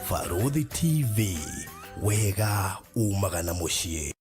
Farodhi TV, wega umagana muciĩ.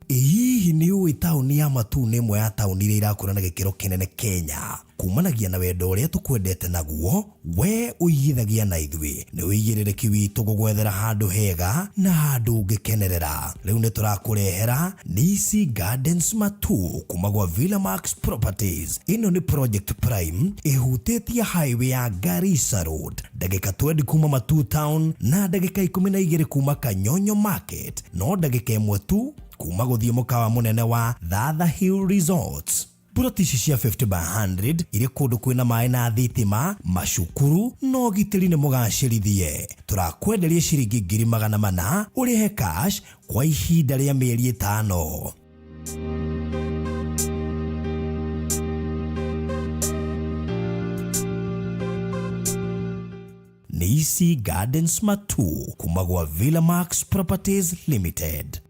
Hihi nĩ ũĩ taũni ya Matu nĩ ĩmwe ya taũni iria irakũra na gĩkĩro kĩnene Kenya? Kumanagia na wendo ũrĩa tũkwendete naguo, we ũigithagia na ithuĩ. Nĩ wĩigĩrĩrĩki witũ gũgwethera handũ hega na handũ ũngĩkenerera. Rĩu nĩ tũrakũrehera Nisi Gardens Matu kuma gwa Villa Max Properties. Ĩno nĩ Project Prime ĩhutĩtie highway ya Garissa Road, ndagĩka 20 kuma Matu Town na ndagĩka 12 kuma Kanyonyo Market, no ndagĩka 1 tu kuma gũthiĩ mũkawa mũnene wa Thatha Hill Resorts. Ploti ici cia 50 by 100 irĩ kũndũ kwĩna maĩ na thitima, macukuru no gitĩri nĩ mũgacĩrithie. Tũrakwenderia ciringi 400,000 ũrĩhe cash kwa ihinda rĩa mĩeri 5. Nisi Gardens Matu kuma gwa Villa Max Properties Limited.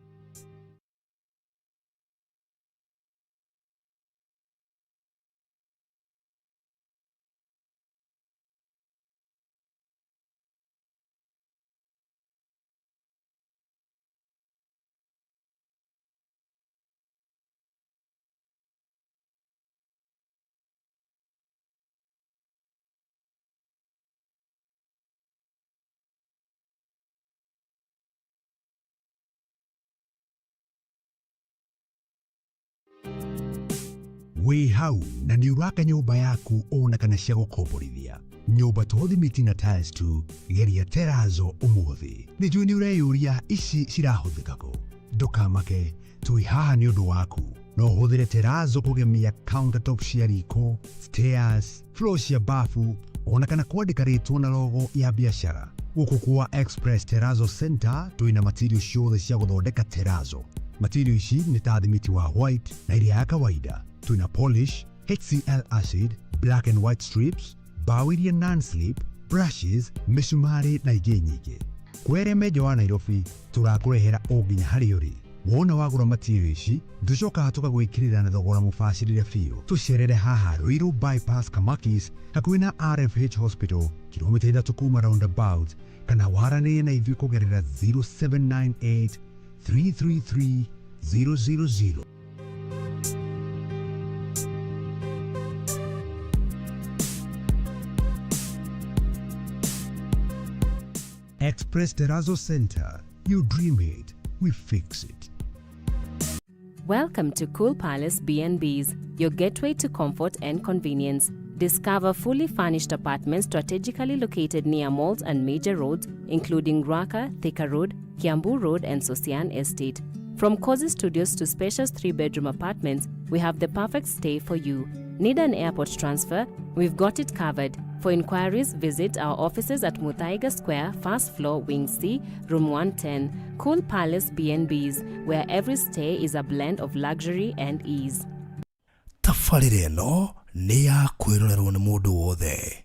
Wĩ hau na nĩ ũraka nyũmba yaku ona kana cia gũkomborithia. Nyũmba tũthimiti na tiles tu, geria Terrazzo ũmũthĩ. Nĩ njũĩ nĩ ũreyũria ici cirahũthĩka kũ? Ndũkamake, tũĩ haha nĩ ũndũ waku. No ũhũthĩre Terrazzo kũgemia countertop cia riko, stairs, floor cia bafu, ona kana kwandĩka rĩtwa na logo ya biacara. Gũkũ kwa Express Terrazzo Center twĩna material ciothe cia gũthondeka Terrazzo. Material ici nĩ ta thimiti wa white na iria ya kawaida. Tuna polish, HCl acid, black and white strips, bao iria non-slip, brushes, misumari na ingĩ nyingĩ. Kwere meja wa Nairobi, tũrakũrehera o nginya harĩa ũrĩ. Wona wagũra material ici, tũcokaga tũgagwĩkĩrĩra na thogora mũbacĩrĩre biũ. Tũcerere haha Ruiru Bypass Kamakis, hakuhĩ na RFH Hospital, kilomita 3 kuma roundabout, kana waranĩrie na ithuĩ kũgerera 0798 333 000. Express Terrazzo Center. You dream it, we fix it. Welcome to Cool Palace B&Bs, your gateway to comfort and convenience. Discover fully furnished apartments strategically located near malls and major roads, including Ruaka, Thika Road, Kiambu Road, and Sosian Estate. From cozy studios to spacious 3-bedroom apartments, we have the perfect stay for you. Need an airport transfer? We've got it covered. For inquiries, visit our offices at Muthaiga Square, first floor, Wing C, room 110. Cool Palace B&Bs, where every stay is a blend of luxury and ease. Tafarĩra ĩno nĩ ya kwĩrorerwo nĩ mũndũ wothe.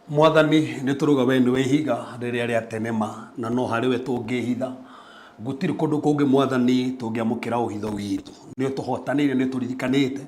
Mwathani nĩ tũruga we nĩ wĩhiga rĩrĩa rĩa tenema na no harĩ we tũngĩhitha gũtirĩ kũndũ kũngĩ Mwathani tũngĩamũkĩra ũhitho witũ nĩ tũhotanĩire nĩ tũririkanĩte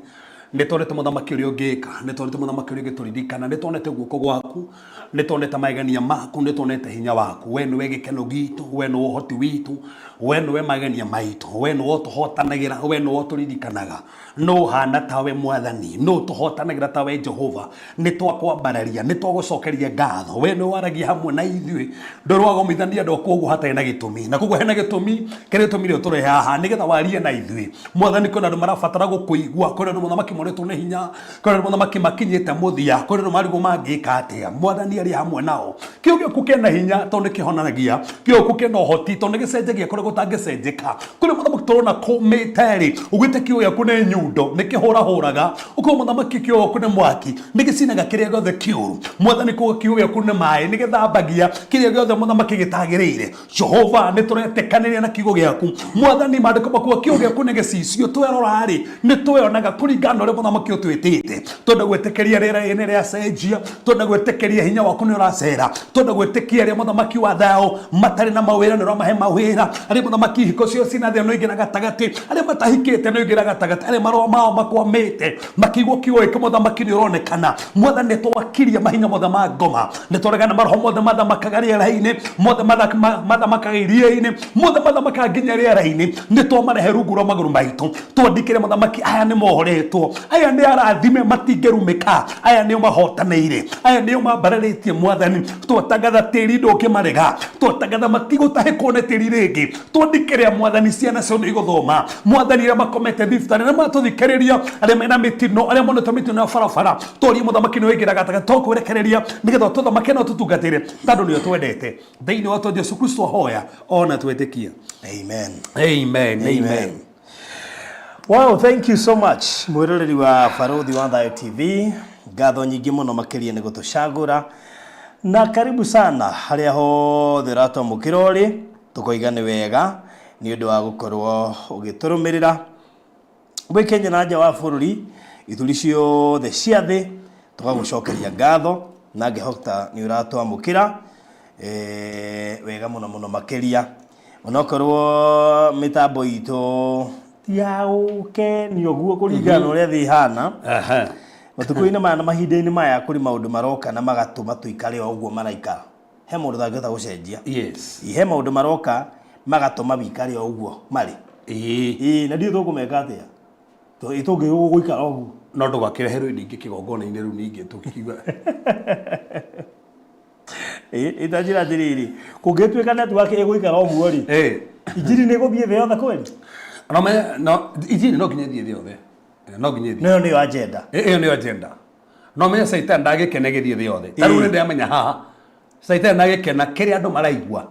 nĩ tuonete mũthamaki ũrĩa ũngĩka nĩ tuonete mũthamaki ũrĩa ũngĩtũririkana nĩ tuonete guoko gwaku nĩ tuonete magenia maku nĩ tuonete hinya waku we nĩwe gĩkeno gitũ we nĩwe ũhoti witũ we nĩwe magenia maitũ we nĩwe ũtũhotanagĩra we nĩwe ũtũririkanaga no hana tawe Mwathani no tũhotanagĩra tawe Jehova nĩ twakwambararia nĩ twagũcokeria ngatho we nĩwe waragia hamwe na ithuĩ ndũrwagomithania andũ aku ũguo hatarĩ na gĩtũmi na koguo hena gĩtũmi kĩrĩa gĩtũmire ũtũrehe haha nĩgetha warie na ithuĩ Mwathani kwĩna andũ marabatara gũkũigua kwĩna andũ mũthamaki moretwo nĩ hinya kwĩna andũ mũthamaki makinyĩte mũthia kwĩna andũ marigũ mangĩka atĩa Mwathani arĩ hamwe nao kĩo gĩaku kĩna hinya tondũ nĩ kĩhonanagia kĩo gĩaku kĩna ũhoti tondũ nĩ gĩcenjagia kũrĩa gũtangĩcenjeka kũrĩa mũthamaki tũrona kũmĩte rĩ ũgwĩte kĩo gĩaku nĩ nyundo nĩ kĩhũrahũraga ũkoo mũthamaki kĩo gĩaku nĩ mwaki nĩ gĩcinaga kĩrĩa gĩothe kĩũru Mwathani kũo kĩo gĩaku nĩ maĩ nĩ gĩthambagia kĩrĩa gĩothe mũthamaki gĩtagĩrĩire Jehova nĩ tũretekanĩria na kiugo gĩaku Mwathani maandĩko makuo kĩo gĩaku nĩ gĩcicio twerora rĩ nĩ twĩonaga kũringana ũrĩa mũthamaki ũtwĩtĩte twenda gwĩtĩkĩria rĩera-inĩ rĩa cenjia twenda gwĩtĩkĩria hinya waku nĩ ũracera twenda gwĩtĩkia arĩa mũthamaki wa thayũ matarĩ na mawĩra nĩ ũramahe mawĩra arĩa mũthamaki hiko cio cinathĩa no ingĩra gatagatĩ arĩa matahikĩte no ingĩra gatagatĩ arĩa marũa mao makwamĩte makĩigwo kiugo gĩkĩ mũthamaki nĩ ũronekana Mwathani twakiria mahinya mothe ma ngoma nĩ tũregana maroho mothe mathamakaga rĩera-inĩ mothe mathamakaga iria-inĩ mothe mathamakaga nginya rĩera-inĩ nĩ twamarehe rungu rwa magũrũ maitũ twandĩkĩre mũthamaki aya nĩ mohoretwo aya nĩ arathime matingĩrumĩka aya nĩo mahotanĩire aya nĩo mambararĩtie Mwathani twatangatha tĩri ndũngĩmarega twatangatha matigũtahĩkwo nĩ tĩri rĩngĩ twandĩkĩre Mwathani ciana cio nĩ igũthoma Mwathani arĩa makomete thibitarĩ na matũthikĩrĩria arĩa mena mĩtino arĩa monete mĩtino ya barabara tũrie mũthamaki nĩ wĩngĩra gatagatĩ tũkwĩrekereria nĩgetha tũthamake no tũtungatĩre tondũ nĩo twendete thĩinĩ wa tondũ Jesũ Kristo hoya ona twĩtĩkia Amen. Amen. Amen. Wow, thank you so much. Mwĩroreri wa Barothi wa Thayũ TV. Ngatho nyingĩ mũno makĩria nĩ gũtũcagũra. Na karibu sana harĩa hothe ũratwamũkĩra ũrĩ. Tũkoiga nĩ wega nĩ ũndũ wa gũkorwo ũgĩtũrũmĩrĩra. Wĩ Kenya na nja wa bũrũri, ithuri ciothe cia thĩ, tũgagũcokeria ngatho na ngĩhota nĩ ũratwamũkĩra. Wega mũno makĩria. Onokorwo mĩtambo itũ ya ũkenio guo kũringana ũrĩa thĩ ihana matukũ-inĩ maya na mahinda-inĩ maya kũrĩ maũndũ maroka na magatũma tũikare o ũguo maraikara he mũndũ tangĩhota gũcenjia he maũndũ maroka magatũma wĩikare o ũguo marĩ na ndiũ tũkũmeka atĩa tũngĩ gũikara ũguo no ndũgakĩreherwo indo ingĩ kĩgongona-inĩ rĩu ningĩ tũkiuga itanjĩra atĩrĩrĩ kũngĩtuĩka network ĩgũikara ũguo rĩ injiri nĩ ĩgũthiĩ thĩ yothe kweli no injiri no nginya thiĩ thĩ yothe no nginya thiĩ no nĩyo agenda ĩyo nĩyo agenda no menya Satan ndagĩkene gĩthiĩ thĩ yothe tarĩu nĩ ndĩramenya haha Satan ndagĩkena kĩrĩa andũ maraigua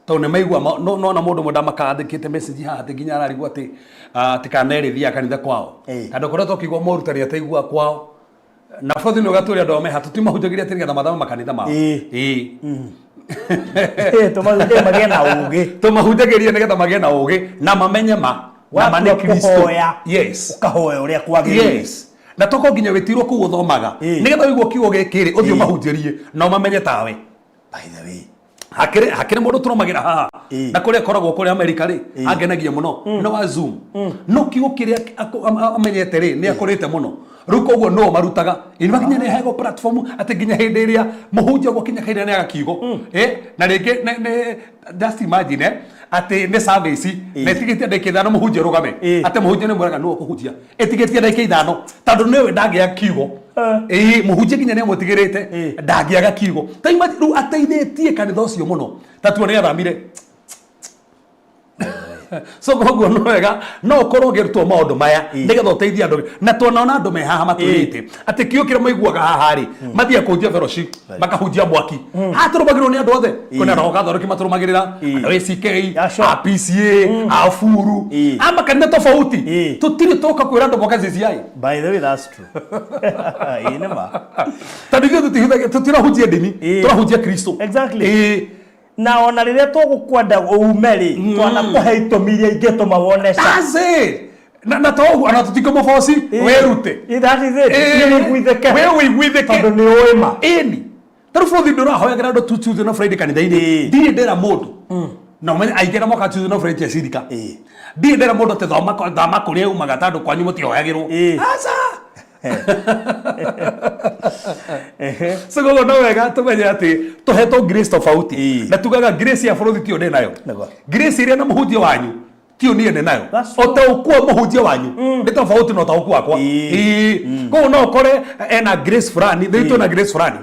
tondũ nĩ maigua no na mũndũ ndamakaandĩkĩte message haha atĩ nginya ararigwo atĩ tikanerĩthia kanitha kwao andũ koretwo kĩigua morutani ataigua kwao na bũrũri nĩ ũgatũria andũ meha tũtimahunjagĩria atĩ nĩgetha mathama makanitha mao magĩe na ũgĩ tũmahunjagĩria nĩgetha magĩe na ũgĩ na mamenye na mane Kristo ũkahoya ũrĩa kwagĩrĩire na toko nginya wĩtirwo kũu ũthomaga nĩgetha ũigwo kiugo gĩkĩrĩ ũthiĩ ũmahunjĩrie na ũmamenye tawe by the way hakĩrĩ mũndũ tũrũmagĩra haha na kũrĩa koragwo kũrĩa Amerika rĩ angenagia mũno no wa Zoom no kiugo kĩrĩa amenyete rĩ nĩ akũrĩte mũno rĩu koguo no marutaga nĩmakinya nĩ hego platform atĩ nginya hĩndĩ ĩrĩa mũhunjia gũkinya kahinda nĩ agakiugo na rĩngĩ just imagine atĩ nĩ service na ĩtigĩtie ndagĩka ithano mũhunjia rũgame atĩ mũhunjia nĩ mwega nũũ kũhunjia ĩtigĩtie ndagĩka ithano tondũ nĩwe ndangĩaga kiugo mũhunjia nginya nĩ amũtigĩrĩte ndangĩaga kiugo rĩu ateithĩtie kanitha ũcio mũno tatuo nĩ athamire so koguo no wega no ũkorwo ũgĩrutwo maũndũ maya nĩgetha ũteithie andũ na tuonaona andũ me haha matũrĩte atĩ kĩo kĩrĩa maiguaga haha rĩ mathiĩ kũnjia fellowship makahunjia mwaki hatũrũmagĩrĩrwo nĩ andũ othe kwĩna roho gathoroki matũrũmagĩrĩra andũ ACK a PCA a Furu a makanitha tofauti tũtirĩ tũka kwĩra andũ moka CCI by the way that's true inema tondũ ithuĩ tũtirahunjia ndini tũrahunjia Kristo exactly na ona rĩrĩa tũgũkwenda uume rĩ twanakũhe itũmi iria ingĩtũma wonesha na toguo ana tũtikũmũboci wĩrute that is it wĩiguithĩke tondũ nĩ ũĩ ma ĩni tarufu ndi ndora hoya grado Tuesday na Friday kanitha-ini ndire ndera mundu na mwenye aigera moka Tuesday na Friday cirika ndire ndera mundu te thoma kuria umaga tandu kwanyu mutioyagirwo aca Soko no wega tumenye ati tuhetwo grace tofauti na tugaga grace ya bũrũri tio nayo grace iria na mũhunjia wanyu tio nie nayo otaukua mũhunjia wanyu ni tofauti na otaukua wakwa ko no kore ena grace fulani thito na grace fulani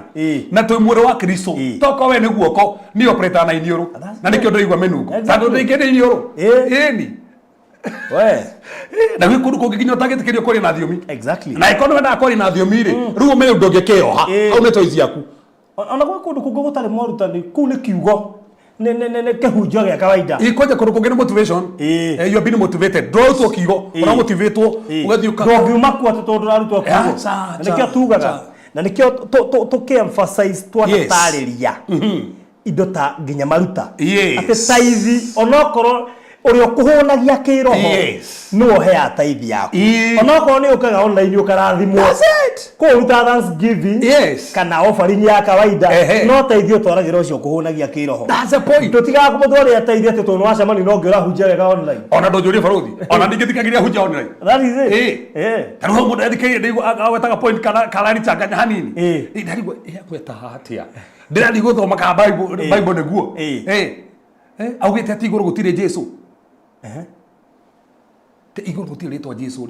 na twi mwĩrĩ wa Kristo toko we ni guoko ni operator na iniũrũ na nikio ndoigua menungo tandu ndikende iniũrũ ni we na we kundu kungikinya utagitikirio kuri na thiomi exactly na ikono wenda kuri na thiomi ri ruo me ndongekeoha au ne toizi yaku ona gwe kundu kungu gutari morutani ku ni kiugo ne kehunjio gya kawaida ikoje kundu kungi motivation you have been motivated draw to kiugo ona motivate ugathiuka ngiuma ku atoto rarutwa kiugo nikio tugaga na nikio to emphasize twatarĩria indo ta nginya maruta ate saizi onokoro uri okuhonagia kiroho no he ataithi yaku onoko ni ukaga online ukarathimwo ko uta Thanksgiving kana offering ya kawaida no taithio twaragira ucio kuhonagia kiroho that's the point tutiga kumutwari ataithia te tonu wacha mani no ngira hunjia wega online ona ndonjuri baruthi ona ndingithikagiria hunjia online that is it taruho mundu ethikirie ndigo awetaga point kana ritanga hanini ndarigwo gweta hatia ndirari guthoma ka bible neguo augite ati iguru gutire Jesu te iguru gutire ritwa Jesu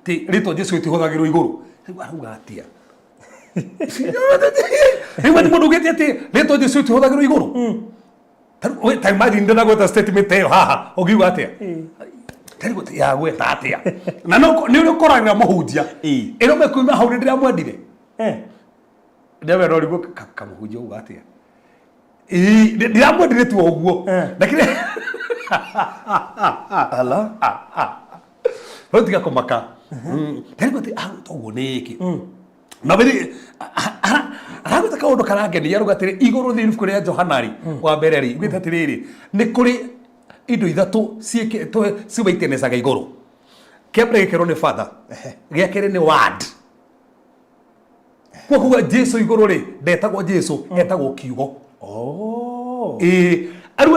te ritwa Jesu itihuthagirwo iguru arauga atia hewa ni mundu gete ati ritwa Jesu itihuthagirwo iguru we imagine ndana gweta statement eyo haha ogiuga atia tarigo ya gweta atia na no ni ukoragira muhunjia ero mekuima hau ndira mwendire ndawe rorigo kamuhunjia uga atia ndira mwendire tu oguo lakini ala rotiga komaka tarigo ti togo neki na bidi arago kaundu karangeni yaruga tiri iguru thini kuria Johanari wa mbere ri gwita tiriri ni kuri indo ithatu ciike to cibaitenecaga iguru kembre gikero ni father giakere ni word kwa kuga Jesu iguru ri ndetagwo Jesu etagwo kiugo aru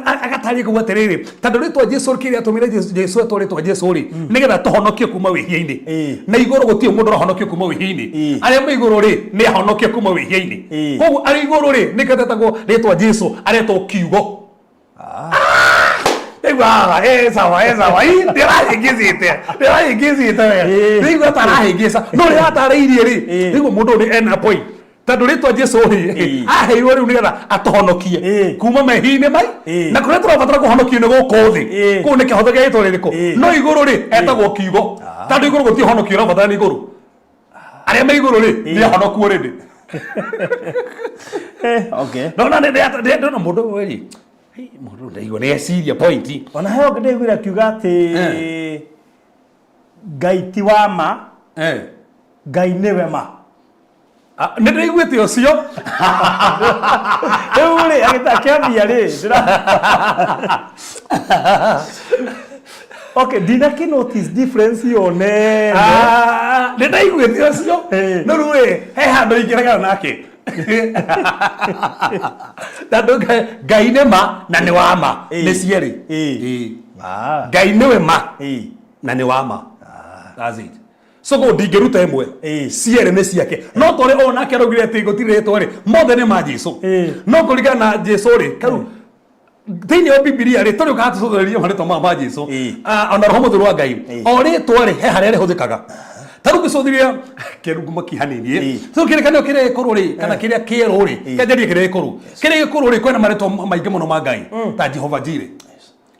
agatari kuwa terere tandu ritwa Jesu kiri atumire Jesu atoretwa Jesu ri nigetha tohonokie kuma wihia-ini na iguru gutie mundu rohonokie kuma wihia-ini aria me iguru ri ni ahonokie kuma wihia-ini koguo ari iguru ri niketetagwo ritwa Jesu aretwo kiugo sawa ndĩrahĩngĩcĩte nĩigua tarahĩngĩca no rĩrĩa atarĩirie rĩ nĩguo mũndũ nĩ ena point tondũ rĩtwa Jesu rĩ aheirwo rĩu nĩgetha atohonokie kuma mehi-inĩ mai na kũrĩa tũrabatara kũhonokio nĩ gũkũ thĩ kũu nĩ kĩhoto gĩa gĩtwa rĩrĩkũ no igũrũ rĩ etagwo kiugo tondũ igũrũ gũtirĩ honokio ũrabatara nĩ igũrũ arĩa me igũrũ rĩ nĩ ahonoku already no ndona mũndũ wĩ mundu ndaigo ne asiria point ona heo ndigwira kiuga ati Ngai ti wa ma Ngai niwe ma ne ndaiguite ucio uri agitakiambia ri okay dina ki notice difference yone ne ndaiguite ucio no ruwe he handu ingiraga nake tando Ngai nĩ ma na nĩ wa ma nĩ cierĩ Ngai nĩwe ma na nĩ wa ma that's it so go ndingĩruta ĩmwe cierĩ nĩ ciake no tũrĩ o nake araugire atĩ gũtirĩ rĩtwa rĩ mothe nĩ ma Jesu no kũringana na Jesu rĩ karu thĩinĩ wa Biblia rĩ tũrĩ ũkaga tũcũthĩrĩria marĩtwa ma Jesu ona roho mũtheru wa Ngai o rĩtwa rĩ he harĩa rĩhũthĩkaga taru gicothiria kerungu makihanini so kirekanio kire ikuru ri kana kiria kieru ri kenjerie kire ikuru kwena mareto maingi muno ma Ngai ta Jehova Jire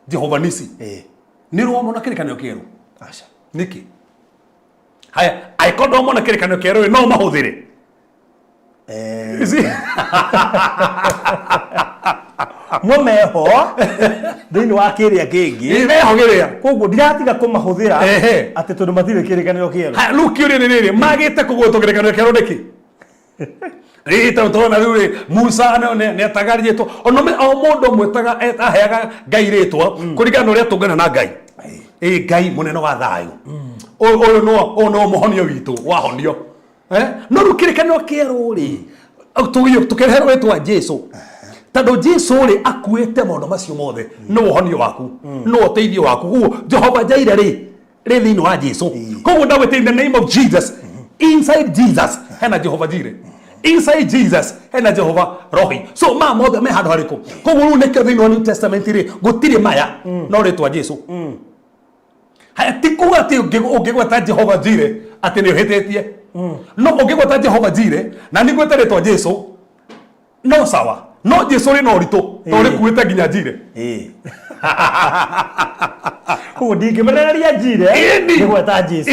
Jehova Nisi ni ruo muno kirekanio kieru acha niki haya aikondo muno kirekanio kieru no mahuthire mwemeho thini wa kiria kingi imehogeria koguo ndiratiga kumahuthira ati tondu matire kirekanio kieru ha lukiuri ni riri magite kugwetwo kirekanio kieru niki rita tona riu Musa ne atagaritwo ono o mundu mwetaga aheaga Ngai ritwa kuringana uria tungana na Ngai Ngai munene wa thayu oyo no muhonio witu wahonio no rukirekanio kieru ri tukereherwo rĩtwa Jesu tondũ Jesu rĩ akuĩte maũndũ macio mothe no ũhonio waku no ũteithio waku guo Jehova Jaire rĩ thĩinĩ wa Jesu koguo ndagwĩte in the name of Jesus inside Jesus hena Jehova Jaire inside Jesus hena Jehova Rohi so mothe me handũ harĩkũ koguo rĩu nĩkĩo thĩinĩ wa New Testament rĩ gũtirĩ maya no rĩtwa Jesu haya tikuga atĩ ũngĩgweta Jehova Jaire atĩ nĩ ũhĩtĩtie no ũngĩgweta Jehova Jaire na nĩ gweta rĩtwa Jesu no sawa no Jesu rĩ no ũritũ to rĩkuĩte nginya Jaire koguo ndingĩmenereria Jaire nĩ gweta Jesu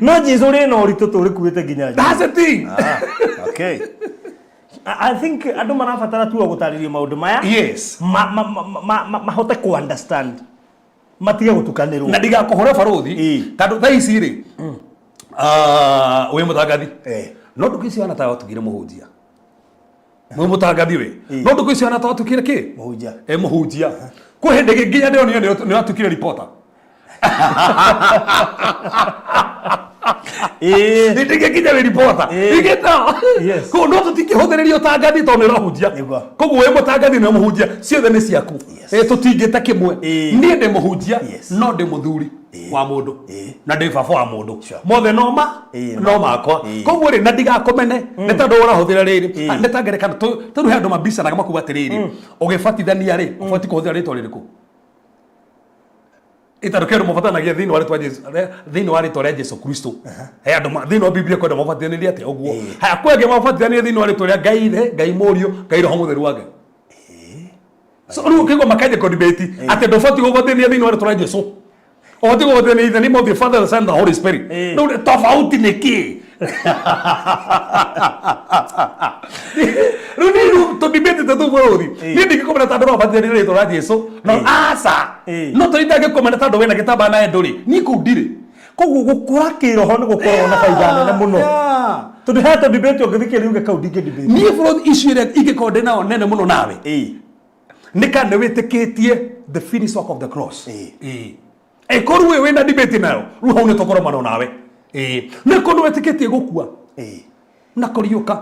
no Jesu rĩ no ũritũ to rĩkuĩte nginya Jaire. That's the thing. Okay. I think andũ marabatara tu gũtarĩria maũndũ maya yes mahote ku understand matige gũtukanĩrwo na ndigakũhũre barothi tondũ thaa ici rĩ wĩ mũtangathi no ndũkũ icio ana ta watugire mũhunjia mwĩ mũtangathi we no ndũkũ icio ana ta watukire kĩ mũhunjia mũhunjia kwĩ hĩndĩ nginya ndĩo nĩ watukire reporter nĩndĩngĩ nginya wĩ reporter igĩta koguo no tũtingĩhũthĩrĩria ũtangathi tondũ nĩ ũrahunjia koguo wĩ mũtangathi nĩ mũhunjia ciothe nĩ ciaku tũtingĩte kĩmwe niĩ ndĩ mũhunjia no ndĩ mũthuri wa mũndũ na ndĩ baba wa mũndũ mothe no makwa koguo rĩ na ndigakũmene nĩ tondũ ũrahũthĩra rĩrĩ nĩ ta ngerekano tũruhe andũ mambicanaga makuga atĩrĩrĩ ũgĩbatithania rĩ ũbatiĩ kũhũthĩra rĩtwa rĩrĩkũ itarukeru mufatanagia thĩinĩ wa rĩtwa Jesu thĩinĩ wa rĩtwa rĩa Jesu Kristo he andũ thĩinĩ wa Biblia kwenda mafatithanie atĩ ũguo haya kwenge mafatithanie thĩinĩ wa rĩtwa rĩa Ngai Ithe Ngai Mũriũ Ngai Roho Mũtheru wa Ngai so rĩu kĩgo makaje ko debate atĩ ndũbatiĩ gũfatithania thĩinĩ wa rĩtwa rĩa Jesu ũbatiĩ gũfatithania in the name of the Father, the Son and the Holy Spirit no tofauti nĩ kĩ Runi to debate to borothi ni ndingĩkomena tandũ no batithania rĩtwa rĩa Jesu no asa no tũindangĩkomena tandũ wĩna gĩtambaya na ndũrĩ ni kũu ndirĩ koguo gũkũra kĩroho nĩ gũkorwo na baida nene mũno tondũ he to debate ũngĩthikĩria uge kau ndingĩ debate ni borothi issue ĩrĩa ingĩkorwo ndĩ nayo nene mũno nawe nĩ kana wĩtĩkĩtie the finished work of the cross koru we wĩna debate nayo rĩu hau nĩ tũkoromano nawe nĩ kũndũ wĩtĩkĩtie gũkua na kũriũka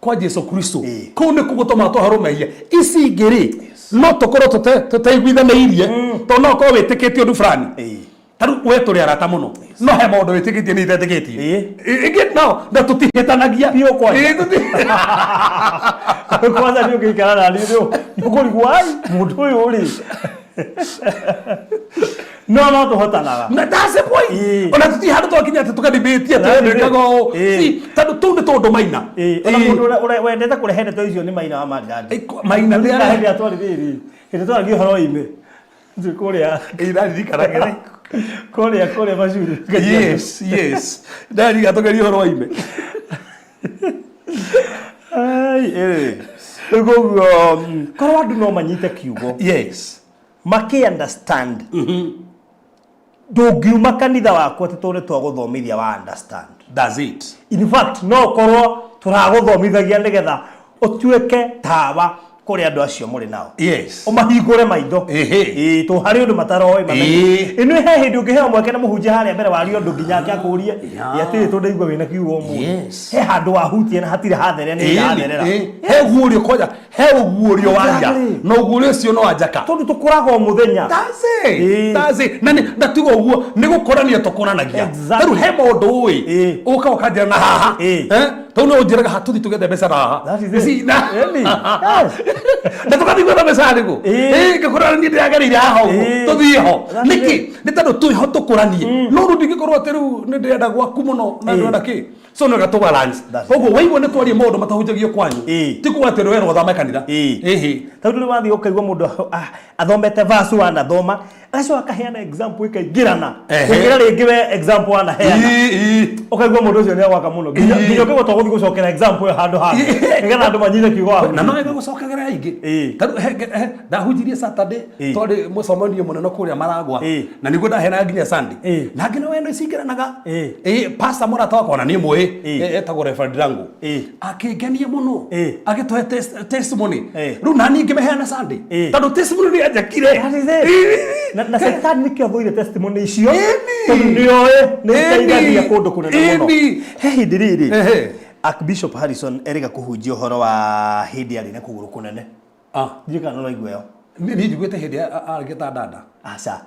kwa Jesu Kristo kũu nĩ kũgũtũma tũharwo mehia ici ingĩ no tũkorwo tũtaiguithanĩirie tondũ no korwo wĩtĩkĩtie ũndũ fulani tarĩu we tũrĩ arata mũno no he maũndũ wĩtĩkĩtie nĩ itetĩkĩtie ingĩ no na tũtihĩtanagia biũ kwanza nĩ ũngĩikara na niĩ ũkũrigwo mũndũ ũyũ ũrĩ no tũhotanaga na that's the point ona tũtihandũ twakinya atĩ tũkadebate atĩ si tondũ tũu nĩ tũndũ maina ona mũndũ wendete kũrehe ndeto icio nĩ Maina wa Marigadi Maina nĩ hĩndĩ atwarĩ rĩrĩ hĩndĩ twarĩ ũhoro-inĩ kũrĩa ndaririkanagĩra kũrĩa macuru yes ndariga tũgeria ũhoro-inĩ koguo korwo andũ no manyite kiugo yes understand ndũngiuma kanitha waku atĩ tũrĩ twagũthomithia wa understand that's it in fact no korwo tũragũthomithagia nĩgetha ũtuĩke tawa kũrĩ andũ acio mũrĩ nao yes ũmahingũre maitho tũ harĩ ũndũ mataroĩ mamenye ĩno he hĩndĩ ũngĩheo mweke na mũhunjia harĩa mbere wario ũndũ nginya akĩakũrie atĩrĩ tũndaigua wĩna kiugo mũndũ he handũ wahutie na hatirĩ hatherera nĩ hatherera he guũrio koja he ũguũrio waria no ũguũrio ũcio no anjaka tondũ tũkũraga o mũthenya that's it na tiga ũguo nĩ gũkũrania tũkũranagia rĩu he maũndũ ũĩ ũka ũkanjĩra na haha tondũ no ũnjĩraga hatũthi tũgethe mbeca na haha na tũkathigwo na mbeca rĩgũ ngĩkũrana niĩ ndĩragereire haha ũguo tũthiĩ ho nĩkĩ nĩ tondũ twĩho tũkũranie no rĩu ndingĩkorwo atĩ rĩu nĩ ndĩrenda gwaku mũno na ndĩrenda kĩ so nĩ wega tũbalance koguo waigua nĩ twarie maũndũ matahunjagio kwanyu ti kuga atĩ rwe rwathame kanitha tondũ nĩ wathiĩ ũkaigua mũndũ athomete verse 1 athoma agacoka akaheana example ĩkaingĩrana gũkĩra rĩngĩ we example anaheana ũkaigua mũndũ ũcio nĩ agwaka mũno nginya ũkaigua tũgũthiĩ gũcokera example ĩyo handũ haha nĩgetha andũ manyite kiugo waku na no wega gũcokagĩra aingĩ ndahunjirie Saturday twarĩ mũcemanio mũnene kũrĩa Maragwa na nĩguo ndaheanaga nginya Sunday na nginya wendo icingĩranaga pastor mũrata wakwa na niĩ mũĩ etagwo Reverend Rango akĩngenia mũno agĩtũhe testimony rĩu naniĩ ngĩmĩheana Sunday tondũ testimony nĩ anjakire na Satan nĩkĩo thũire testimony icio tondũ nĩoĩ nĩ ĩteithagia kũndũ kũnene mũno he hĩndĩ rĩrĩ Archbishop Harrison erega kuhunjia uhoro wa hindi ari na kuguru kunene. Ndika no igwe yo. Ni njiguite hindi agita dada. Aca.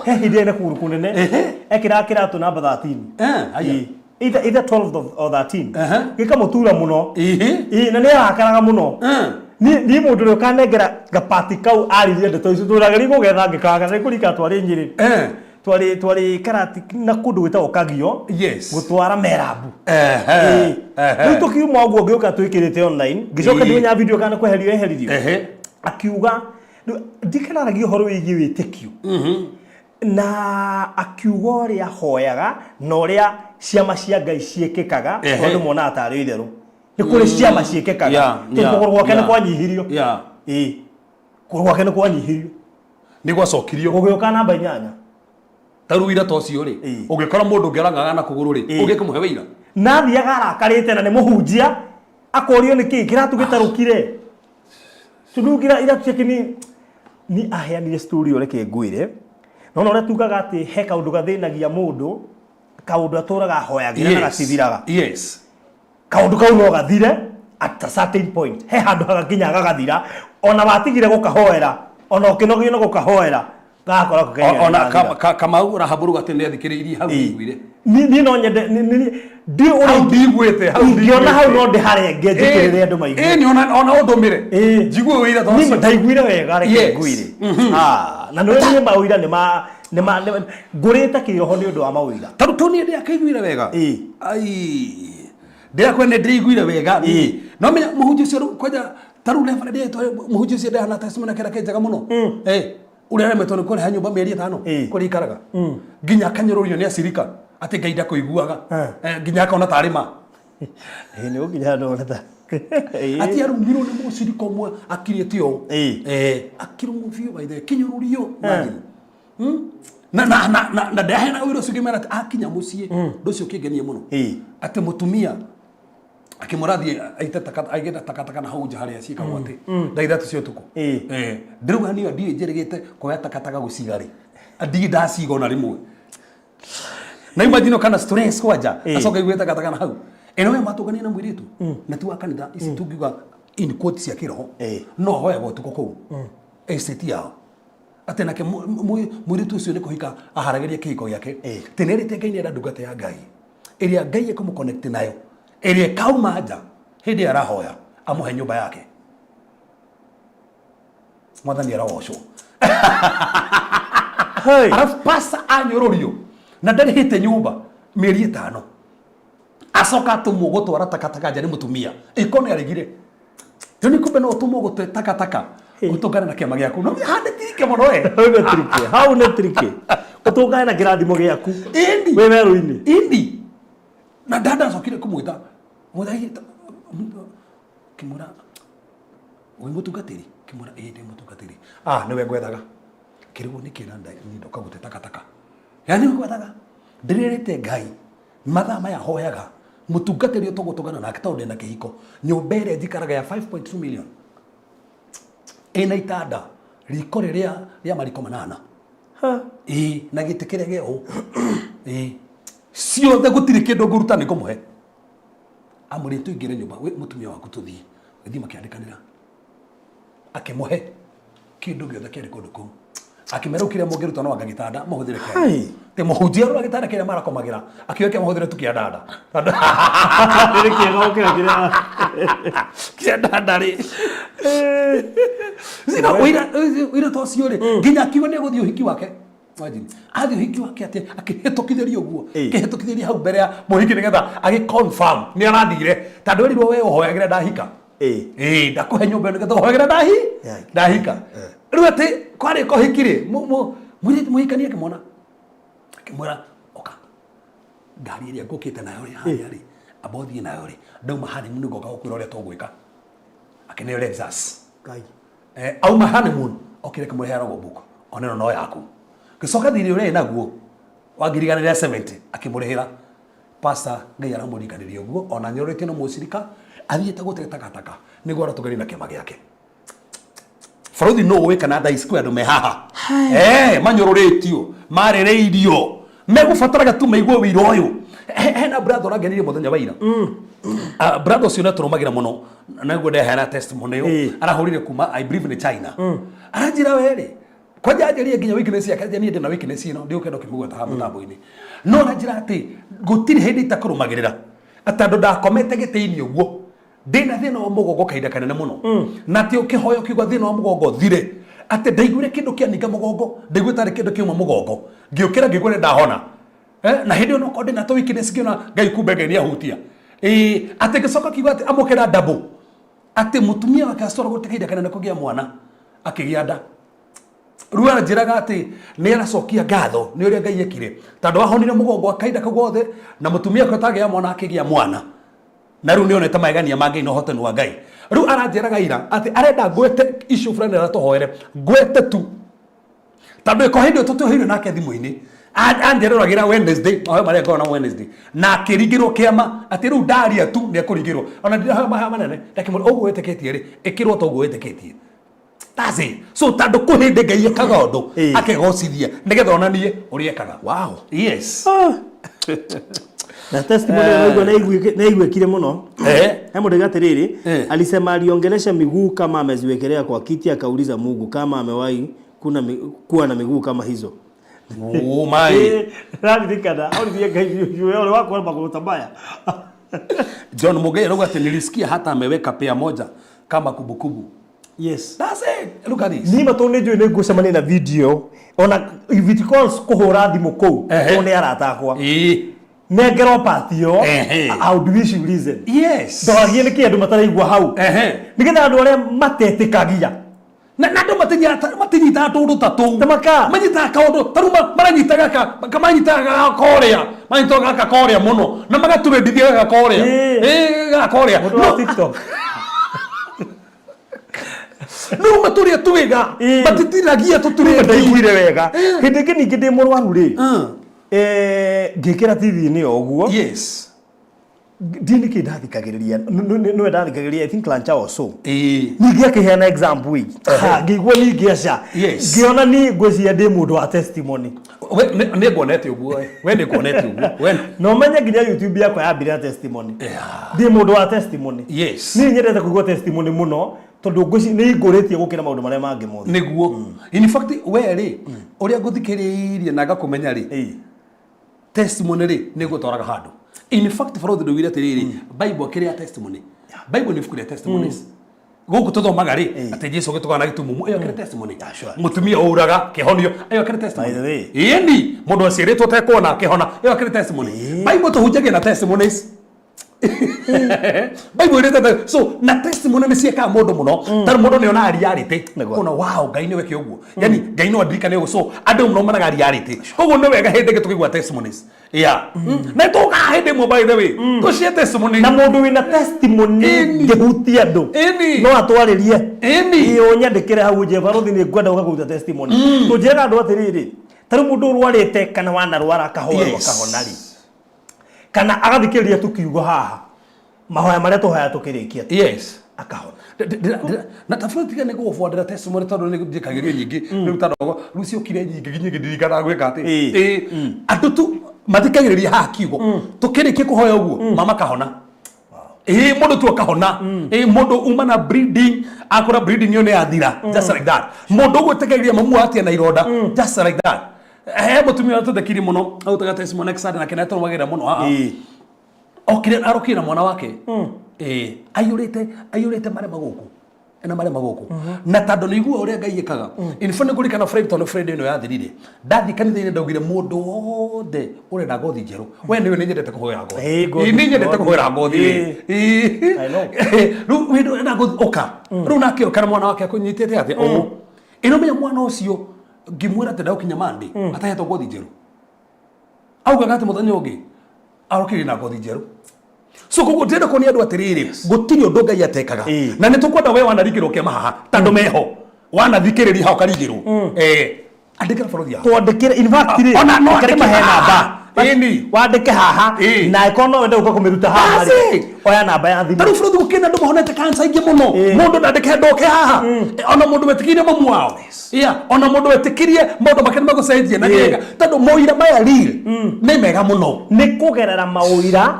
He hindi na kuguru kunene. Ekira tu namba 13. Aya. Either 12 or 13. Gika mutura muno. Na ne akaraga muno. Ni mundu ri kanengera gapati kau aririe ndeto icio turageri gugetha ngikaga na kurika twari nyiri. Twari karati na kundu gwitagwo Kagio. Yes. Gutwara Merabu. Ni tukiuma uguo ngioka twikirite online. Ngicoka ndinya video kana kweherio. Akiuga ndikanaragia horo wigi witikio. Na akiuga ria hoyaga no ria ciama cia Ngai ciekekaga tondu mona atari itheru. Ni kuri ciama ciekekaga. Kuguru gwake ni kwanyihirio. Kuguru gwake ni kwanyihirio. Ni gwacokirio. Gugioka namba 8. Taruira tocio ri ugikora mundu ngerangaga na kuguru ri ugikumuhe wira nathiaga arakarite na ni muhunjia akorio niki kiratu gitarukire tunugira ira tuchekini ni aheanire story oreke ngwire no ora tugaga ati he kaundu gathinagia mundu kaundu aturaga hoyagira na gatithiraga yes kaundu kau no gathire at a certain point he handu hagakinyaga gathira ona batigire gukahoera ona ukinogio no gukahoera gakora kugenya ona Kamau Rahaburu gatende athikiririe hau igwire ni no nyende ndi uri ndigwite hau ngiona hau no ndi harenge njikirire andu maigwe ni ona udumire njigwe wira tosi ni ndaigwire wega reke ngwire na no ni mawira ni ngurite kiroho ni undu wa mawira taruto ni ndi akaigwire wega ai ndia kwene ndigwire wega no menya muhunjia cio kwaja taru level ndia muhunjia cio ndia na testimony kera kenjaga muno urere metone kore ha nyumba mieri 5 kuri ikaraga nginya kanyerorio ni acirika ati ngaida kuiguaga nginya akona tarima ni uginya ndo na ta ati arumiro ni mucirika mwe akirite o akirumu fio baide kinyerorio na ndahena wiro sugimera akinya mucie ndocio kigenie muno ati mutumia akimurathi aigeta takataka na hau jahari acika gwate ndaithatu cio tuko ndiruga niyo ndie njerigite koya takataka gucigari andi ndaciga na rimwe na imagine kana stress kwaja acoka igwe takataka na hau eno matugania na mwiritu na tu akanitha isi tugiga in quote cia kiroho no hoya go tuko kou eseti yao atena ke mwiritu cio ni kuhika aharageria kihiko yake tenerite Ngai ni ndungata ya Ngai iria Ngai ekumu connect nayo erie kauma aja hindi arahoya amuhe nyumba yake mwathani arawosho alafu pasa anyororio na ndarihite nyumba mieri 5 acoka tumwo gutwara takataka nja ni mutumia ikone arigire joni kumbe no tumwo gutwe takataka gutungana na kiama giaku no hande tirike muno hau ne trike utungana na kirathimo giaku we weru-ini indi na dada acokire kumwita muthai kimura we mutungatiri kimura ndi mutungatiri niwe ngwethaga kirigo ni kina ni ndoka gute takataka yani ngwethaga ndiririte Ngai mathaa maya hoyaga mutungatiri utogotogana na tondu na kihiko nyumba ire njikaraga ya 5.2 million ina itanda riko riria ria mariko 8 na gite kiria geo ciothe gutiri kindu nguruta ni kumuhe amuri tuingire nyumba we mutumia waku tuthie thii makiandikanira akimuhe kindu giothe kiri kundu kuu akimera ukire mungiruta no agagitanda muhuthire kai te muhunjia ro agitanda kire marakomagira akiweke muhuthire tukiandanda riri kiego kira kiandanda ri zina wira tocio ri nginya akiwa ni guthio hiki wake wajini athi hiki wake ati akihetokithiria uguo kihetokithiria hau mbere ya muhiki nigetha agi confirm ni arathire tandu ri we uhoyagira ndahika ndakuhe nyumba nigetha uhoyagira ndahika riu ati kwari ko hikiri muhikania kimona kimura oka ngari iria ngukite nayo ri hari abothie nayo ri ndauma honeymoon ngoka gukwira uria tugwika akineo Lexus Ngai auma honeymoon okire kimurehera go book oneno no yaku kisoka thiri uria naguo wangiriganira 70 akimurehera pasta Ngai aramurikanĩria ũguo ona nyorete no mucirika athiĩte gũte takataka nĩguo aratũgeria na kĩama gĩake Faruthi no we kana dai square ndo mehaha manyororĩtio marĩrĩirio megũbataraga tu maigua wĩra ũyũ hena brother orangenirie muthenya wa ira brother ucio naturumagira muno naguo ndehana testimony arahurire kuma I believe in China aranjira weri kwaja ajerie nginya weakness yake ni ndina weakness ino ndi ukenda kimugweta ha mutambo-ini no aranjira ati gutiri hindi itakurumagirira atando ndakomete gitini uguo ndina thina wa mugongo kaida kanene muno na ti ukihoya ukigwa thina wa mugongo thire ati ndaiguire kindu kianinga mugongo ndaiguire tari kindu kiuma mugongo ngiukira ngigwire ndahona na hindi ono konde na to weakness ngiona ngai kumbe ngai ni ahutia ati gicoka kigwa ati amukira double ati mutumia wake astora gutikaida kanene kugia mwana akigia nda ruwa njiraga ati ni aracokia ngatho ni uria ngai ekire tondu wahonire mugongo akaida kagwothe na mutumia wake atagia mwana akigia mwana na riu ni onete magania ma ngai no hote wa ngai riu aranjiraga ira ati arenda ngwete issue fulani aratohoere ngwete tu tondu iko hindi tutuhire nake thimu-ini anjereragira Wednesday ohe mari ngona na Wednesday na kirigirwo kiama ati riu ndaria tu ni kurigirwo ona ndira maha manene ndakimwe oguo weteketie ri ikirwo to oguo weteketie that's it so tando kuhinde ngai ekaga undu akegocithia nigetha onanie uri ekaga wow yes na testimony na igwekire muno mundu gatiriri alisema aliongelesha miguu kama ameziwekelea kwa kiti akauliza Mungu kama amewahi kuwa na miguu kama hizo. Oh my radi dikada aulizie ngai yule wako maguru tabaya John Mugai roga ati nilisikia hata ameweka pea moja kama kubukubu. Yes, that's it. Look at this. Ni matonde jo ne gucemania na video ona video calls kuhura thimu kou one aratakwa negero patio how do we reason yes ndogie ni kindu mataraigwa hau nigetha andu aria matetikagia na ndo matinyita tundu tatu tamaka manyita kaundu taruma maranyitaga kama nyitaga korea manyitaga ka korea muno na magaturendithia ga korea ga korea no TikTok no maturia tuiga matitiragia tuturia ndaiguire wega hindi kini kindi murwaru ri ngikira TV ni oguo yes dini kidathikagiriria no ndathikagiriria I think Lancha also ningi akiheana example wi ngigwa ningi aca ngiona ni ngwiciria ndi mundu wa testimony ne ngonete uguo we ne ngonete uguo we no menye nginya YouTube yakwa yambira testimony ndi mundu wa testimony yes ni nyendete kugwa testimony muno tondu ngwici ni inguritie gukira maundu maria mangi mothe niguo in fact we ri uria nguthikiririe na ngakumenya ri testimony ri ni gutoraga handu in fact for the wira tiriri Bible kiri testimony Bible ni fukuria testimonies guku tuthomaga ri ati Jesu gitugana gitumumu iyo kiri testimony mutumia uraga kihonio iyo kiri testimony yeni mundu aciritwo tekona kihona iyo kiri testimony Bible tuhunjagia na testimonies Bible irete so na testimony ni cieka mundu muno tar mundu ni ona reality kuna wow ngai ni weke uguo yani ngai no ndirikane uguo so andu muno maraga reality koguo ni wega hindi gitugigwa testimonies na toka hindi mo by the way to share testimony na mundu wina testimony ngehutia andu no atwaririe iyo nyandikire hau je barothi ni ngwenda ugakuta testimony to jera andu atiriri taru mundu rwarite kana wana rwara kahoerwa kahonari kana agathikiriria tukiugo haha mahoya maria tuhoya tukirikia yes akahona na tafauti gani go forward testimony tondu ni ndikagirio nyingi riu tandogo Lucio kire nyingi ndirikana gwika ati andu tu mathikagiriria haha kiugo tukirikia kuhoya uguo mama kahona mundu tu akahona mundu uma na breeding akora breeding yone athira just like that mundu gutekegiria mamu atia na iroda just like that mutumia tuthekiri muno au taga testimony exad na kena tumagira muno okire arokira mwana wake ayurite mare maguku ena mare maguku na tando ni igua uria ngai ekaga in fact nguri kana friend tono friend ino yathirire ndathi kanitha-ini ndaugire mundu wothe urenda ngothi njeru we niwe ni nyendete kuhoera ngothi ni nyendete kuhoera ngothi I know ru windo ena ngothi oka ru nakio kana mwana wake akunyitete ati ino menya mwana ucio ngimwira ati ndaukinya mandi atahetwo ngothi njeru auga gati muthenya ungi arokire na ngothi njeru so koguo ndenda kuonia andu atiriri gutiri undu ngai atekaga na nitukwenda we wanarigirwo kiama haha tandu meho wanathikiriria ha ukarigirwo andikira borothi yaku twandikire in fact ona no akima he namba wandike haha na ikono wende uko kumiruta haha oya namba ya thimu taru bũrũri gũkĩna andũ mahonete cancer ingĩ mũno mũndũ ndandĩke ndoke haha ona mũndũ wetĩkĩrie mamu wao ona mũndũ wetĩkĩrie maũndũ make nĩ magũcenjia na njega tondũ moira maya real nĩ mega mũno nĩ kũgerera maũira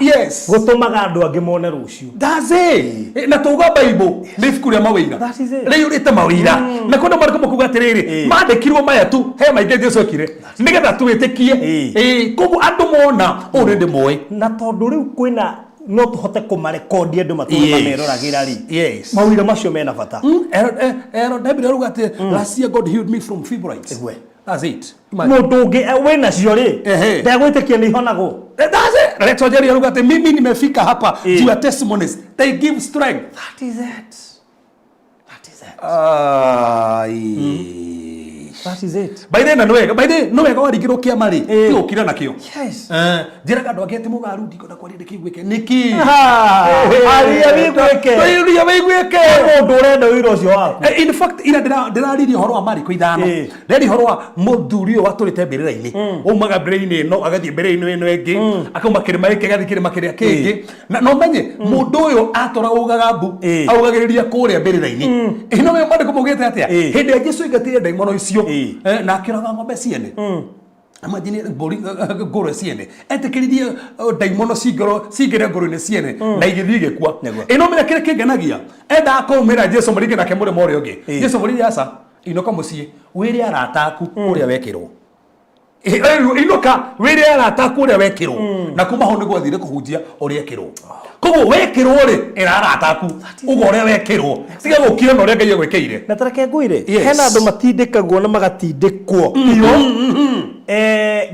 gũtũmaga andũ angĩ mone rũciũ that's it na tuga Bible nĩ ibuku rĩa mawĩira rĩu rĩte mawĩira na kũndũ marĩkũ makuga atĩrĩrĩ mandĩkirwo maya tu he maingĩ Jesũ ekire nĩgetha twĩtĩkie koguo andũ mona already moĩ na tondũ rĩu kwĩna no tuhote kumarekondi andũ matũma meroragĩra ri mawĩra macio mena bata David aruga atĩ last year God healed me from fibroids that's it mũndũ ũngĩ wĩna cio rĩ ndegwĩtĩkia nĩ ihonagwo that's it Rector Jerry aruga atĩ mimi nimefika hapa juu ya testimonies they give strength that is it that is it by the no wega warigirwo kĩama rĩ ti ũkira nakĩo njĩraga andũ angĩ atĩ mũgaru ndiko na kwarĩ ndĩkĩgwĩke nĩkĩ aria wĩgwĩke mũndũ ũrenda wĩra ũcio waku in fact ira ndĩraririe ũhoro wa Mariko 5 ndĩrari ũhoro wa mũthuri ũyũ watũrĩte mbĩrĩra-inĩ umaga mbĩrĩra-inĩ no agathiĩ mbĩrĩra-inĩ ĩno ĩngĩ akauma kĩrĩma gĩkĩ agathiĩ kĩrĩma kĩrĩa kĩngĩ na no menye mũndũ ũyũ atora ugaga mbu augagĩrĩria kũrĩa mbĩrĩra-inĩ ĩno we mwandĩko maugĩte atĩa hĩndĩ ya Jesũ ingatire ndaimono icio na akĩraga ng'ombe ciene amajini ngũrwe ciene etĩkĩririe ndaimono cingĩre ngũrwe-inĩ ciene na igĩthiĩ igĩkua ĩno mĩra kĩrĩa kĩngenagia endaga kũmĩra Jesũ mũringe nake mũrĩmo ũrĩa ũngĩ Jesũ mũringe aca inoka mũciĩ wĩre arata aku ũrĩa wekĩrwo inoka wĩre arata aku ũrĩa wekĩrwo na kuma ho nĩguo athire kũhunjia ũrĩa ekĩrwo koguo wekĩrwo rĩ arata aku ugo ũrĩa wekĩrwo tiga gũkira na ũrĩa Ngai agwĩkĩire na tareke ngũire hena andũ matindĩkagwo na magatindĩkwo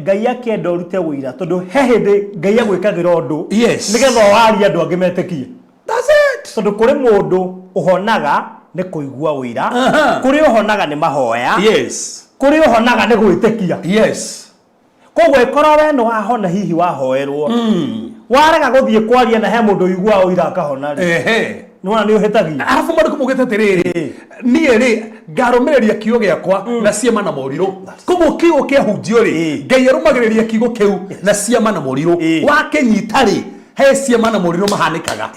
Ngai akĩenda ũrute wĩira tondũ he hĩndĩ Ngai agwĩkagĩra ũndũ nĩgetha waria andũ angĩ metĩkie tondũ kũrĩ mũndũ ũhonaga nĩ kũigua wĩira kũrĩ ũhonaga nĩ mahoya kũrĩ ũhonaga nĩ gwĩtĩkia koguo ĩkorwo we nĩ wahona hihi wahoerwo warega gũthiĩ kwaria na he mũndũ ũiguaga ũira akahona rĩ nĩwona nĩ ũhĩtagia arabu mũndũ kũmũgĩte atĩrĩrĩ niĩ rĩ ngarũmĩrĩria kiugo gĩakwa na ciama na morirũ koguo kiugo kĩahunjio rĩ Ngai arũmagĩrĩria kiugo kĩu na ciama na morirũ wakĩnyita rĩ he ciama na morirũ mahanĩkaga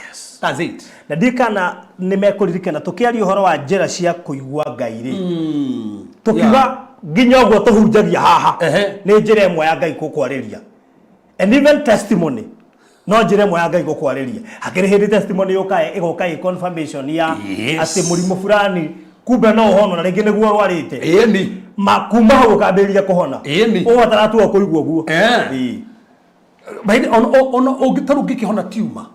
that's it na ndikana nĩ mekũririkana tũkĩaria ũhoro wa njĩra cia kũigua Ngai rĩ tũkiuga nginya ũguo tũhunjagia haha nĩ njĩra ĩmwe ya Ngai gũkwarĩria and even testimony no njĩra ĩmwe ya Ngai gũkwarĩria hakĩrĩ hĩndĩ testimony ĩgoka ĩ confirmation ya atĩ mũrimũ fulani kumbe no ũhono na rĩngĩ nĩguo rwarĩte kuma hau ũkambĩrĩria kũhona ũbatara tu kũigua ũguo ona ũngĩtarũ ngĩkĩhona tiuma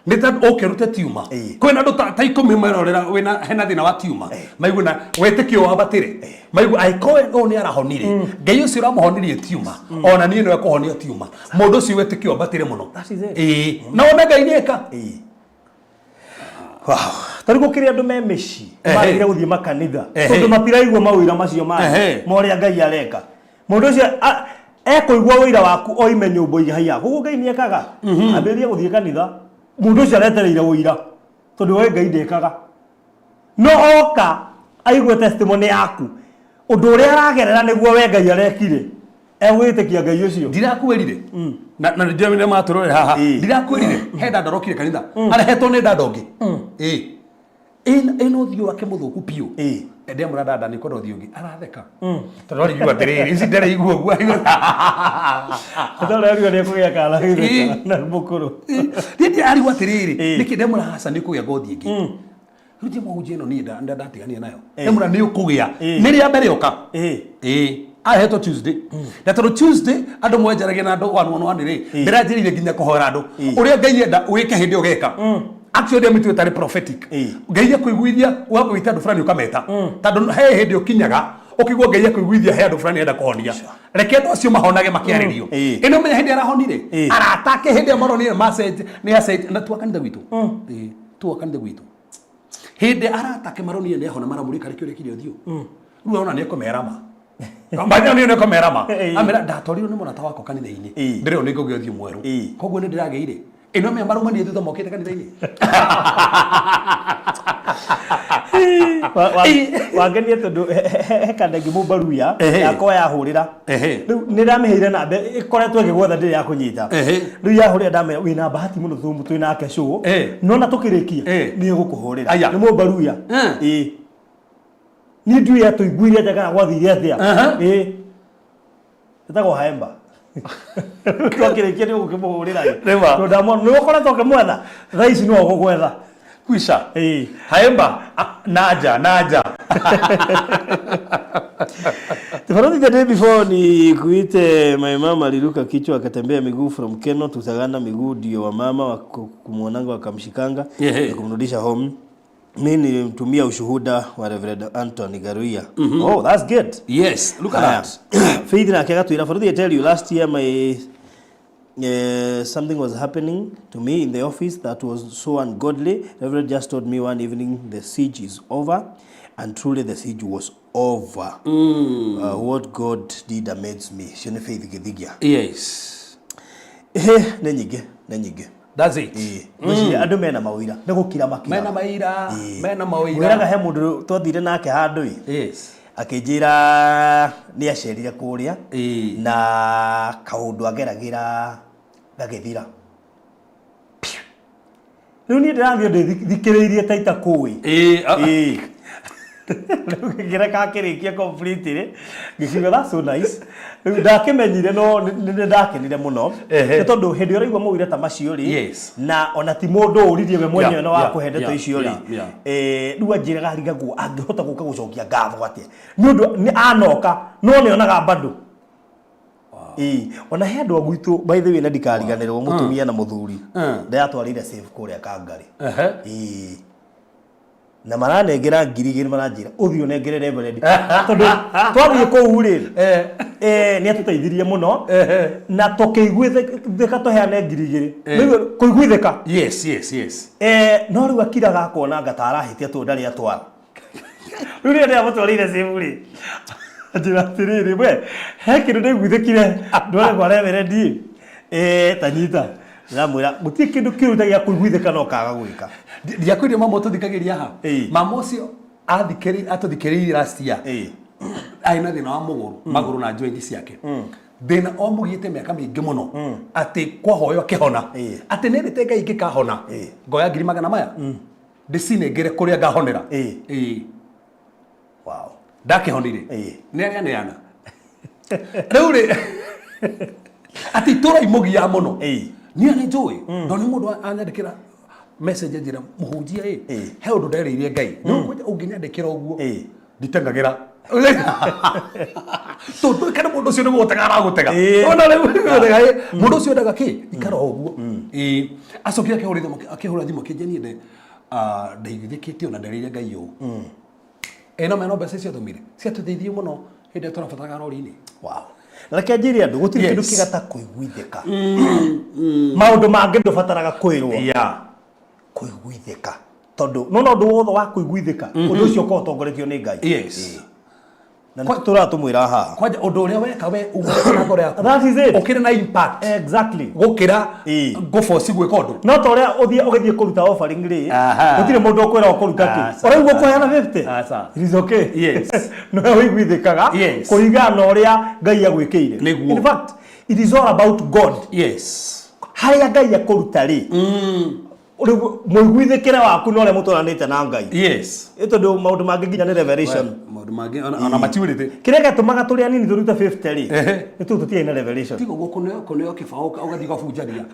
nĩ ta ũkĩrute tiuma kwĩna andũ ta 10 merorera wĩna hena thĩna wa tiuma maigua na wetĩkio wambatĩre maigua aikoe no nĩ arahonire Ngai ũcio ũramũhonirie tiuma ona niĩ nĩwe kũhonia tiuma mũndũ ũcio wetĩkio wambatĩre mũno na ona Ngai nĩeka tarĩ gũkĩrĩ andũ me mĩciĩ magĩrĩire gũthiĩ makanitha tondũ matiraigua mawĩra macio ma ũrĩa Ngai areka mũndũ ũcio ekũigua wĩira waku oime nyũmba ihaiya koguo Ngai nĩekaga ambĩrĩria gũthiĩ kanitha mũndũ ũcio aretereire wĩira tondũ we Ngai ndekaga no oka aigue testimony yaku ũndũ ũrĩa aragerera nĩguo we Ngai arekire egwĩtĩkia Ngai ũcio ndirakwĩrire na nĩndĩrĩ nĩ matũrore haha ndirakwĩrire he ndanda rokire kanitha arehetwo nĩ ndanda ũngĩ ĩno ũthiũ wake mũthũku piũ ndĩ mũra ndanda nĩ kũrora ũthiũ ũngĩ aratheka tondũ arigua atĩrĩrĩ ici ndĩraigua ũguo tondũ arigua nĩ kũgĩa kana na mũkũrũ ndĩ arigua atĩrĩrĩ nĩkĩ ndĩ mũra haca nĩ kũgĩa ngothi ĩngĩ rĩu mũhunjia ĩno niĩ ndatigania nayo ndĩ mũra nĩ ũkũgĩa nĩ rĩa mbere yoka ahetwo Tuesday na tondũ Tuesday andũ mwenjaragia na andũ wanwanĩ rĩ ndĩranjĩrĩire nginya kũhoera andũ ũrĩa Ngai enda wĩke hĩndĩ ũgeka actually mĩtu ĩtarĩ prophetic Ngai akũiguithia ũgakũita andũ fulani ũkameta tondũ he hĩndĩ ũkinyaga ũkigua Ngai akũiguithia he andũ fulani enda kũhonia reke andũ acio mahonage makĩarĩrio ĩno menya hĩndĩ arahonire aratake hĩndĩ amaronire message nĩ asete na tuakanitha gwitũ tuakanitha gwitũ hĩndĩ aratake maronire nĩ ahona maramũrĩka rĩkĩo rĩkire ũthiũ rĩu ona nĩ ekũmerama Kambanya nĩ nĩkomerama amera ndatorirwo nĩ mũrata wako kanitha-inĩ ndĩrĩo nĩ ngũgĩa ũthiũ mwerũ koguo nĩ ndĩragĩire ĩno me marũmanie thutha mokĩte kanitha-inĩ wangenia tondu hekandagi mubaruya yakwa yahurira riu niramiheire namba ikoretwo igigwetha ndiri ya kunyita riu yahurira ndame wina bahati muno thumu twinake show nona tukirikia ni gukuhurira ni mubaruya ni ndu ya tuiguire jaga gwathire atia itago haemba tukirikia ni gukimuhurira ndo ndamo ni ukoretwo ukimwetha thaisi no gugwetha kwisha haemba naja Tifarodi the day before ni kuite my mama aliruka kichwa akatembea miguu from Keno to Saganda, miguu ndio wa mama wa kumuonanga wakamshikanga na kumrudisha home. Mimi nilimtumia ushuhuda wa Reverend Anthony Garuia. Oh, that's good. Yes, look at that. Faith na kega tu Tifarodi, I tell you last year my something was happening to me in the office that was so ungodly. Reverend just told me one evening the siege is over, and truly the siege was over. What God did amazed me. Shene Faith Githigia. Yes. Nenyige. That's it. Mushi andu mena mawira negukira makira. Mena mawira. Wiraga he mundu twathire nake handu Yes. Akijira ni acerire kuria na kaundu ageragira gagithira. Riu ni ndirathio ndithikiriirie taita kui. Ngira kakirikia completely ngikiuga that's so nice. Ndakimenyire no ndakenire muno tondu hindi uraigwa mawira ta macio ri na ona ti mundu uririe we mwenyewe no wa kuhendeto icio ri riu anjiraga harigagwo angihota guka gucokia ngatho atia nundu ni anoka no ni onaga bado ona he andu agwitu by the way na ndikariganirwo mutumia na muthuri ndayatwarire safe kuria Kangari na maranengera ngirigiri maranjira uthio nengere Reverend tondu twathie ku uri ni atuteithirie muno na tukiguitheka tuheane ngirigiri kuiguitheka yes no riu akiraga kuona ngatara hitia tu ndari atwara riu ni ndia mutwarire sivuri ajira tiriri we he kindu ndiguithekire ndware kwa Reverend tanyita Ramwira mutie kindu kirutagia kuiguitheka no kaga gwika ndiakwire mama tuthikagiria ha mama ucio atuthikiririe last year aina thina wa maguru na joint ciake thina o mugiite miaka mingi muno ati kwahoyo kihona ati ne rite ngai ngikahona ngoya ngiri magana maya ndicine ngire kuria ngahonera wow ndakihonire ni ana riu ri ati tora imugia muno ni ana njui ndo ni mundu anyandikira message njira muhunjia he undu ndereire ngai no unginyandikira uguo nditengagira tondu kana mundu ucio ni gutega aragutega ona riu gutega mundu ucio ndaga ki ikara uguo acokia akihura thimu kinjeni nde ndeithikite ona ndereire ngai u eno meno mbeca cio thumire cia tuteithie muno hindi turabataraga rori-ini wow Reke njire andu gutiri kindu kigata kuiguitheka maundu mangi ndubataraga kwirwo kuiguitheka tondu no ndu wothe wa kuiguitheka undu ucio ko tongoretio ni ngai na turatumwira ha kwaja undu uria weka we ugukira ngoro yaku that is it ukire na impact exactly gukira goforce gwika undu no to uria uthie kuruta offering ri gutire mundu ukwira ukuruta ki uraigwa kuheana 50 it is okay no wiguithekaga kuigana uria ngai agwikire in fact it is all about God haria ngai akuruta ri muiguithekera waku no le mutoranite na ngai tondu maundu mangi nginya ni revelation maundu mangi ona maturity kirega tumaga turi anini turuta 50 ri ni tu tutie na revelation tigo kuneo kibao ugathi gabunjaria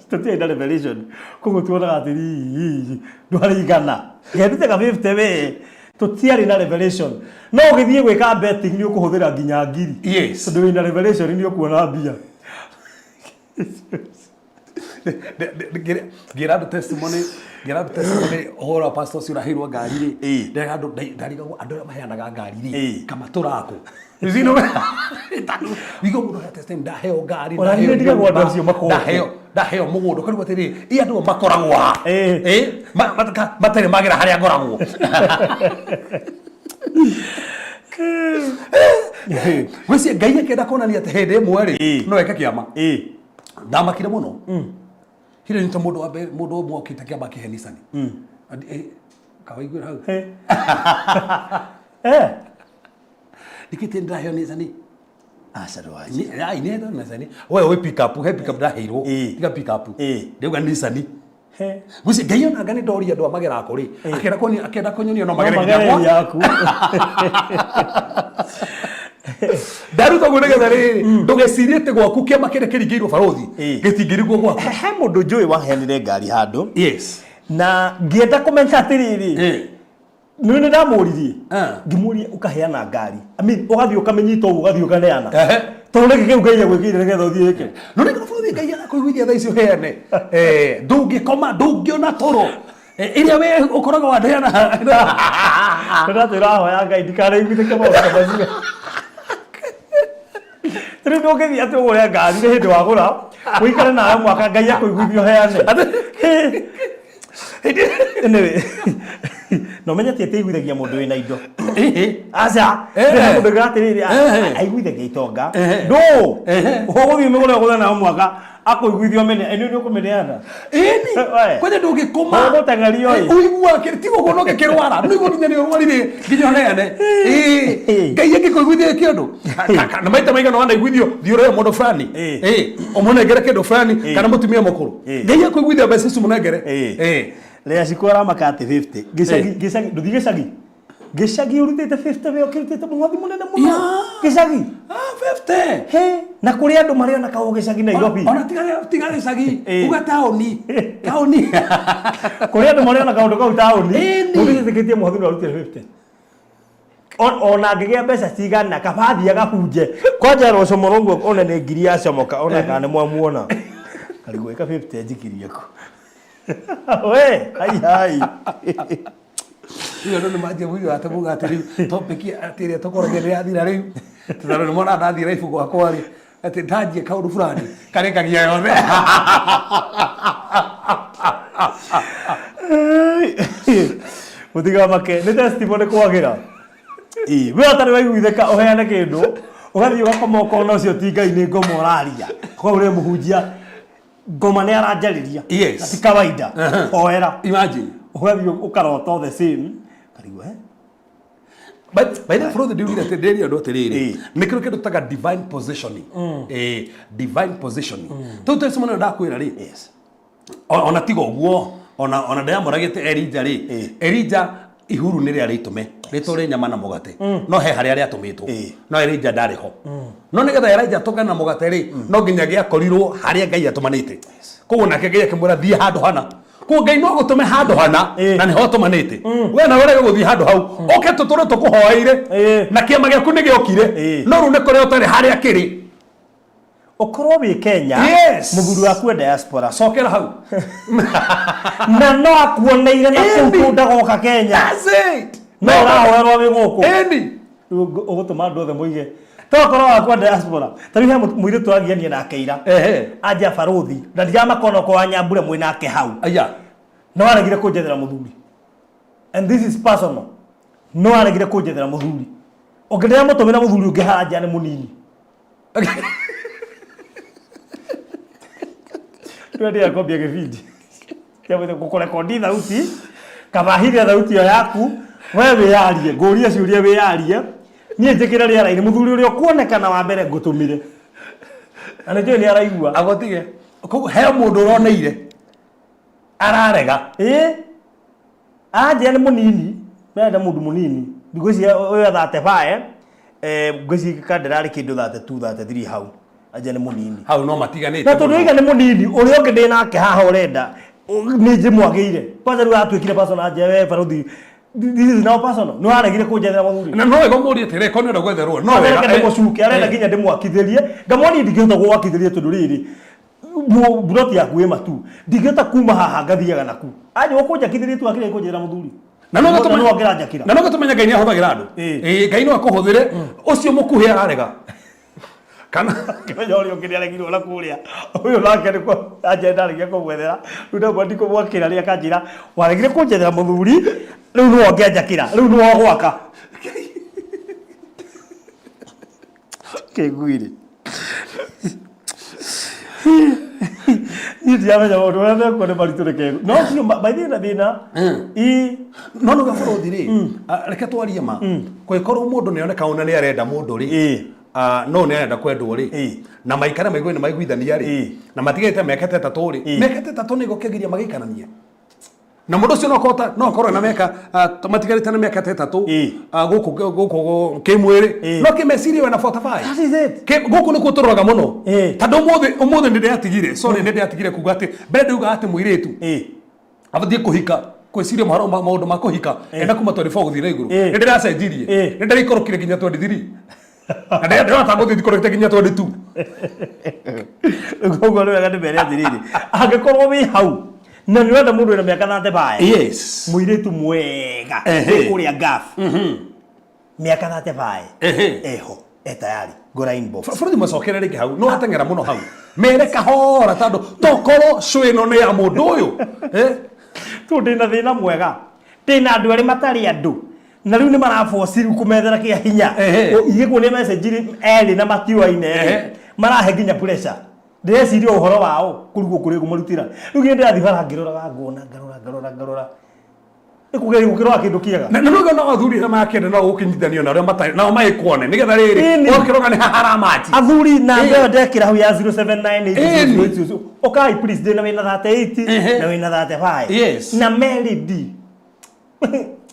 tutie na revelation kugo tuonaga atiri ndwari igana gedutega 50 we tutiari na revelation no ugithie gwika betting ni ukuhuthira nginya ngiri tondu wina revelation ni ukuona mbia get out testimony hora pastor sura hirwa ngari ri ndega ndarigago andu maheanaga ngari ri kama turako zino wigo mundu ya testimony ndaheo ngari ndaheo mugundu kari batiri i andu makoragwo matari magira haria ngoragwo wese ngai akenda kuonania ati hende imwe ri no eka kiama ndamakire muno hire ni mundu umwe okite kiamba kihenisani kawaigura hau dikitendra hiyo nizani acaroaci ai nenda nazani wewe pick up he pick up ndaheirwo tiga pick up ndeuga nisani gusi ngai ona ngani ndoria ndo amagera akuri akenda konyonia no magere yaku daruta gunegetha riri ndugecirite gwaku kiama kire kiringirwo barothi gitingirigwo gwaku he mundu njui wahenire ngari handu yes na ngienda kumenya atiriri nini ndamuririe ngimuria ukaheana ngari ugathii ukamenyita uguo ugathii ukaneana tondu giki ngai gwikire getha uthie ike no ni kufuthi ngai ana kuiguithia tha icio heane ndungikoma ndungiona toro iria we ukoraga wandeana ndatwira hoya ngai ndikanaiguithike maundu macio tiri ndungithii ati uguria ngari ni hindi wagura wikare nawe mwaka ngai akuiguithio heane anyway no menya ti ateiguithagia mundu wina indo aca mundu gatiriri aiguithagia itonga no uguthii migure gutha na mwaka akuiguithio mene eni ni ukumeneana kwende ndungikoma gutengerio uigua kiritigo gono gikirwara nigo ninyani urwarire nginya neane ngai angikuiguithia kindu na maita maiga no anda iguithio thiore mundu fulani umunengere kindu fulani kana mutumia mukuru ngai akuiguithia mbeca icio munengere Lea sikora makati 50 gicagi nduthi gicagi urutite 50 we ukirutite mwathi munene muno gicagi 50 he na kuri andu mari ona kawo gicagi Nairobi ona tiga gicagi uga taoni kuri andu mari ona kawo kau taoni urutite mwathi no urutite 50 ona ngigia mbeca cigana kabathi agahunje kwanja roco morongo ona ni ngiri acomoka ona kana mwamuona kaligweka 50 njikirie ku we hai iyo ndo maje buyo atabuga atiri topic atiri tokoroge ya thira riu tazaro ni mona ndathira ifuko akwari ati ndaje kaundu fulani kareka giya yone mutiga make ni testimony kwagira we atari waiguitheka uheane kindu ugathii ugakoma ukona ucio ti ngai ni ngomoraria kwa ure muhunjia ngoma ni aranjariria ati kawaida oera imagine ugathii ukarota the same kariwe but by the fruit do that daily ndo terere nikiro kindu taga divine positioning divine positioning toto ese mwana ndakwira ri yes ona tigo guo ona ndamoragite Elijah ihuru niri ari itume ritore nyama na mugate no he hari ari atumitwo no Elijah ndari ho no nigetha Elijah toka na mugate ri no nginya gia korirwo hari ngai atumanite koguo nake ngai akimwira thie handu hana ko ngai no gutume handu hana na ni ho tumanite we na were guthie handu hau oke tutore tukuhoeire na kiama giaku ni giokire no ru ne kore utari hari akiri okorwo wi Kenya muthuri waku diaspora sokera hau na no akuoneire na kuunda goka Kenya that's it no rawerwo wi guku endi ugutuma andu othe muige tokorwo waku diaspora tari he muire twagiania na keira aja baruthi na ndiama kono kwa Nyambure mwinake hau aya no aregire kunjethera muthuri and this is personal no aregire kunjethera muthuri ongerera mutumira muthuri ungi hanja ni munini Tuende akobia gividi. Kiamwe kukurekodi thauti. Kabahire thauti yaku. Wewe yarie, ngoria ciuria we yarie. Nie njikira ria raini muthuri uri okuonekana wa mbere ngutumire. Ana je ni araigua. Agotige. Ko he mundu uroneire. Ararega. Aje ni munini. Menda mundu munini. Ngoci oyo thate bae. Ngoci kanderari kindu thate 2 thate 3 hau. Aje ni munini hau no matiganite na tondu iga ni munini uri onge ndi nake haha urenda ni nje mwagire kwanza ru atwikire personal aje we baruthi this is now personal no aregire kunjethera muthuri na no ego muri atere ko nero gwetherwo no wega ni mucuke arenda nginya ndimwakithirie ngamoni ndingihota gwakithirie tondu riri buroti yaku wi matu ndingihota kuma haha ngathiaga naku aje ukunjakithirie tu akire kunjethera muthuri na no gatumenya ngai ni ahothagira andu ngai no akuhuthire ucio mukuhi ararega kana kimenya uri ongiria regirwo na kuria uyu nake niko agenda rigi kumwethera riu ndo ndiko mwakira ria kanjira waregire kunjethera muthuri riu no ongianjakira riu no gwaka kiguire ndiamenya maundu maria mekwo maritu reke no cio maithie na thina no no gaboro thiri reke twarie ma kwekorwo mundu ne oneka ona ne arenda mundu ri no ne arenda kwendwo ri na maikara maigwe ne maiguithania ri na matigete mekete tatu ri mekete tatu ni gukegiria magikanania na mundu cio no korwo na meka matigarite na meka tatu guku kimwiri no kimeciri we na 45 guku ni kuturoraga muno tondu umuthi ndi atigire sorry ndi atigire kuga ati mbere uga ati muiritu abathie kuhika kwiciria maundu ma kuhika enda kuma 24 guthira iguru ndi ndiracenjirie ndi ndirikorokire nginya 23 na ndi ataguthi ndikorokire nginya 22 gugu ni wega ndimere atiriri angikorwo wi hau na niwenda mundu ina miaka 35 yes muiritu mwega kuria gaf miaka 35 eho etayari gora inbox furuthi macokere riki hau no atengera muno hau mere kahora tando tokoro cwino ni ya mundu uyu tu ndina thina mwega ndina andu ari matari andu na riu ni maraforce kumethera kia hinya igikuo ni message eri na matiwa-ine marahe nginya pressure ndeciria uhoro wao kurugwo kuri gumarutira riu ngi ndathi bara ngirora ngona ngarora ikugeri gukirwa kindu kiega na no no athuri na makende no gukinyithanio na aria matari nao maikuone nigetha riri okiroga ni haramati athuri na mbeo ndekira hau ya 0798 okay please dena wina 38 na wina 35 na melody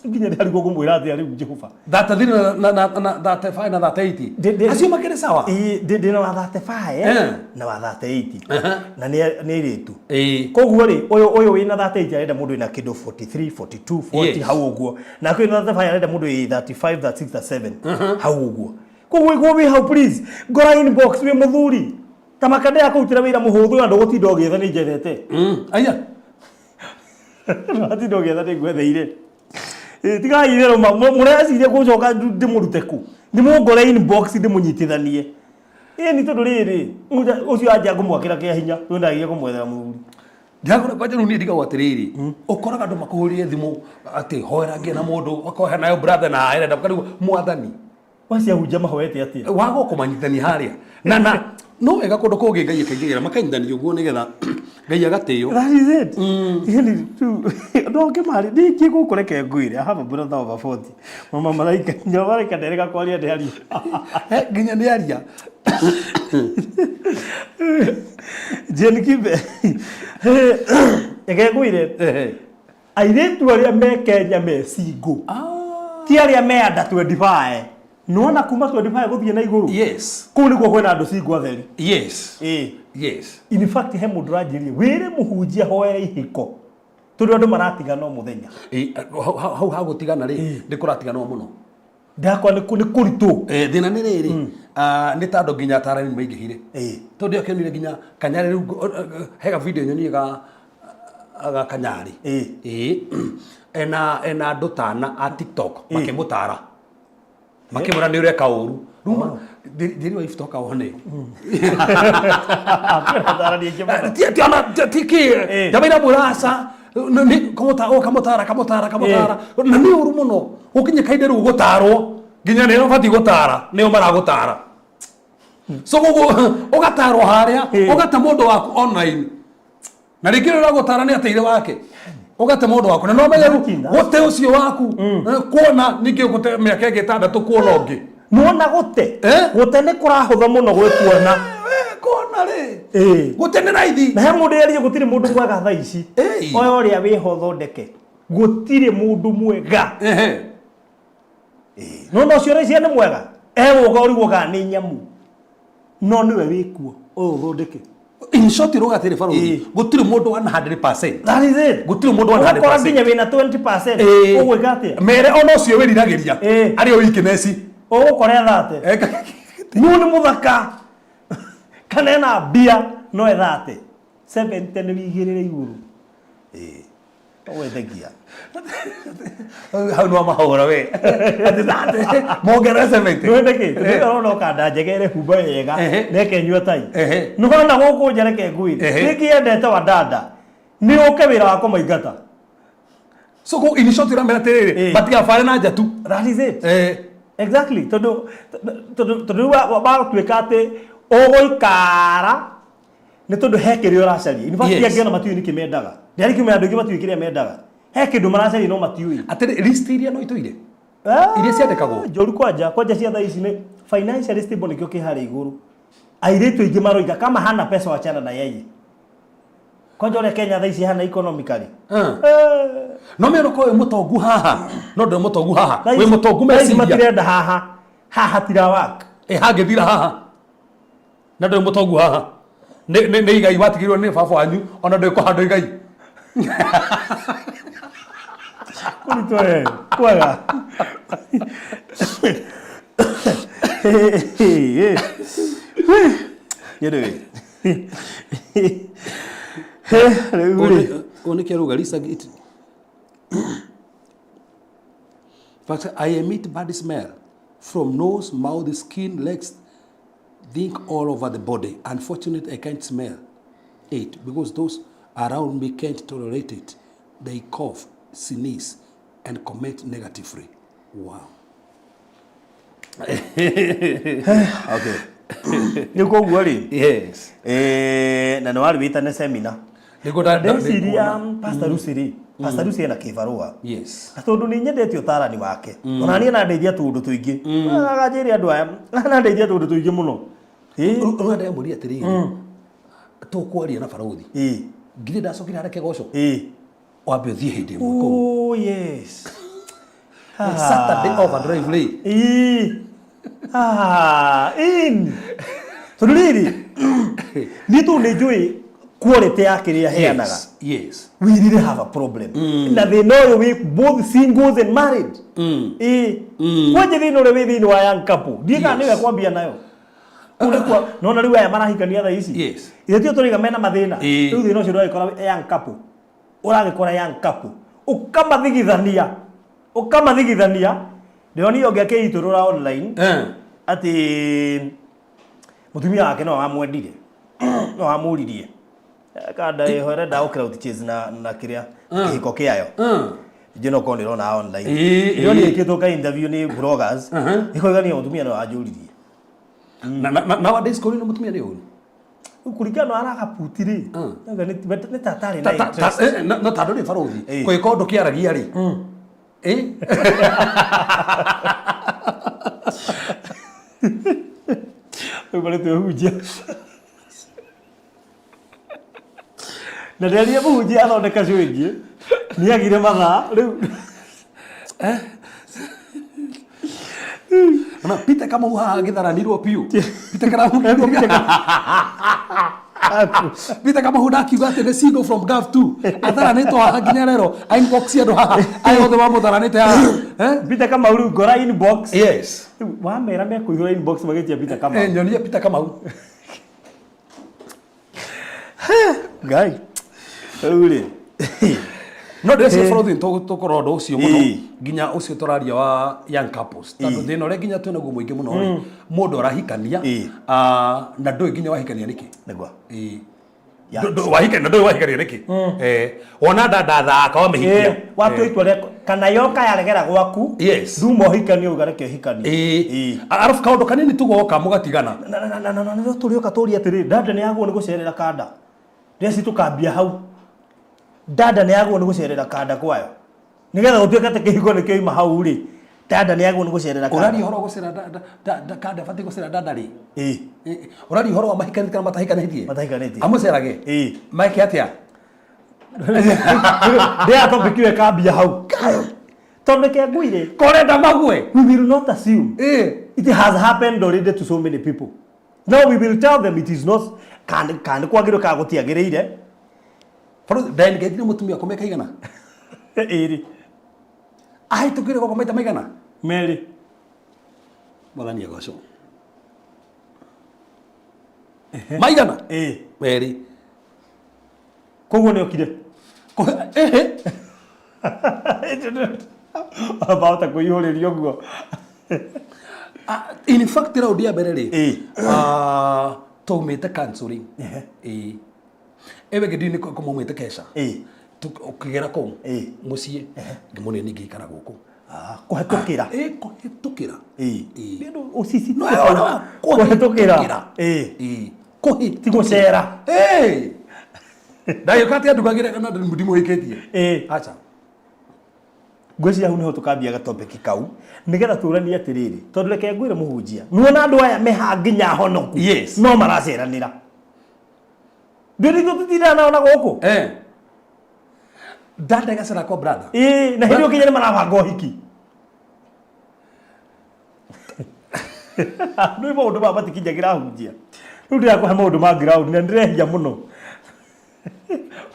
nginya ndari gugumwira ati ari Jehova that thiri na 35 na 38 acio makere sawa ndina wa 35 na wa 38 na ni ritu koguo ri uyu wina 38 arenda mundu ina kido 43 42 40 hau uguo na kwina 35 arenda mundu 35 36 37 hau uguo koguo iguo wi hau please gora inbox wi muthuri tamakande yakutira wira muhuthu andu gutinda ogitha ni njerete aya ati ndogitha ni gwetheire tiga ithero mureciria gucoka ndimuruteku ndimugore inbox ndimunyitithanie ni tondu riri ucio anja ngumwakira kia hinya twendagia kumwethera muthuri ndagora kwa jenu ni ndiga watiriri ukoraga andu makuhurie thimu ati hoera ngia na mundu akohe nayo brother na arenda karibu mwathani wacia hunja mahoete atia wago kumanyithania haria na no wega kundu kungi ngai akaigirira makanyithania uguo nigetha ngai agatio that is it yani tu ndonge mari ndiki gukureke ngwire I have a brother over 40 mama malaika nyawari kadereka kwaria ndari nginya ni aria Jen Kibe ngwire airetu aria me Kenya me single ti aria me under 25 nona kuma 25 guthie na iguru yes ku niguo kwena andu single atheri yes yes in fact he mundu ranjirie wire muhunjia hoera ihiko turi andu maratiga no muthenya hau hagutigana ri ndikuratigana muno ndakwa ni kuritu thina ni riri ni tando nginya tarani maingihire tondu akenire nginya kanyari riu hega video nyoni aga kanyari ena andu tana a TikTok makimutara makimura ni ureka uru ruma ndiri wa iftoka one ti ana tiki jamina burasa ni kamutara na ni uru muno ukinye kaide ru gutarwo nginya ne bati gutara ne maragutara so ugatarwo haria ugata mundu waku online na rikiro gutara ni ateire wake ugate mundu waku na no meyeru gute ucio waku kuona ningi gute miaka ege tandatu kuona ungi muona gute ni kurahutha muno gwikuona kuona ri gute ni raithi na he mundu yari gutire mundu mwega tha ici oyo ria wiho thondeke gutire mundu mwega no cio ria ni mwega woga uri woga ni nyamu no niwe wikuo oyo thondeke in short rogatire faruthi gutire mundu 100% that is it gutire mundu 100% ukora nginya wina 20% ugwika atia mere ono cio wiriragiria ari o weakness ugukora thate nu ni muthaka kana na bia no ethate 70 ni wigirire iguru owe thegia hau no mahora we ati thate mogera 70 no ndeke ndero no kanda njegere humba yega neke nyua tai no na guku njereke ngwire nikiendete wa dada ni uke wira wako maigata so go in short ramera terere batia fare na jatu that is it exactly todo wa twikate ogoikara nĩ tondũ he kĩrĩa ũracaria in fact angĩona matiũĩ nĩ kĩmendaga ndĩarĩ kĩmenya andũ aingĩ matiũĩ kĩrĩa mendaga he kĩndũ maracaria no matiũĩ atĩ list iria no itũire iria ciandĩkagwo njũru kwanja cia thaa ici nĩ financial stable nĩkĩo kĩharĩ igũrũ airĩtu aingĩ maroiga kama hana pesa wachana na yeye kwanja ũrĩa Kenya thaa ici hana economically no mero ko mũtongu haha no ndĩ mũtongu haha wĩ mũtongu meciria matirenda haha tira wak hangĩthira haha na ndĩ mũtongu haha nĩ igai watigirwo nĩ baba wanyu ona ndĩ kũhandwo igai Kulitoe kwega yede one quero galista git but I emit bad smell from nose, mouth, skin, legs, think all over the body. Unfortunately, I can't smell it because those around me can't tolerate it. They cough, sneeze, and comment negatively. Wow. Okay. Niko gwari. Yes. Na no wita ne seminar. Niko da Pastor Rusiri. Pastor Rusiri na kivarua. Yes. Tondu ni nyendete utarani wake. Ona ni na ndeithia tundu tuingi. Agajiri andu aya. Na ndeithia tundu tuingi muno. Ona nda muri atiri. Tukwaria na Farothi. Ngire ndacokire hareke goco. Wambe uthie hindi mwe kuu. Oh yes. Saturday overdrive late. In. Tondu riri. Ni tu ne njui quality yake ria heanaga. Yes. We really have a problem. Na they know we both singles and married. Kwaje thino le thini wa young couple. Ndiga niwe kwambia nayo. Ulikuwa naona riwa ya marahikania tha ici. Yes. Ithe tio turiga mena mathina. Riu thino cio ndikora young couple. Uragikora young couple. Ukamathigithania. Ndio ni onge akiiturura online. Ati mutumia wake no amwendire. No amuririe. Kada ihore da crowd chase na kiria kihiko kiayo jino ko ndiro na online iyo ni ikitoka interview ni bloggers iko gani mutumia no ajuririe nowadays ko ni mutumia ni huyu kurikana araka putire nga ni tatari na no tado ni Farothi ko ikondo kiaragia ri Ubale tu hujia na rĩrĩa mũhunjia athondeka cio ingĩ nĩ agire mathaa rĩu na Peter kama haha githaranirwo piu Peter kama huda kiuga atĩ nĩ single from gov 2 atharanĩtwo haha nginya rero inbox andũ haha ayothe mamũtharanĩte haha Peter kama rĩu ngora inbox yes wamera mekũihũra inbox magĩtia Peter kama nyonia Peter kama guy uri no ndese Farothi tukoro ndo ucio muno nginya ucio turaria wa young couples tando thina ore nginya twena guo muingi muno mundu arahikania na ndoi nginya wahikania niki negwa wahikania ndoi wahikania niki wona dada thaka wa mihikia watu itware kana yoka yaregera gwaku ndumo hikania ugareke hikania arafu kaundu kanini tugoka mugatigana na ndio tulioka turi atiri dada ni yagwo ni gucerera kanda ndesi tukambia hau dada ni yagwo ni gucerera kanda kwayo nigetha gutuika ate kihiko ni kioima hau ri dada ni yagwo ni gucerera kanda urari horo gucerera kanda fati gucerera dada ri urari horo wa mahikani kana matahikanithie amucerage maike atia ndia topikiwe kambia hau tondu ke nguire korenda magwe we will not assume it has happened already to so many people. No, we will tell them it is not kandi kwagiro ka gutiagireire Farothi then get ni mutumia komeka igana iri ai tukire kwa kometa maigana meri malani yagasho maigana meri kogo ne okire about kuihuririo guo in fact ra udia berere tumite counseling ebe gidini ko mumite kesha tukigera ko mucie ngimone ningi ikara guku kuhetukira kuhetukira bindu usisi no kuhetukira Kohi tigocera ndayo kati andugagire kana ndimo iketie acha ngweci hau niho tukambia gatopic kau nigetha turania atiriri tondu reke ngwire muhunjia nuona andu aya meha nginya honoku no maraceranira ndiri tutitira na ona guku dada gacera kwa brother na hiyo kinyane marabanga uhiki ndu maundu ma matikinyagira hunjia ndu ndirakuhe maundu ma ground na ndirehia muno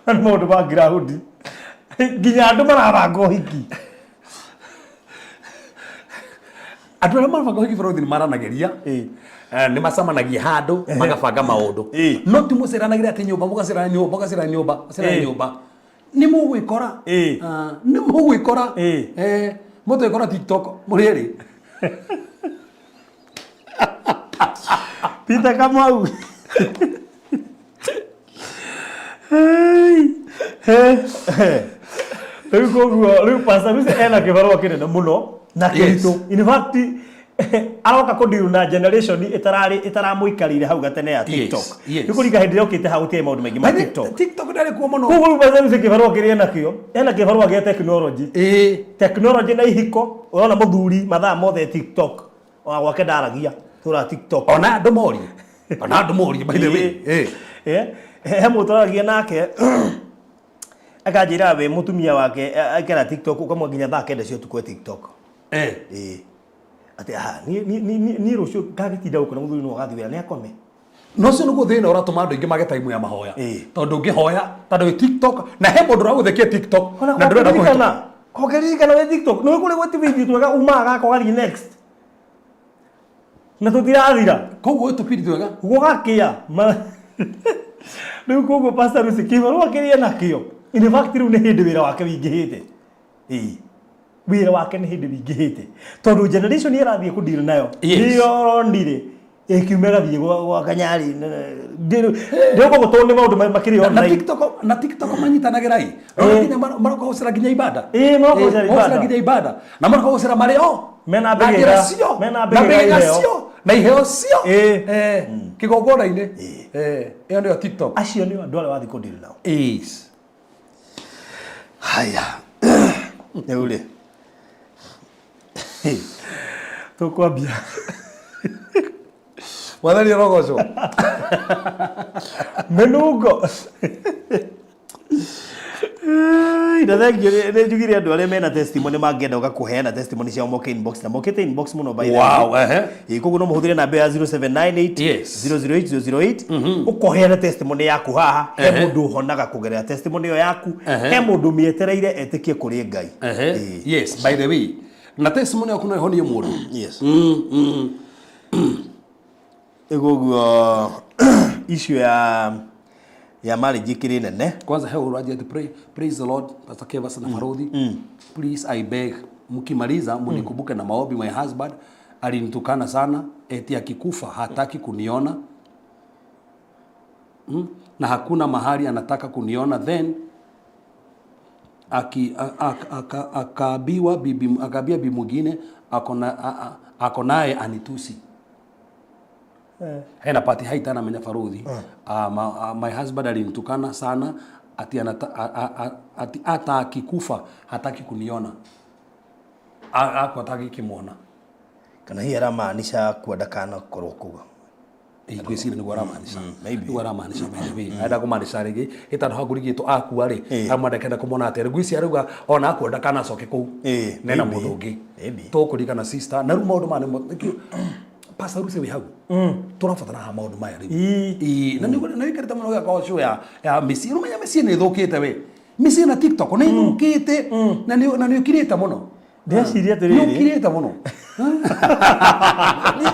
maundu ma ground nginya andu marabanga uhiki andu arĩa marabanga uhiki bũrũri nĩ maranageria nĩ macamanagia handũ magabanga maũndũ no ti mũceranagira atĩ nyũmba mũgacera nyũmba nĩ mũgwĩkora mũtwĩkora TikTok mũrĩ erĩ Peter Kamau rĩu pastor Lucy ena kĩbarũa kĩnene mũno na kĩritũ in fact aroka kũdeal na generation itaramũikarire hau gatene ya TikTok nĩ kũringa hĩndĩ ĩrĩa ũkĩte ha gũtirĩ maũndũ maingĩ ma TikTok ndarĩ kuo mũno koguo pastor Lucy kĩbarũa kĩrĩa enakĩo ena kĩbarũa gĩa technology na ihiko ũrona mũthuri mathaa mothe TikTok ona gwake ndaragia tura TikTok ona andũ morie by the way he mũtaragia nake akanjĩra we mũtumia wake akera TikTok ukamwe nginya thaa kenda cio tukwe TikTok ati ni rũciũ ngagĩtinda gũkũ na mũthuri no gathi wĩra nĩ akome no cio nĩguo thĩna ũratũma andũ aingĩ mage time ya mahoya tondũ ũngĩhoya tondũ TikTok na he mũndũ ũragũthekia TikTok na ndũrenda kũhĩtũka kogeririkana we TikTok no kũrĩ gwĩ TV twega umaga gako gathiĩ next na tutirathira koguo tupiri twega gugakia rĩu koguo pastor Lucy kĩbarũa kĩrĩa nakĩo in fact rĩu nĩ hĩndĩ wĩra wake wĩingĩhĩte wĩra wake nĩ hĩndĩ wĩingĩhĩte tondũ generation ĩrathiĩ kũdeal nayo nĩyoronire ĩkiumĩra thiĩ gwa Kanyari ndĩgũkũ gũtũnĩ maũndũ makĩrĩ online na TikTok manyitanagĩra nginya maroka gũcera nginya ibada maroka nginya ibada na maroka gũcera marĩ o mena mbĩgĩra cio na iheo cio kĩgongona-inĩ ĩyo nĩyo TikTok acio nĩo andũ arĩa wathiĩ kũdeal nao haya rĩu rĩ tũkwambia mwathani arogocwo menungo ina thengio nĩ njugire andũ arĩa mena testimony mangĩenda gũkũheana testimony ciao moke inbox na mokĩte inbox mũno by the way koguo no mũhũthĩre namba ya 0798008008 ũkoheana testimony yaku haha he mũndũ ũhonaga kũgerera testimony ĩyo yaku he mũndũ mĩetereire etĩkie kũrĩ Ngai yes by the way na testimony yaku no ĩhonie mũndũ koguo issue ya marriage kiri nene kwanza he uraje praise the Lord Pastor Kevas na Farodhi please I beg mkimaliza mnikumbuke na maombi. My husband alinitukana sana eti akikufa hataki kuniona na hakuna mahali anataka kuniona then akaambiwa bibi mwingine ako naye anitusi hena pati haitana menya Farodhi my husband alinitukana sana ati ata akikufa hataki kuniona hataki kimwona kana hii aramaanisha kwenda kana korwo kuga igwicira niguo aramaanisha niguo aramaanisha maybe aenda kumaanisha rĩngĩ ĩtandũ hagũrigĩtwo akua rĩ amandekenda kũmona atĩ ngwiciria rĩuga ona akwenda kana acoke kũu nena mũndũ ũngĩ tũkũririkana sister na rĩu maũndũ maya nĩmo Pastor Lucy we hau turafatana ha maundu maya riu na nikarita muno ga kocio ya misi no menya misi ne thukite we misi na TikTok ne thukite na ni ukirita muno ndeciria tiriri ni ukirita muno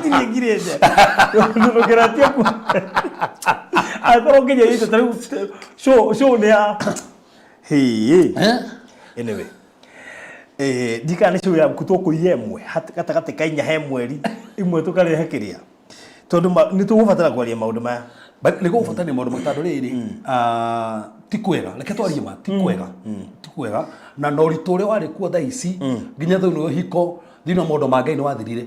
ni ngirete no keratia ku akoro nginya ite tariu show ne ya anyway dikane show ya kutoko yemwe gatagatĩ ka inya he mweri imwe tukarehe kiria tondu ni tugubatara kwaria maundu maya nĩ gũgũbatania maũndũ matandũ rĩrĩ ti kwega reke twarie ma ti kwega na no ũritũ ũrĩa warĩ kuo thaa ici nginya thau nĩ ũhiko thĩinĩ wa maũndũ ma Ngai nĩ wathirire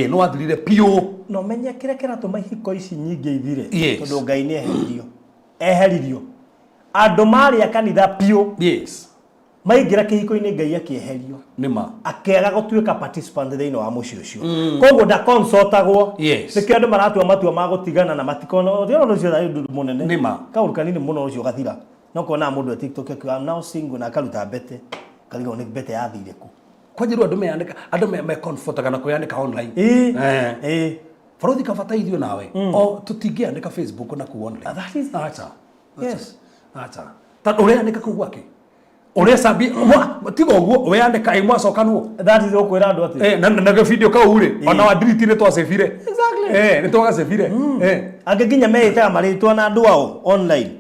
nĩ wathirire piũ no menye kire kiratuma ihiko ici nyingi ithire Yes. tondu Ngai ni eheririo andu mari akanitha pio Yes. maingira kihiko-ini Ngai akieherio Nima. akega gutuika participant thiini wa muci ucio koguo nda consultagwo Yes. nikio andu maratua matua ma gutigana na matikono ucio thayu munene Nima. kauru kanini muno ucio gathira no kona mundu wa TikTok akiwa now single na akaruta bete kaligo ni bete yathire ku Kwa jiru andu me comfortaga na kuyandika online. Farothi kabataithio nawe. O tutingiandika Facebook na ku online. That is Acha. yes Acha. Ta uriandika ku gwake. Ore sabi tigo guo we andika imwa sokanwo. that is okwira andu ati Na video ka ure ona wa delete ne twasefire. Exactly. Ni twasefire. angiginya meita maritwa na andu ao online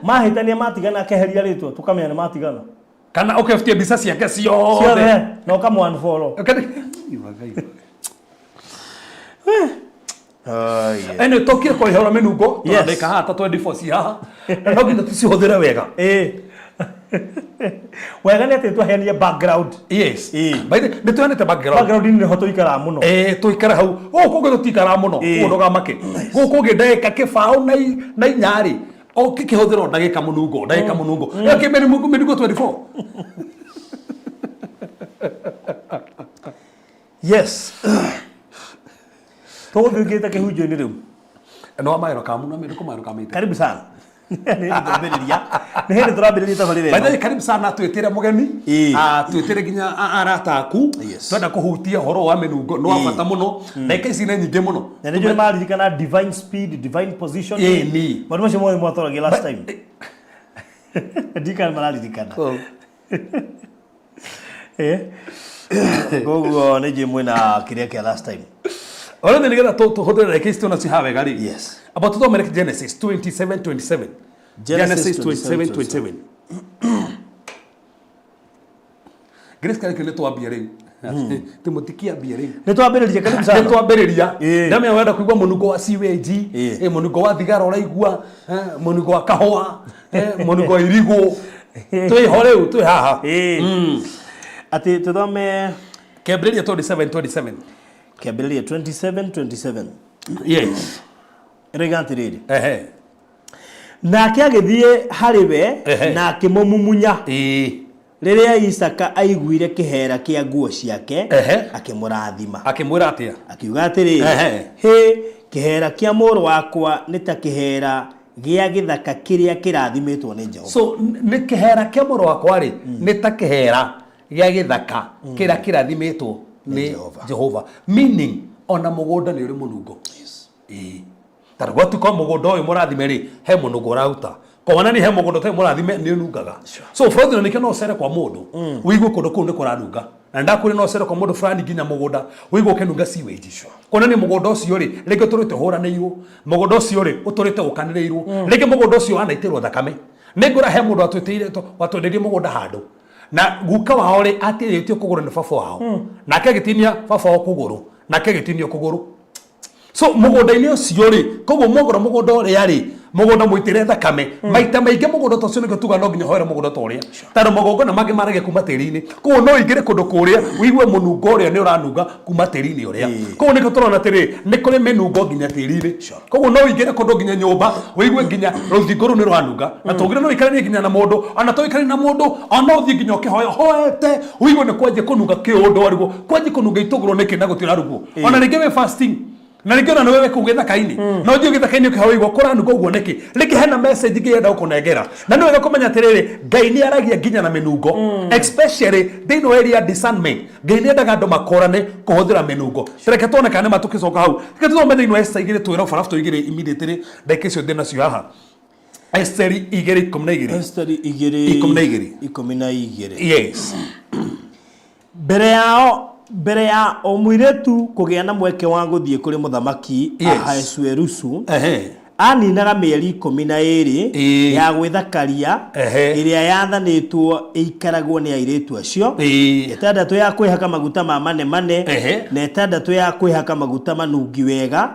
mahitania matigana akeheria ritwa tukamenya ni matigana Kana ukefutia bisa ciake ciothe. no come one follow ene tokire ko ihora menungo Yes. ndeka hata 24 cia haha no nginya tucihuthira wega. wega ni ati twahenia background Yes. By the ni tuanete background ni hoto ikara muno tuikara hau guku tutikara muno ndoga make guku ngindeka kibao na inyari o kikihuthira ndagika munungo menungo 24. yes tugugita kihunjo ni riu no mairo kamuno menduko mairo kamite karibu sana ni hindi turambiriria tabarire by the way karibu sana twitire mugeni twitire ginya arata aku twenda kuhutia horo wa menungo no abata muno ndeka ici ne nyinge muno na nĩ njũĩ maririkana divine speed divine position ni maũndũ macio mothe mwatwaragia last time ndikana mararirikana koguo nĩ njũĩ mwĩna kĩrĩa kĩa last time ora nĩ getha tũhũthĩre reke ici tũna ciha wega rĩ Yes. aba tũthomere Genesis 27:27 Genesis 27:27 Grace kale kile twambia rĩu timotikia bia rĩu nĩ twambĩrĩria karibu sana nĩ twambĩrĩria ndamenya wenda kuigua mũnungo wa sewage mũnungo wa thigara ũraigua mũnungo wa kahũa mũnungo wa irigũ twĩho rĩu twĩ haha atĩ tũthome Kĩambĩrĩria 27:27 kĩambĩrĩria 27:27 yes rĩga atĩrĩrĩ ehe nake agĩthiĩ harĩ we na akĩmũmumunya rĩrĩa Isaka aiguire kĩhera kĩa nguo ciake akĩmũrathima akĩmwĩra atĩa akiuga atĩrĩrĩ hĩ kĩhera kĩa mũrũ wakwa nĩ ta kĩhera gĩa gĩthaka kĩrĩa kĩrathimĩtwo nĩ Jehova so nĩ kĩhera kĩa mũrũ wakwa rĩ nĩ ta kĩhera gĩa gĩthaka kĩrĩa kĩrathimĩtwo nĩ Jehova meaning ona mũgũnda nĩ ũrĩ mũnungo tarwa tu kwa mũgũnda ũyũ mũrathime rĩ he mũnungo ũraruta kwana ni he mũgũnda ũtarĩ mũrathime nĩ ũnungaga so Frodo nĩkĩo no ũcere kwa mũndũ wĩigue kũndũ kũu nĩ kũranunga na ndakwĩra no ũcere kwa mũndũ fulani nginya mũgũnda wĩigue ũkĩnunga sewage kwana ni mũgũnda ũcio rĩ rĩngĩ ũtũrĩte ũhũranĩirwo mũgũnda ũcio rĩ ũtũrĩte ũkanĩrĩirwo rĩngĩ mũgũnda ũcio wanaitĩrwo thakame nĩ ngũra he mũndũ watwenderie mũgũnda handũ na guka wao rĩ atĩrĩtio kũgũrũ nĩ baba wao nake agĩtinia baba wao kũgũrũ nake agĩtinio kũgũrũ so mũgũnda-inĩ ũcio rĩ koguo mũgũra mũgũnda ũrĩa rĩ mũgũnda mũitĩre thakame maita maingĩ mũgũnda ta ũcio nĩguo tuga no nginya hoere mũgũnda ta ũrĩa tondũ magongona mangĩ marage kuma tĩri-inĩ koguo no ingĩre kũndũ kũrĩa wĩigue mũnungo ũrĩa nĩ ũranunga kuma tĩri-inĩ ũrĩa koguo nĩkĩo tũrona atĩrĩ nĩ kũrĩ mĩnungo nginya tĩri-inĩ koguo no ingĩre kũndũ nginya nyũmba wĩigue nginya rũthingo rũu nĩ rwanunga na tũngĩre no ikaranie nginya na mũndũ ona to ikaranie na mũndũ ona ũthiĩ nginya ũkĩhoya hoete wĩigue nĩ kwanjia kũnunga kĩũndũ ariguo kwanjia kũnunga itũgũrũ nĩkĩ na gũtirĩ arugwo ona rĩngĩ wĩ fasting na rĩngĩ ona nĩ wewe kũu gĩthaka-inĩ no thiĩ gĩthaka-inĩ ũkĩhoigwo kũranunga ũguo nĩkĩ rĩngĩ hena message ngĩenda gũkũnengera na nĩ wega kũmenya atĩrĩrĩ Ngai nĩ aragia nginya na mĩnungo especially thĩinĩ wa area discernment Ngai nĩ endaga andũ makũrane kũhũthĩra mĩnungo reke tuone kana nĩ matũkĩcoka hau reke tuthome thĩinĩ wa Esther 2:12 arabu tũigĩre immediately ndeke icio ndĩ nacio haha Esther 2:12 Esther 2:12 yes mbere ya o mũirĩtu kũgĩa na mweke wa gũthiĩ kũrĩ mũthamaki Ahasuerusu aninaga mĩeri 12 ya gwĩthakaria ĩrĩa yathanĩtwo ĩikaragwo nĩ airĩtu acio, 6 ya kwĩhaka maguta ma mane na 6 ya kwĩhaka maguta manungi wega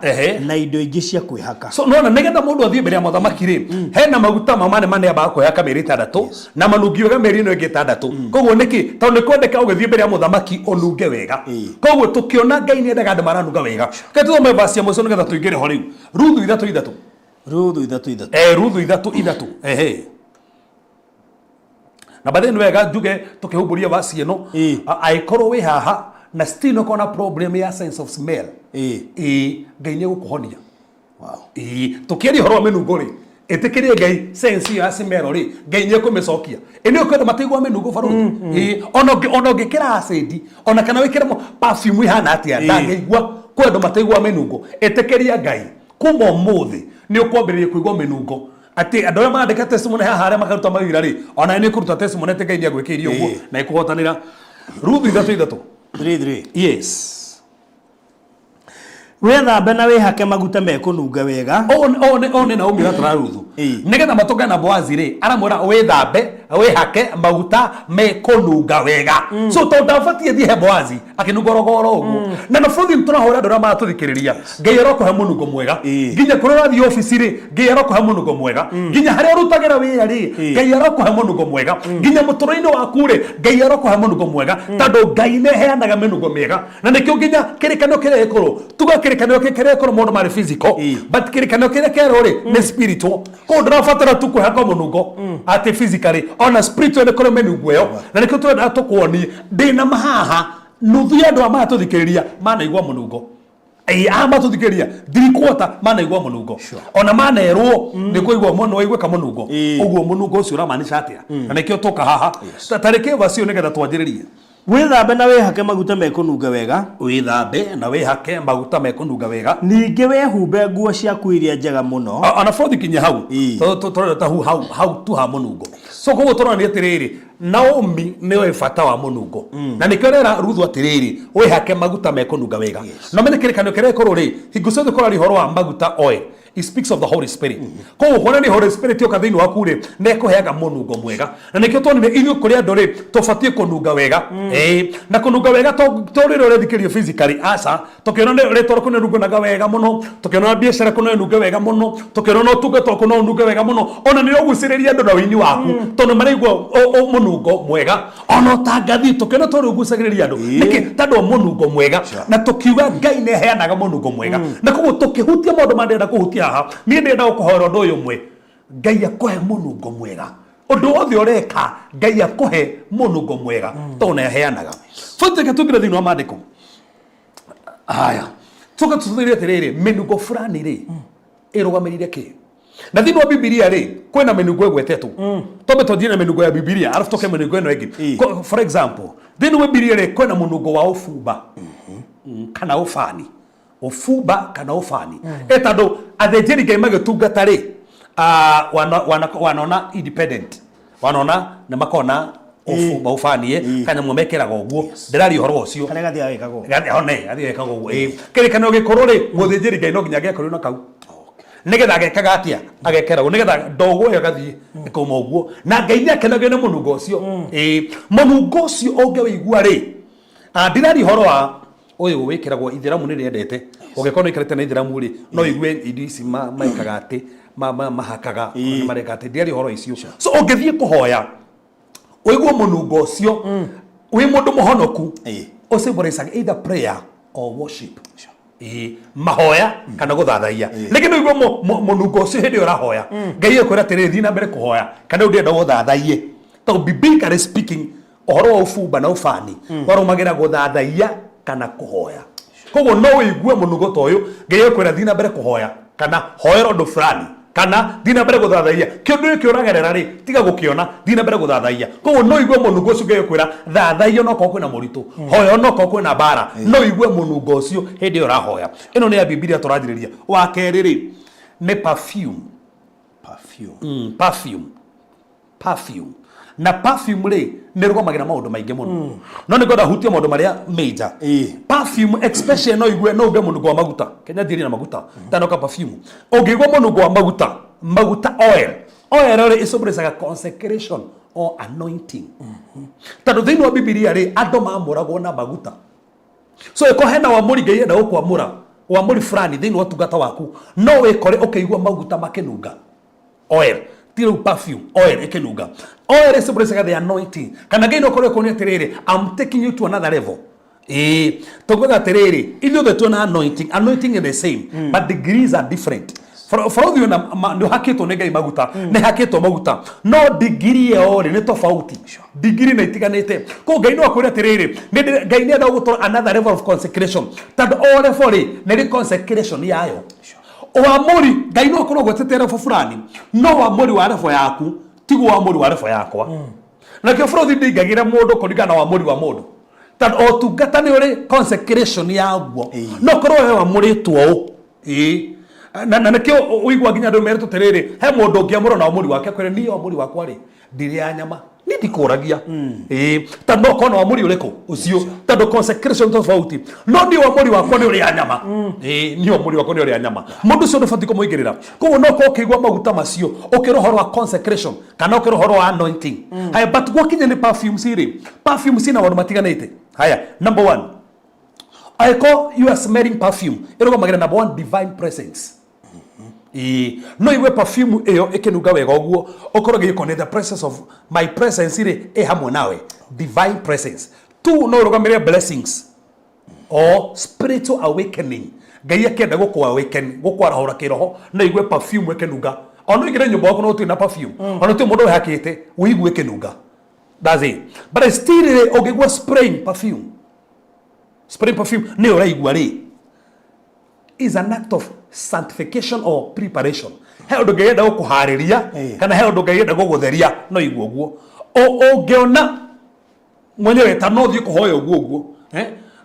na indo ingĩ cia kwĩhaka. So nona nĩgetha mũndũ athiĩ mbere ya mũthamaki rĩ, hena maguta ma mane ambaga kwĩhaka mĩeri 6 na manungi wega mĩeri ĩno ĩngĩ 6. Koguo nĩkĩ tondũ nĩ kwendeka ũgĩthiĩ mbere ya mũthamaki ũnunge wega. Koguo tũkĩona Ngai nĩ endaga andũ maranunga wega. Kaĩ tũthome verse ya mũico nĩgetha tũingĩre ho rĩu. Ruthu 3:3. Ruthu 3:3. Ruthu 3:3. Na baadaye nĩ wega njuge tũkĩhũmbũria verse ĩno, aikorwo wĩ haha na still no kona problem ya sense of smell. Ngai nĩ gũkũhonia. Wow. Tũkĩaria ũhoro wa mĩnungo rĩ, ĩtĩkĩrie Ngai sense ya smell rĩ, Ngai nĩ kũmĩcokia. Ĩnĩ ũkwenda mateigua mĩnungo barũthi. Ona ũngĩkĩra acid, ona kana wĩkĩre perfume ihana atĩa, ndangĩigua kwenda mateigua mĩnungo. Ĩtĩkĩria Ngai kuma ũmũthĩ nĩ ũkwambĩrĩria kũigua mĩnungo. Ati andũ arĩa mandĩka testimony haha arĩa makaruta mawĩra rĩ, ona nĩ kũruta testimony ati Ngai nĩ agwĩkĩire ũguo na ĩkũhotanĩra. Ruthu 3:3. Yes. Wethambe na wĩhake maguta mekũnunga wega. One na umira Ruthu. Nĩgetha matũnga na Boazi rĩ, aramwĩra wĩthambe wĩhake maguta mekũnunga wega. So tondabatiĩ thiĩ he Boazi akĩnungorogoro ũguo. Na no bũrũri tũrahũra andũ arĩa maratũthikĩrĩria. Ngai arokũhe mũnungo mwega. Nginya kũrĩa ũrathiĩ ofici rĩ, Ngai arokũhe mũnungo mwega. Nginya harĩa ũrutagĩra wĩra rĩ, Ngai arokũhe mũnungo mwega. Nginya mũtũrũ-inĩ waku rĩ, Ngai arokũhe mũnungo mwega. Tondũ Ngai nĩ heanaga mĩnungo mĩega. Na nĩkĩo nginya kĩrĩkanĩro kĩrĩa gĩkũrũ kĩrĩkanĩro kĩrĩa kĩrĩ mũndũ marĩ physical, but kĩrĩkanĩro kĩrĩa kĩerũ rĩ nĩ spiritual. Koguo ndĩrabatara tu kwĩhaka mũnungo atĩ physically, ona spiritual nĩ kũrĩ mĩnungo ĩyo. Na nĩkĩo tũrenda tũkuonie ndĩna mahaha nuthu ya andũ arĩa maratũthikĩrĩria manaigua mũnungo. Amatũthikĩrĩria 3/4 manaigua mũnungo. Ona manerwo nĩ kũigua mũno waiguĩka mũnungo. Ũguo mũnungo ũcio ũramaanisha atĩa? Na nĩkĩo tũka haha tarĩkĩ vacio nĩgetha twanjĩrĩrie. Wĩthambe na wĩhake maguta mekũnunga wega. Wĩthambe na wĩhake maguta mekũnunga wega. Ningĩ wehumbe nguo ciaku iria njega mũno. Ona bũrũthi kinya hau tũrenda hau tu ha mũnungo. So koguo tũronania atĩrĩrĩ, Naomi nĩwe bata wa mũnungo. Na nĩkĩo rera Ruthu atĩrĩrĩ, wĩhake maguta mekũnunga wega. Na menye kĩrĩkanĩro kĩrĩa gĩkorwo rĩ, hingo ciothe kũrarĩ ũhoro wa maguta oil. It speaks of the Holy Spirit. Koguo kuona nĩ Holy Spirit yoka thĩinĩ waku rĩ, nĩ ekũheaga mũnungo mwega. Na nĩkĩo tuonire ithuĩ kũrĩ andũ rĩ, tũbatiĩ kũnunga wega. Na kũnunga wega to rĩrĩa ũrethikĩrio physically, aca. Tũkĩona nĩ rĩtwa rĩaku nĩ rungunaga wega mũno, tũkĩona biacara kũno nunge wega mũno, tũkĩona ũtungata waku no nunge wega mũno, ona nĩ ũgucĩrĩria andũ na wĩini waku tondũ maraigua mũnungo mwega. Ona ũtangathi tũkĩona tondũ ũgucagĩrĩria andũ nĩkĩ tondũ mũnungo mwega. Na tũkiuga Ngai nĩ aheanaga mũnungo mwega. Na koguo tũkĩhutia maũndũ marĩa ndĩrenda kũhutia haha, niĩ ndĩrenda gũkũhoera ũndũ ũyũ ũmwe, Ngai akũhe mũnungo mwega. Ũndũ wothe ũreka Ngai akũhe mũnungo mwega tondũ nĩ aheanaga. Foteke tũngĩre thĩinĩ wa maandĩko haya tũka tũthĩre atĩrĩrĩ, mĩnungo fulani rĩ ĩrũgamĩrĩire kĩ? Na thĩinĩ wa Biblia rĩ kwĩna mĩnungo ĩgwetetwo. Tombe tũthiĩ na mĩnungo ya Biblia arabu tũke mĩnungo ĩno ĩngĩ. For example, thĩinĩ wa Biblia rĩ kwĩna mũnungo wa ũbumba kana ũbani. Ũbumba kana ũbani. Tondũ athĩnjĩri Ngai magĩtungata rĩ, wanona independent. Wanona nĩ makona ũbumba ũbani kana mwamekeraga ũguo. Ndĩrari ũhoro ũcio. Kana gathi agĩkagwo. Gathi agĩkagwo ũguo. Kĩrĩkanĩro gĩkorwo rĩ, mũthĩnjĩri Ngai no nginya agĩkorwo na kau. Nĩgetha agekaga atĩa? Agekeragwo nĩgetha ndogo ĩyo gathiĩ ĩkauma ũguo. Na Ngai nĩ akenagio nĩ mũnungo ũcio. Mũnungo ũcio ũngĩwĩigua rĩ, ndĩrari ũhoro wa ũyũ wĩkĩragwo Ithĩramu nĩ rĩendete. Ũngĩkorwo nĩ ikarĩte na Ithĩramu rĩ, no igue indo ici maikaga atĩ mahakaga mareka atĩ ndĩrari ũhoro icio. So ũngĩthiĩ kũhoya ũigua mũnungo ũcio wĩ mũndũ mũhonoku, ũsymbolizaga either prayer or worship. Mahoya kana gũthathaiya. Nĩkĩ nĩguo mũnungo ũcio hĩndĩ ũrahoya Ngai ekwĩra atĩrĩrĩ thiĩ na mbere kũhoya kana ũndĩenda gũthathaiye. Tondũ biblically speaking ũhoro wa ũbumba na ũbani warũmagĩra gũthathaiya kana kũhoya. Koguo no ũigue mũnungo ta ũyũ Ngai ekwĩra thiĩ na mbere kũhoya kana hoera ũndũ fulani kana thiĩ na mbere gũthathaiya. Kĩndũ gĩkĩ ũragerera rĩ tiga gũkĩona, thiĩ na mbere gũthathaiya. Koguo no ũigue mũnungo ũcio Ngai ekwĩra thathaia no korwo kwĩna mũritũ, hoya no korwo kwĩna mbara, no ũigue mũnungo ũcio hĩndĩ ĩyo ũrahoya. Ĩno nĩ ya Biblia tũranjĩrĩria. Wa kerĩ rĩ nĩ perfume. na perfume ri ni rugomagira maundu maingi muno no ni ngoda hutia maundu maria major perfume especially no igwe no uge munungo wa maguta Kenya ndiri na maguta tanoka perfume ungigwa munungo wa maguta oil ri isombresaga consecration or anointing tando thini wa Biblia ri ando mamuragwo na maguta so iko hena wa muri ngai enda gukwamura wa muri fulani thini wa tungata waku no wikore ukiigwa maguta makenunga oil till perfume oil ekenuga oil is the anointing kana ngai no kore kone terere I'm taking you to another level togoda terere either the two anointing is the same but degrees are different for all you no haketo ne ngai maguta ne haketo maguta no degree oil ne tofauti degree na itiganete ko ngai no akore terere ne ngai ne da go another level of consecration that all for ne consecration yayo Oamori ngai no korwo gwetetera fulani no amori wa refo yaku tigo amori wa refo yakwa na ke frothi ndigagira mundu kuringana wa amori wa mundu tad otungata ni uri consecration yaguo no korwo we amori tuo na ke uigwa ginya ndo mereto terere he mundu ngiamuro na amori wake kwere ni amori wakwa ri ndiri ya nyama ni ndikuragia tad no kono amori ureko ucio tad consecration tofauti no ndi amori wakwa ni uri ya nyama ni amori wakwa ni uri ya nyama mundu cio ndufati kumuigirira ko no ko kigwa maguta macio ukirohoro wa consecration kana ukirohoro wa anointing haya but gwakinya ni perfume sina wandu matiganite haya number 1 I call you are smelling perfume irogo magira number 1 divine presence no iwe perfume eyo ekenuga wega oguo okoroge yikone the presence of my presence ire hamwe nawe divine presence 2 no rogamire blessings or spiritual awakening ngai akenda gukwa awaken gukwa rahora kiroho no iwe perfume ekenuga ono igire nyumba yako no tu na perfume ono tu mundu hakite uigwe ekenuga that's it but still ogegwa spraying perfume ne uraigwa ri is an act of sanctification or preparation. He undu ngai enda gukuhariria kana he undu ngai enda gugutheria no igwo guo o ngeona mwenyewe ta no thie kuhoya guo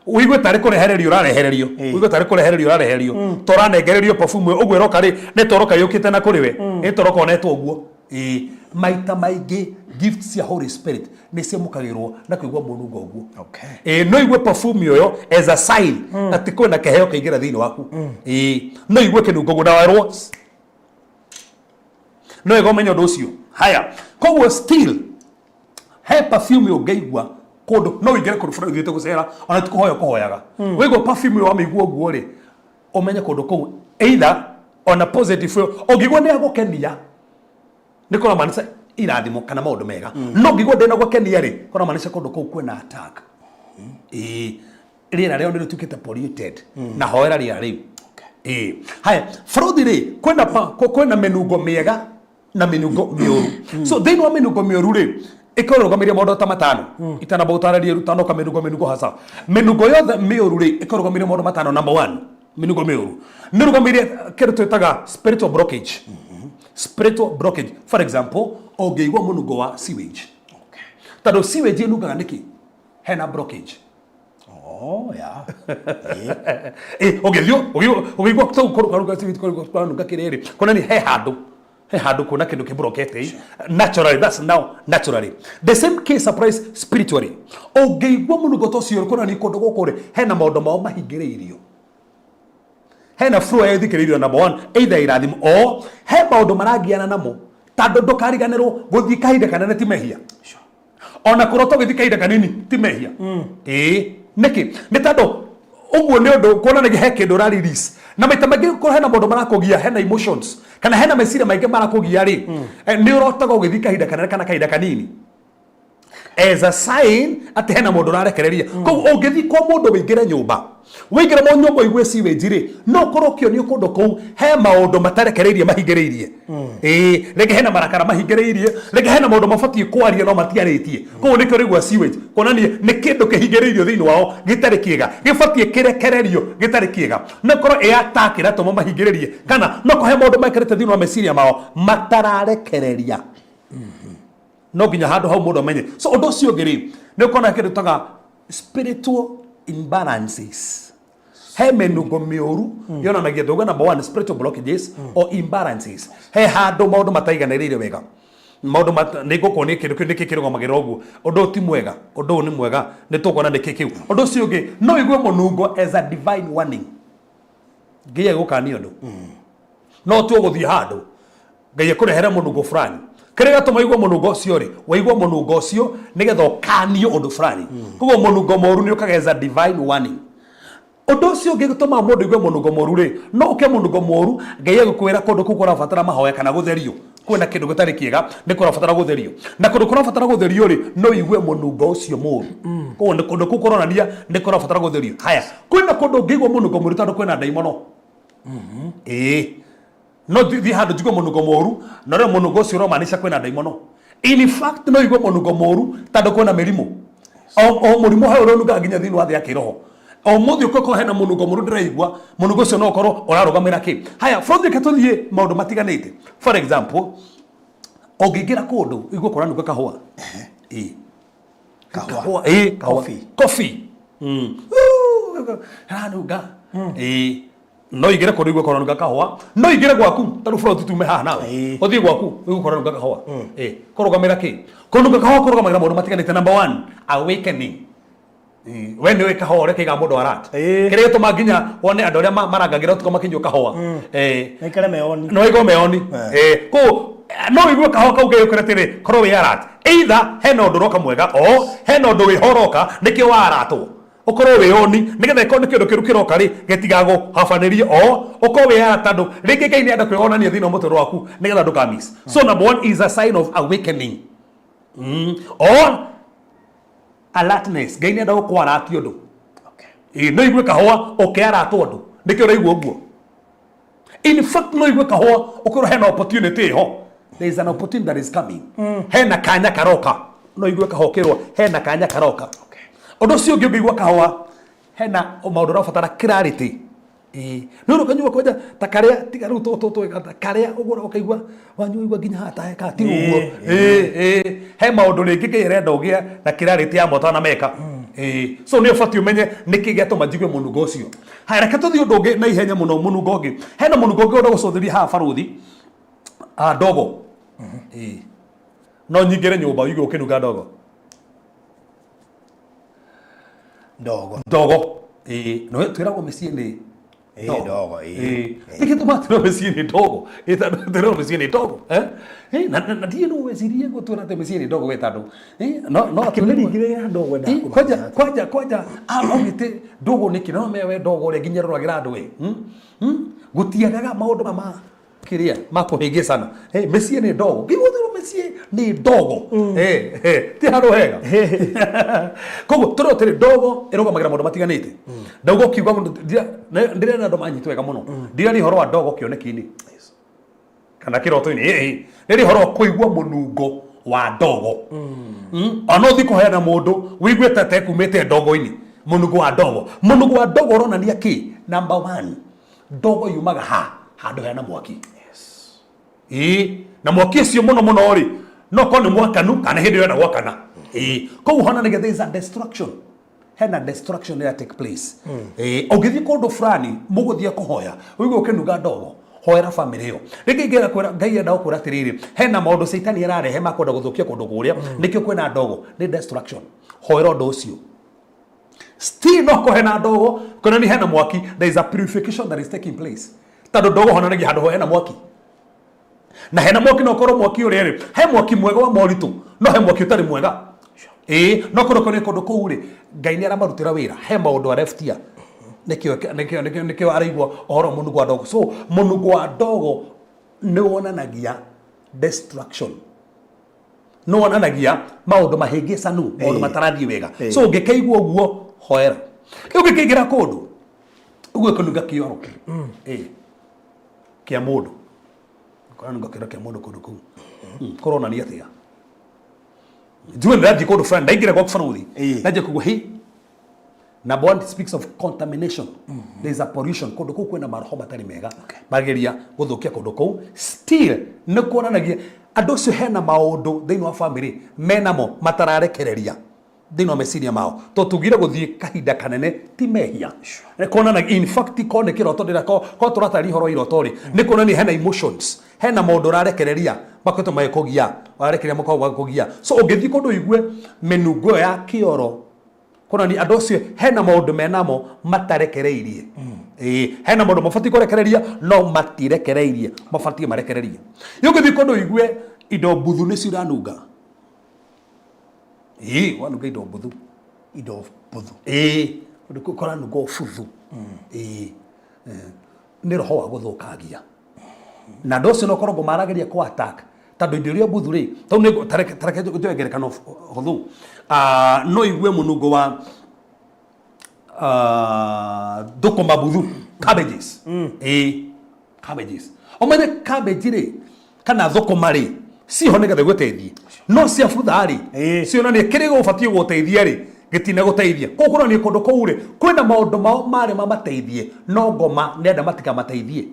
uigwe tari kurehererio urarehererio toranengererio perfume ugwe roka ri ne toroka yukite na kuriwe toroka onetwo guo maita maigi gifts ya Holy Spirit nise mukagirwo na kuigwa munungo guo no igwe perfume yoyo as a sign ati kwena keheo kaigira thini waku no igwe kinungo gudawarwo no igwa menyo docio haya koguo still he perfume yo geigwa kodo no igere kodo fura thite gucera ona tukuhoyaga wigwa perfume yo amigwo guo ri omenye kodo ko either on a positive ogigwa ne agokenia nikora manisa irathimo kana maundu mega no ngigwa ndena gwakenia ri kora manisha kondo kou kwena attack rira reo ndio tukite polluted na hoera ria riu haya fraudi ri kwena menungo mega na menungo mioru so then wa menungo mioru ri ikoro gamiria modo ta matano itana bautara ri rutano ka menungo hasa menungo yothe mioru ri ikoro gamiria modo matano number 1 menungo mioru nirugamiria kerto itaga spiritual blockage for example ogeigwa munungo wa sewage tado sewage inugaga niki hena blockage ogeigwa to koruga sewage koruga kirere kona ni he handu kuna kindu kibrokete naturally that's now naturally the same case applies spiritually ogeigwa munungo to cio kona ni kondo gukure hena maundu mao mahingireirio hena flow ya thikiririo number 1 either irathimo o he maundu maragiana namo tando ndukariganirwo guthii kahinda kanene ti mehia ona kuroto guthii kahinda kanini ti mehia niki ni tando uguo ni undu kuonanagia he kindu ra release na maita maingi ko hena maundu marakugia hena emotions kana hena meciria maingi marakugia ri ni urotaga guthii kahinda kanene kana kahinda kanini as a sign ati hena mundu rarekereria ko ungithi kwa mundu wingire nyumba wingire mo nyumba igwe sewage ri no korokio ni kundu kou he maundu matarekereirie mahingireirie rege hena marakara mahingireirie rege hena maundu mafatie kwaria no matiaritie ko ni kyo rigwa sewage konania ni kindu kihingireirio thini wao gitari kiega gifatie kirekererio gitari kiega no koro e attack ra to mahingireirie kana no ko he maundu maikarete thini wa meciria mao matararekereria no ginya handu hau mundu amenye so undu cio ngiri ni ukona kindu taga spiritual imbalances he menungo mioru yonanagia thoga number 1 spiritual blockages or imbalances he handu maundu mataiganiriire wega maundu niko kone kindu nikikirugamagira uguo undu ti mwega undu ni mwega ni tukona nikikiu undu ucio ungi no igwe munungo as a divine warning ngiye gukani undu no tu guthie handu ngiye kurehera munungo fulani kire gatuma igwe munungo ucio ri waigwa munungo ucio nigetha ukanio undu fulani kugo munungo moru ni ukaga as a divine warning undu ucio ungi gutuma mundu igwe munungo moru ri no uke munungo moru ngiye gukwira kundu kukora fatara mahoya kana gutherio kwina kindu gitari kiega ni kurabatara gutherio na kundu kurabatara gutherio ri no igwe munungo ucio muru kuo ni kundu kukoronania ni kurabatara gutherio haya kwina kundu ngigwa munungo muru tandu kwina daimono no thi handu njigwe munungo moru no re munungo ucio romanisha kwina daimono in fact no igwe munungo moru tandu kwina mirimu o murimu ha urunga nginya thini wa thi akiroho o muthi ukoko hena munungo muru ndiraigwa munungo ucio no korwo urarugamira ki haya from the tuthie maundu matiganite for example ogingira kundu igwe koranu kahua kahua coffee ranuga no igire kundu igwe koranu kahua no igire gwaku taru front tume ha nawe uthie gwaku igwe koranu kahua kurugamira ki kundu kahua kurugamira maundu matiganite number 1 awakening when we kahore kiga mundu arat kire to maginya wone andu aria marangagira tuko makinyo kahoa ikare meoni no igo meoni ko no igwe kahoa kauge yukiretire korwo we arat either hena undu roka mwega o hena undu we horoka nikio wa aratwo ukorwo we oni nigetha ikono kindu kirukiroka ri getigago habanirie o ukorwo we arat andu ringi kaini andu kwonania thina mutoro waku nigetha ndukamis so number 1 is a sign of awakening or alertness gaini enda gukwara ati undu no igwe kahua ukiara atondu nikio raigwa uguo in fact no igwe kahua ukorwo hena opportunity ho there is an opportunity that is coming hena kanya karoka no igwe kahua kirwo hena kanya karoka undu cio ngi igwe kahua hena maundu rabatara clarity no kanyua koja takaria tigaru to takaria ugura ukaigwa wanyuigwa ginya hata heka ti uguo he maundu ringi kirenda ugia na clarity ya motana meka so ni ubati umenye nikigeto majigwe munungo ucio haya reke tuthi undu ungi na ihenya muno munungo ungi hena munungo ungi undu gucuthiria ha baruthi ndogo no nyingire nyumba uigwe ukinuga ndogo no twiragwo micii ni dogo tiki tomato mecini dogo tero mecini dogo na die no wesirie go tura te mecini dogo wetado no kimeli gire dogo nda kwaja ogite dogo niki no mewe dogo re ginyero gira andu we gutiagaga maundu mama kiria makuhingie sana mecini dogo gibutiro mecini ni dogo ti haro hega kogo toro tere dogo iruga maundu matiganite dogo kiuga mundu ndire na ndo manyitu wega muno ndire ni horo wa dogo kioneki-ini kana kiroto-ini ni horo kuigwa munungo wa dogo ono thi kuheana mundu wigwete te kumite dogo-ini munungo wa dogo ronania ki number 1 dogo yumaga handu hena mwaki na mwaki ucio muno ri no ko ni mwakanu kana hindi yo na gwakana ko hona nige there is a destruction hena destruction that take place ogithi kundu fulani muguthie kuhoya wigwe ukinuga ndogo hoera family yo ringi ngira kwira ngai enda ukura tiriri hena maundu saitani ararehe makwenda guthukia kundu kuria nikio kwina ndogo ni destruction hoera undu ucio still no ko hena ndogo kana ni hena mwaki there is a purification that is taking place tando ndogo hona nigi handu hena mwaki na hena mwaki no korwo mwaki uri ri he mwaki mwega wa moritu no he mwaki utari mwega no korwo kone kundu kuu ri ngai ni aramarutira wira he maundu areftia nikio araigwa ohoro munungo wa ndogo so munungo wa ndogo ni wonanagia destruction no wonanagia maundu mahingicanu maundu matarathie wega so ngikaigwa uguo hoera ugikigira kundu uguo kununga kioro kia mundu kana ngakira kia mundu kundu kuu korona ni atia juwe ndaji kundu friend ndaigire kwa kufaruthi naje kugwa hi number 1 speaks of contamination there is a pollution kundu kuu kwina maroho matari mega mageria guthukia kundu kuu still ni kuonanagia andu cio hena maundu thiini wa family menamo matararekereria thiini wa meciria mao to tugire guthie kahinda kanene ti mehia kuonanagia in fact ko ne kiroto ndira ko turatari horo iroto ri ni kuonania hena emotions hena maundu rarekereria makoto maikugia warekeria mukao kugia so ungithi kundu igue menungo ya kioro kuna ni andu cio hena maundu menamo matarekereirie hena maundu mabati kurekereria no matirekereirie mabati marekererie ungithi kundu igue indo buthu ni ciranunga wanunga indo buthu undu kukora nungo buthu ni roho wa guthukagia na ndocio no korongo marageria ku attack tando indo ria buthu ri tau ni tareke ngerekano huthu no igue munungo wa thukuma buthu cabbages cabbages omene cabbage ri kana thukuma ri ciho nigetha guteithie no cia butha ri ciona ni kiri gubatie guteithia ri gitina guteithia kokoro ni kundu kou ri kwina maundu mao mari mamateithie no ngoma nenda matika mateithie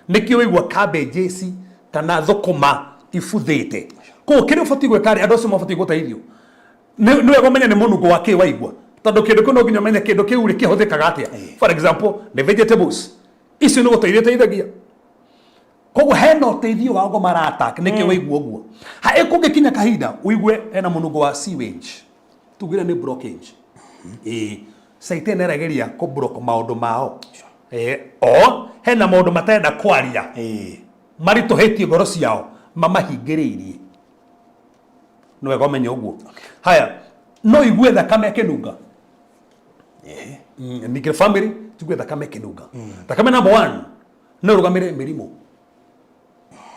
nikio wigwa cabbages kana thukuma ibuthite ko kiri ubatie gwekari andu cio mabatie guteithio ni wega menya ni munungo wa ki waigwa tondu kindu kuno nginya menya kindu kiu ri kihuthikaga atia for example the vegetables icio ni guteithia teithagia koguo hena uteithio wa ngoma ra attack nikio waigwa uguo ha ikungikinya kahinda uigue hena munungo wa sewage tugire ni blockage saite nerageria ku block maundu mao o hena maundu matenda kwaria marituhitie ngoro ciao mamahingiriirie no wega menya uguo haya no igue thakame kinunga nikire family tugue thakame kinunga thakame number 1 no rugamire mirimo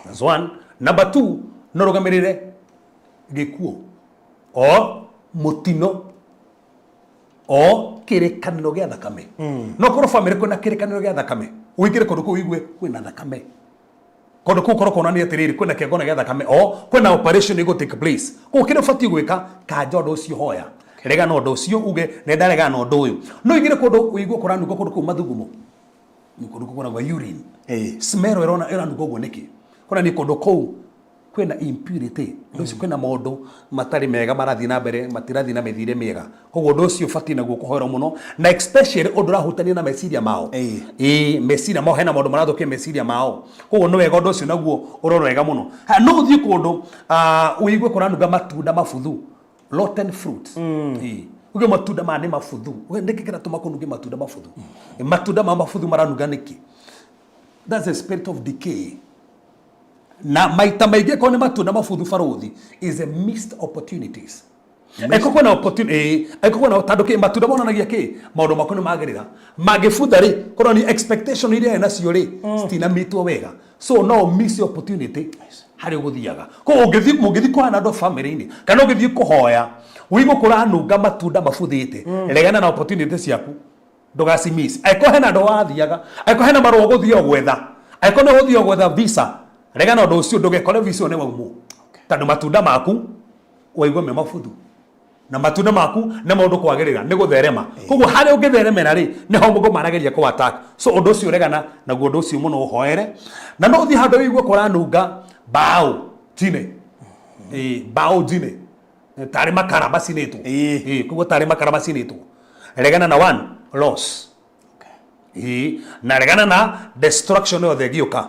that's one number 2 no rugamirire gikuo o mutino o kirekaniro gia thakame no koro family kuna kirekaniro gia thakame uigire kundu ku igue kwina thakame kundu ku koro kona ni atiriri kwina kengona gia thakame o kwina operation igo take place ko kire fati gwika ka njondo ucio hoya rega no ndo ucio uge nenda rega no ndo uyu no igire kundu uigwe kuranu kundu ku mathugumo ni kundu kuna gwa urine smell era ndugo gwo niki kuna ni kundu ku kwina impurity ndocio kwina maundu matari mega marathi na mbere matirathi na methire mega koguo ndocio fati naguo kuhoera muno na especially undu rahutania na meciria mao meciria mao hena maundu marathukia meciria mao koguo no wega ndocio naguo uroro wega muno no uthie kundu uigwe kuranunga matunda mabuthu rotten fruit uge matunda ma ni mabuthu ndikikira tumakununge matunda mabuthu matunda ma mabuthu maranunga niki that's a spirit of decay na maita maige kone matunda mabuthu faruthi is a missed opportunities eko na opportunity eko na tadoke matunda monanagia ki maundu makone magerira magifutha ri kono ni expectation iria ena cio ri stina mitwo wega so no miss opportunity hari guthiaga ko ungithi kwa na ndo family ni kana ungithi kuhoya wigo kuranunga matunda mabuthite regana na opportunity ciaku ndugasi miss eko hena ndo wathiaga eko hena marwo guthio gwetha eko no guthio gwetha visa rega no ndo ucio ndugekore visa ne waumu tandu matunda maku waigwe me mabuthu na matunda maku na maundu kwagirira ni gutherema koguo hari ungitheremera ri ni ho mugo marageria ku attack so undu ucio regana na guo undu ucio muno uhoere na no uthi handu igwe kuranunga bao tine bao tine tari makara basinetwo koguo tari makara basinetwo regana na one loss na regana na destruction of the gioka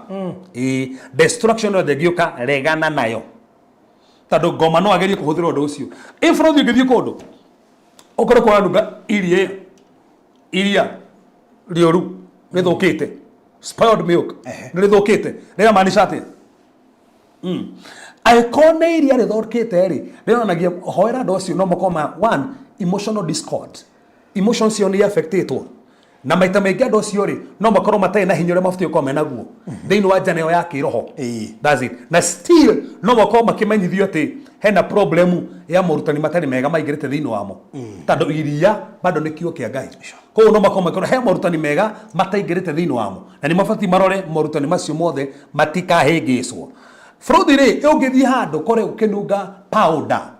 destruction of the gioka regana nayo tado ngoma no agerie kuhuthira undu ucio ifrothi ngithie kundu okore kuranunga iria rioru rithukite spoiled milk rithukite rega maanisha ati aikone iria rithukite ri rionanagia hoera ndu ucio no mukoma one emotional discord emotions cio ni affectetwo na maita maingi andu cio ri no makorwo matai na hinya ria mabuti uko menaguo thiini wa janeo ya kiroho that's it na still no makorwo makimenyithio ati hena problem ya morutani matari mega maigirite thiini wamo tando iria bado ni kio kia Ngai ko no makorwo makorwo he morutani mega mataigirite thiini wamo na ni mabati marore morutani macio mothe matikahingiswo frodi ri ungithie handu kore ukinunga powder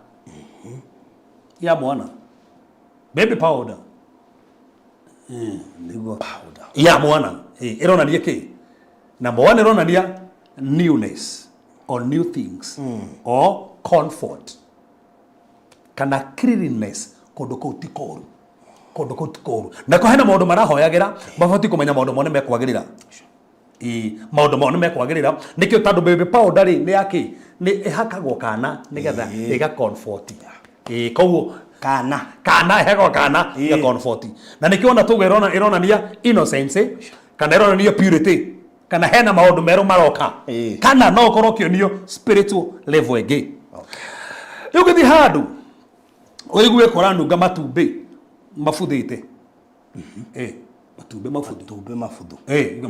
ya mwana baby powder niguo powder ya mwana ironania ki number 1 ironania newness or new things or comfort kana cleanliness kundu kuu tikoru na ko hena maundu marahoyagira mabati kumenya maundu mone mekwagirira maundu mone mekwagirira nikio tandu baby powder ri ni yaki ni ihakagwo kana nigetha iga comfort koguo kana ihakagwo kana iga comfort na nikiona tuge ironania innocence kana ironania purity kana hena maundu meru maroka kana no korwo kionio spiritual level ege yugithi handu oigue koranunga matumbi mabuthite matumbi mabuthu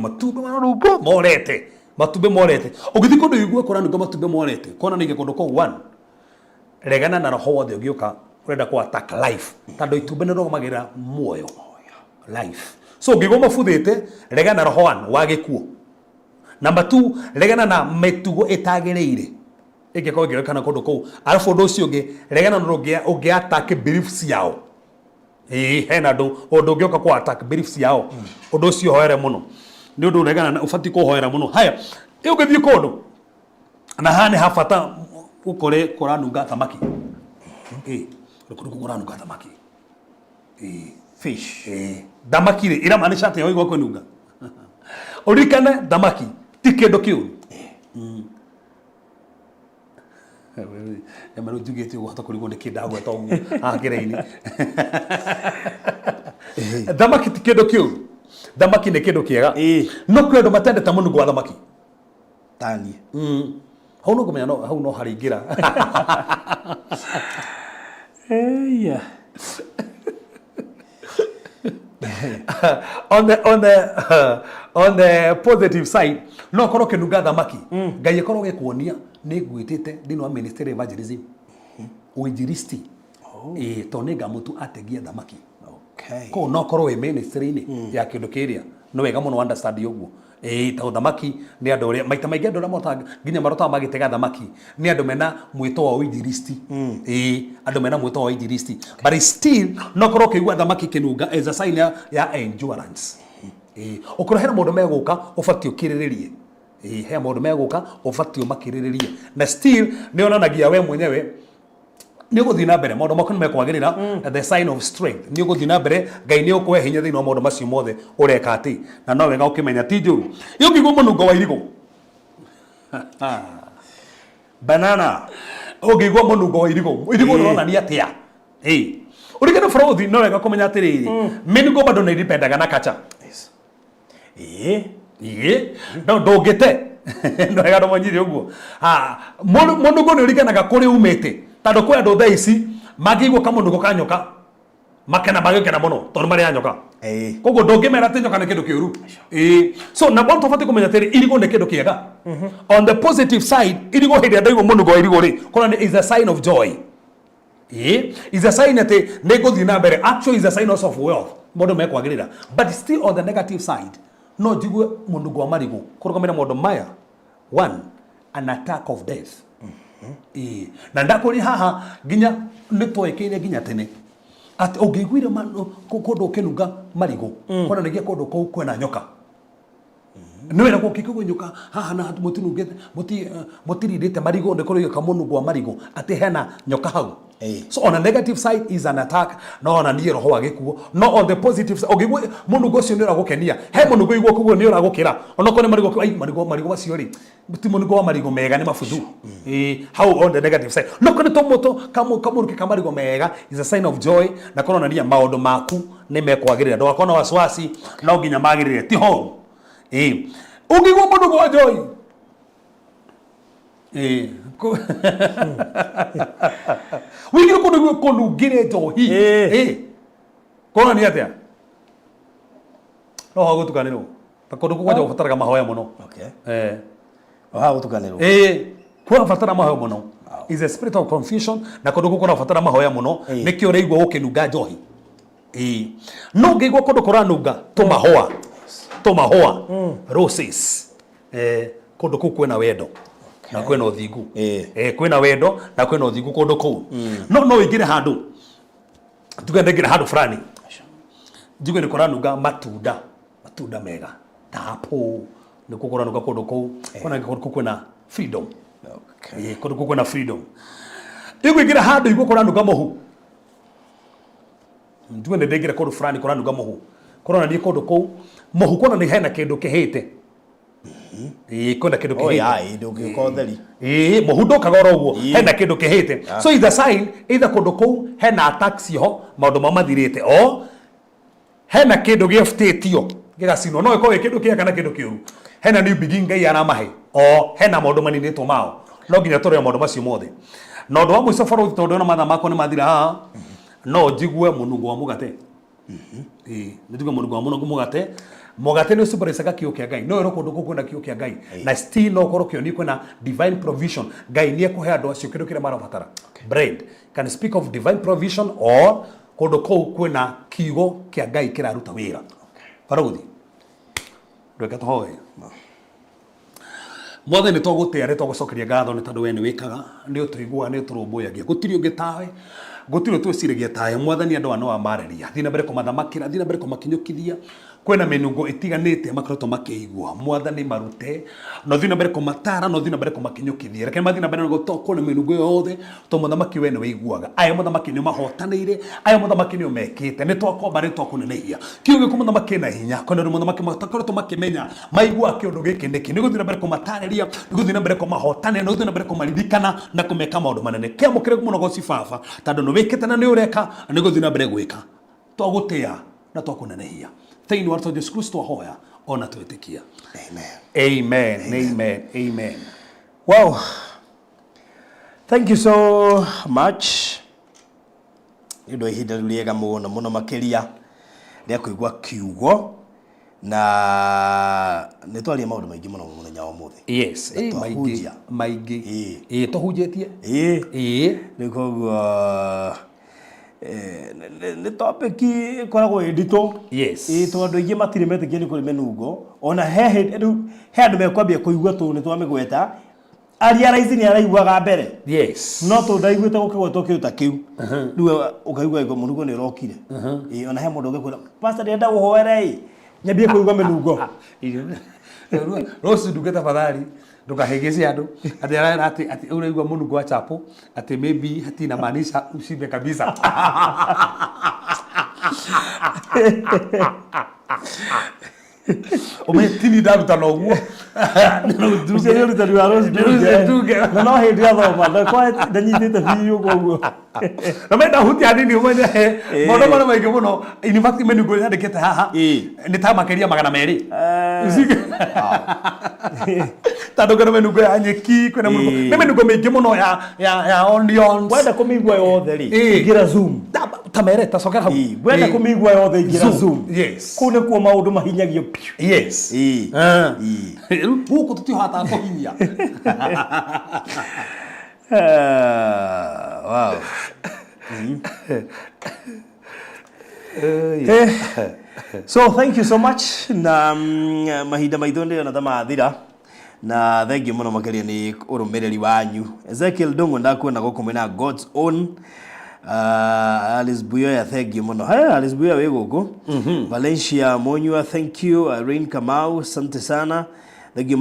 matumbi marungu morete matumbi morete ugithi kundu igue koranunga matumbi morete kona nige kundu ko one regana na roho wothe ugiuka urenda ku attack life tando itumbi ni romagira muoyo life so ngigo mabuthite regana roho one wagikuo number 2 regana na metugo itagireire ingiko ngirikana kundu kou alafu ndo ucio ngi regana no ungi attack beliefs yao hena ndo undu ngioka ku attack beliefs yao undu ucio hoere muno ni undu regana ufati ku hoera muno haya ugithi kundu na hane hafata ukore koranunga thamaki kundu koranunga thamaki fish thamaki ira maanisha ati oigwa kununga urikane thamaki tikindo kiu Emanu jugete wata kurigo ne kidagwa tongu agereini thamaki tikindo kiu thamaki ne kindo kiega no kwendo matende ta mungu wa thamaki tani hau no kumenya no hau no haringira on the positive side no korwo kinunga thamaki ngai korwo gekuonia ni gwitite thini wa ministry evangelism uinjilisti to nega mutu ategia thamaki ko no korwo we ministry ni ya kindu kiria no wega muno understand yoguo ta thamaki ni andu ria maita maingi andu ria mota nginya marota magitega thamaki ni andu mena mwito wa uinjilisti andu mena mwito wa uinjilisti but still no korwo kigwa thamaki kinunga as a sign ya endurance ukoro hena mundu meguka ufatio kiriririe he mundu meguka ufatio makiriririe na still ni onanagia we mwenyewe ni guthii na mbere maundu maku ni mekwagirira the sign of strength ni guthii na mbere ngai ni ukwe hinya thini wa maundu macio mothe ureka ati na no wega ukimenya ti njuru yungigwo munungo wa irigo banana ungigwo munungo wa irigo uronania atia urigena frothi no wega kumenya atiriri minungo bado ni dipendaga na kacha no ndungite no wega ndo manyiri uguo munungo ni uriganaga kuri umete tando kwa ndo thaisi magigwo kamunungo kanyoka makena magikena muno tondu mari anyoka koguo ndungimera ati nyoka ni kindu kiuru so na bonto fati kumenya tiri irigo ni kindu kiega on the positive side irigo hindi ndaigo munungo wa irigo ri kona is a sign of joy is a sign ati negothi na mbere actually is a sign of wealth mundu mekwagirira but still on the negative side no jigwe munungo wa marigo kurugamira mundu maya one an attack of death na ndakuri haha ginya nitwekeire ginya tene ati ungiguire kundu kinunga marigo kona nigia kundu kou kwena nyoka niwera ko kikugo nyoka haha na mutinungete mutirindite marigo ndikuriga kamunungu wa marigo ati hena nyoka hau so on a negative side is an attack no on a niä roho wa gäkuo no on the positive side ogä munungo ũcio nĩ ũragũkenia he munungo igwo kuguo nĩ ũragũkĩra onokorwo nĩ marigo macio rĩ ti munungo wa marigo mega nĩ mabuthu how on the negative side no kone tomoto kamũrũki ka marigo mega is a sign of joy na kũronania maũndũ maku nĩ mekwagĩrĩra ndũgakorwo na wasiwasi no nginya magĩrĩre ti ho ũngĩgwo munungo wa joy wigire kunungire njohi kona ni atia no hagutukanirwo ta kundu kwaja gubataraga mahoya muno hagutukanirwo kwa gubatara mahoya muno is a spirit of confusion na kundu gukora gubatara mahoya muno nikio reigwo gukinunga njohi no ngigwo kundu kuranunga tumahoa roses kundu ku kwena wendo na kwena uthingu kwena wendo na kwena uthingu kundu kuu no ingire handu tugendegire handu fulani njuge ni kuranunga matunda mega ta apple ni kukuranunga kundu kuu kona kundu kwena freedom kundu kwena freedom ingire handu igwo kuranunga muhu njuge ndegire kundu fulani kuranunga muhu korona ni kundu kuu muhu kona ni hena kindu kihite kwenda kindu kihite ndungiko theri muhundo kagora uguo hena kindu kihite so either sign either kundu kou hena attacks ho maundu mamathirite o hena kindu giftetio gigacino no iko kindu kia kana kindu kiuru hena new begin ngai aramahe o hena maundu maninitwo mao no nginya tore maundu macio mothe no ndo amwe safaro tondu na matha mako ni mathira no jigue munungu wa mugate nituga munungu wa mugate mugate ni superesaga kio kia ngai no ero kundu kukwenda kio kia ngai na still no koro kio ni kwena divine provision ngai ni ekuhe andu acio kindu kire marabatara bread can speak of divine provision or kundu kou kwena kiugo kia ngai kiraruta wira paraguthi ndweka tohoe Mothe ni togutia ri togucokeria ngatho ni tondu we ni wikaga ni utuigua ni uturumbuyagia gutiri ungi tawe gutiri twiciragia tawe mwathani andu ano amareria thina mbere kumathamakira thina mbere kumakinyukithia kwena menungo itiganite makoretwo makiigua mwathani marute no thina mbere kumatara no thina mbere kumakinyukithia reke mathina mbere gutoko ni menungo yothe to muthamaki we ni wiguaga aya muthamaki ni mahotanire aya muthamaki ni umekite ni twakomba ni twakunenehia kiugo kumuthamaki na hinya kono ni muthamaki matakoretwo makimenya maigua kiundu giki niki ni guthina mbere kumatareria ni guthina mbere kumahotane no guthina mbere kumaririkana na kumeka maundu manene kiamukire muno goci baba tondu ni wikite na ni ureka ni guthina mbere gwika twagutia na twakunenehia Thaini warto Yesu Kristo ahoya ona twetikia. Amen. Amen. Amen. Wow. Thank you so much. Indo ihinda riega muno makiria ria kuigwa kiugo na ni twaria maundu maingi muno muthenya wa muthi. Yes, maingi. Tohunjetie. Ni koguo ni topic koragwo ndito yes to andu ingi matiremete kini kuri menungo ona he andu mekwambia kuigua tu ni twamigweta aria raizi ni araiguaga mbere yes no to ndaiguite gukigwetwo kiuta kiu riu ukaigua iko munungo ni rokire ona he mundu ugikwira pastor ndenda uhoere nyambie kuigua menungo rosi ndugeta fadhali ndukahegeze andu ati uraigua munungu wa chapo ati maybe hatina maanisha ushibe kabisa Umetini daruta no guo Ucere ruta rwa rosi nduge no hindi athoma na kwa ndanyitite biu guo na menda huti anini umenya mono mono maingi muno in fact menungu yandikite haha ni ta makeria 200 tando kana menungu ya nyeki kwena mungu ni menungu maingi muno ya onions wenda kumigwa yothe ri ngira zoom tamere tacoka hau wenda kumigwa yothe ngira zoom yes kune kwa maundu mahinyagio yes huko tutihata kuhinya wow so thank you so much na mahinda maithonde na thamathira na thank you muno makeria ni urumiriri wanyu Ezekiel Dongo ndakwenda gukumena God's own Alice Buyoya thank you muno Alice Buyoya we guku Valencia Monyua thank you Rain Kamau asante sana thank you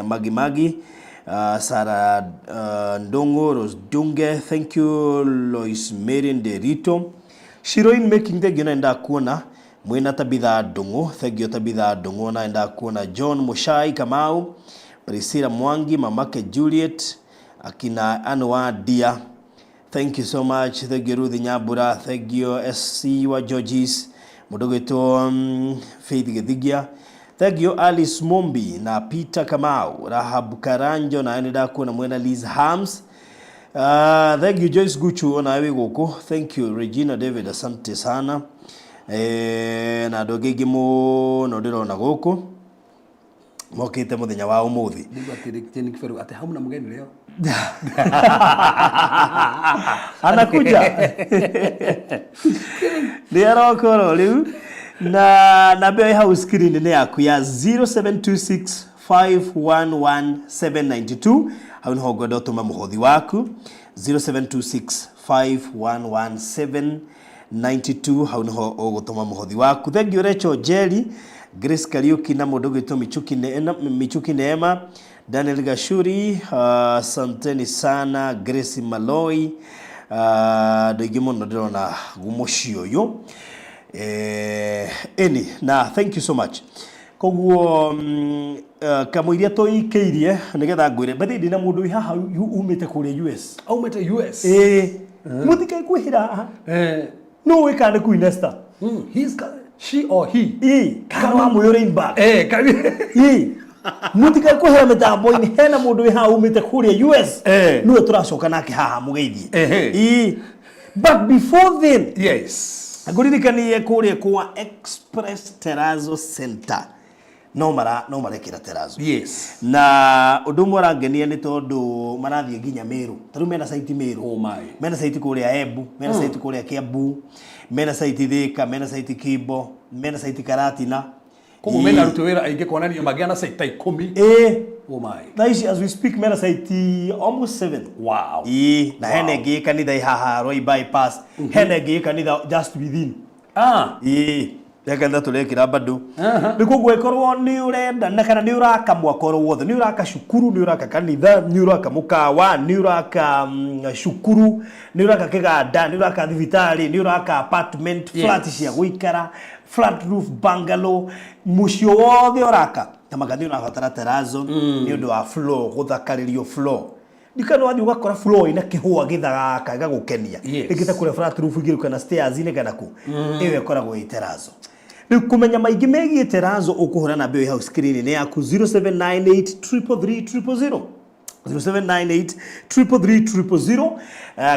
Magi Sara Ndongo Rose Dunge thank you Lois Merin Derito Shiroin making the gina nda kuona mwena Tabitha Ndongo thank you Tabitha Ndongo na nda kuona John Mushai Kamau Priscilla Mwangi mamake Juliet akina Anwa Dia thank you so much thank you Ruthi Nyabura thank you SC wa Georges mudogeto Faith Githigia thank you Alice Mombi na Peter Kamau Rahab Karanjo na nda kuona mwena Liz Hams thank you Joyce Guchu na wewe goko thank you Regina David asante sana na dogegi mo no ndirona goko mokite muthenya wa umuthi ndigwa tirikitini kiferu ati hamuna mgeni leo anakuja leo koro leo na bei house screen ni yaku ya 0726 511792 au ni hogodo tuma muhothi waku 0726 511792 hau niho ugutuma muhothi waku thank you Rachel Jerry Grace Kariuki na Mudogo Michuki Neema Daniel Gashuri santeni sana Grace Maloi dogimo ndona gumoshio yo na thank you so much koguo kamuiria toikeirie nigetha ngwire bathi ndina mundu haha umite kuri US aumite US mutikai kwihira no we can ku Inesta she or he kana muyore inba mutikai kwihira mitambo ini hena mundu haha umite kuri US no turacoka nake haha mugeithie but before then aguririkanie kuri kwa Express Terrazzo Center no marekira Terrazzo na undu arangenia ni tondu marathie nginya Meru taru mena site Meru mena site kuri Embu mena site kuri Kiambu mena site Thika mena site Kimbo mena site Karatina koguo mena rutu wira aingi kuonania magiana site 10 Nice, as we speak, mena site almost 7. Wow. Na hene ngi kanitha haha Roy bypass. Hene ngi kanitha just within. Yakanda tulekira bado. Nikugo ikorwo ni urenda na kana ni uraka mwakoro wothe ni uraka shukuru ni uraka kanitha ni uraka mukawa ni uraka shukuru ni uraka kiganda ni uraka thibitari ni uraka apartment flat cia guikara flat roof bungalow mucio wothe uraka tamagani unabatara Terrazzo ni undu wa floor guthakaririo floor dikano wathi ugakora floor ina kihua githaga kaga gukenia ikita kure flat roof igiruka na stairs ine kana ku iwe koragwo i Terrazzo kumenya maigi megi Terrazzo ukuhura na mbeo house screen ni yaku 0798333000 0798333000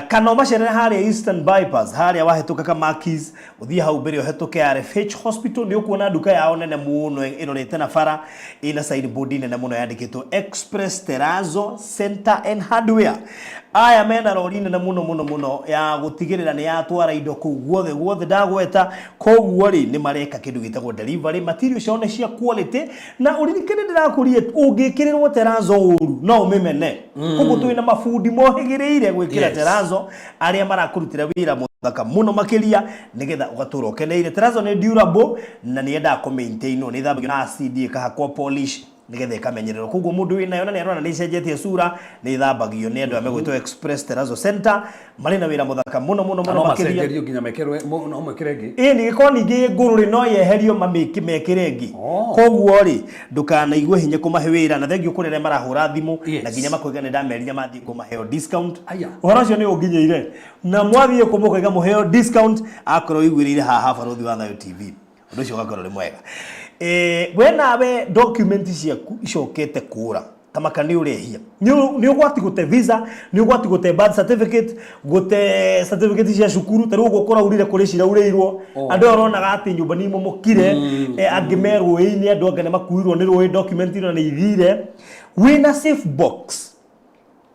kana mashere haria Eastern Bypass haria wahetuka kama Keys uthie hau mbere uhetuke RFH Hospital ni ukuona duka yao nene muno irorete na fara ina signboard nene muno yandikitwo Express Terrazzo Center and Hardware aya mena rorine na muno ya gutigirira ni yatwara indo ku guothe ndagweta koguo ri ni mareka kindu gitagwo delivery material cione cia quality na uririkane ndirakurie ungikirirwo Terrazzo uru no umemene koguo twina mafundi mohigireire gwikira Terrazzo aria marakurutira wira muthaka muno makiria nigetha ugatura ukeneire Terrazzo ni durable na ni enda ku maintain ni thambagio na acid kahakwa polish nigetha ikamenyererwo koguo mundu wina yo na nerona ni cenjetie sura ni thambagio ni andu amegwitwo Express Terrazzo Center mari na wira muthaka muno makiria macenjerio nginya mekerwe no mekerengi ni giko ningi ngururi no yeherio mamiki mekerengi koguo ri ndukana igwe hinya kumahe wira na thengio kurere marahura thimu na nginya makoiga ni ndamerinya mathi kumaheo discount uhoro ucio ni unginyeire na mwathie kumukoiga muheo discount akoro igwirire haha barothi wa Thayo TV undu ucio gakoro ri mwega wena we document ciaku icokete kura kama kani urehia ni ugwati gute visa ni ugwati gute birth certificate gute certificate cia cukuru taru gukora urire kuri cira ureirwo andu arona ati nyumba ni momokire angimerwo ini andu angane makuirwo ni roi document ino ni ithire wina safe box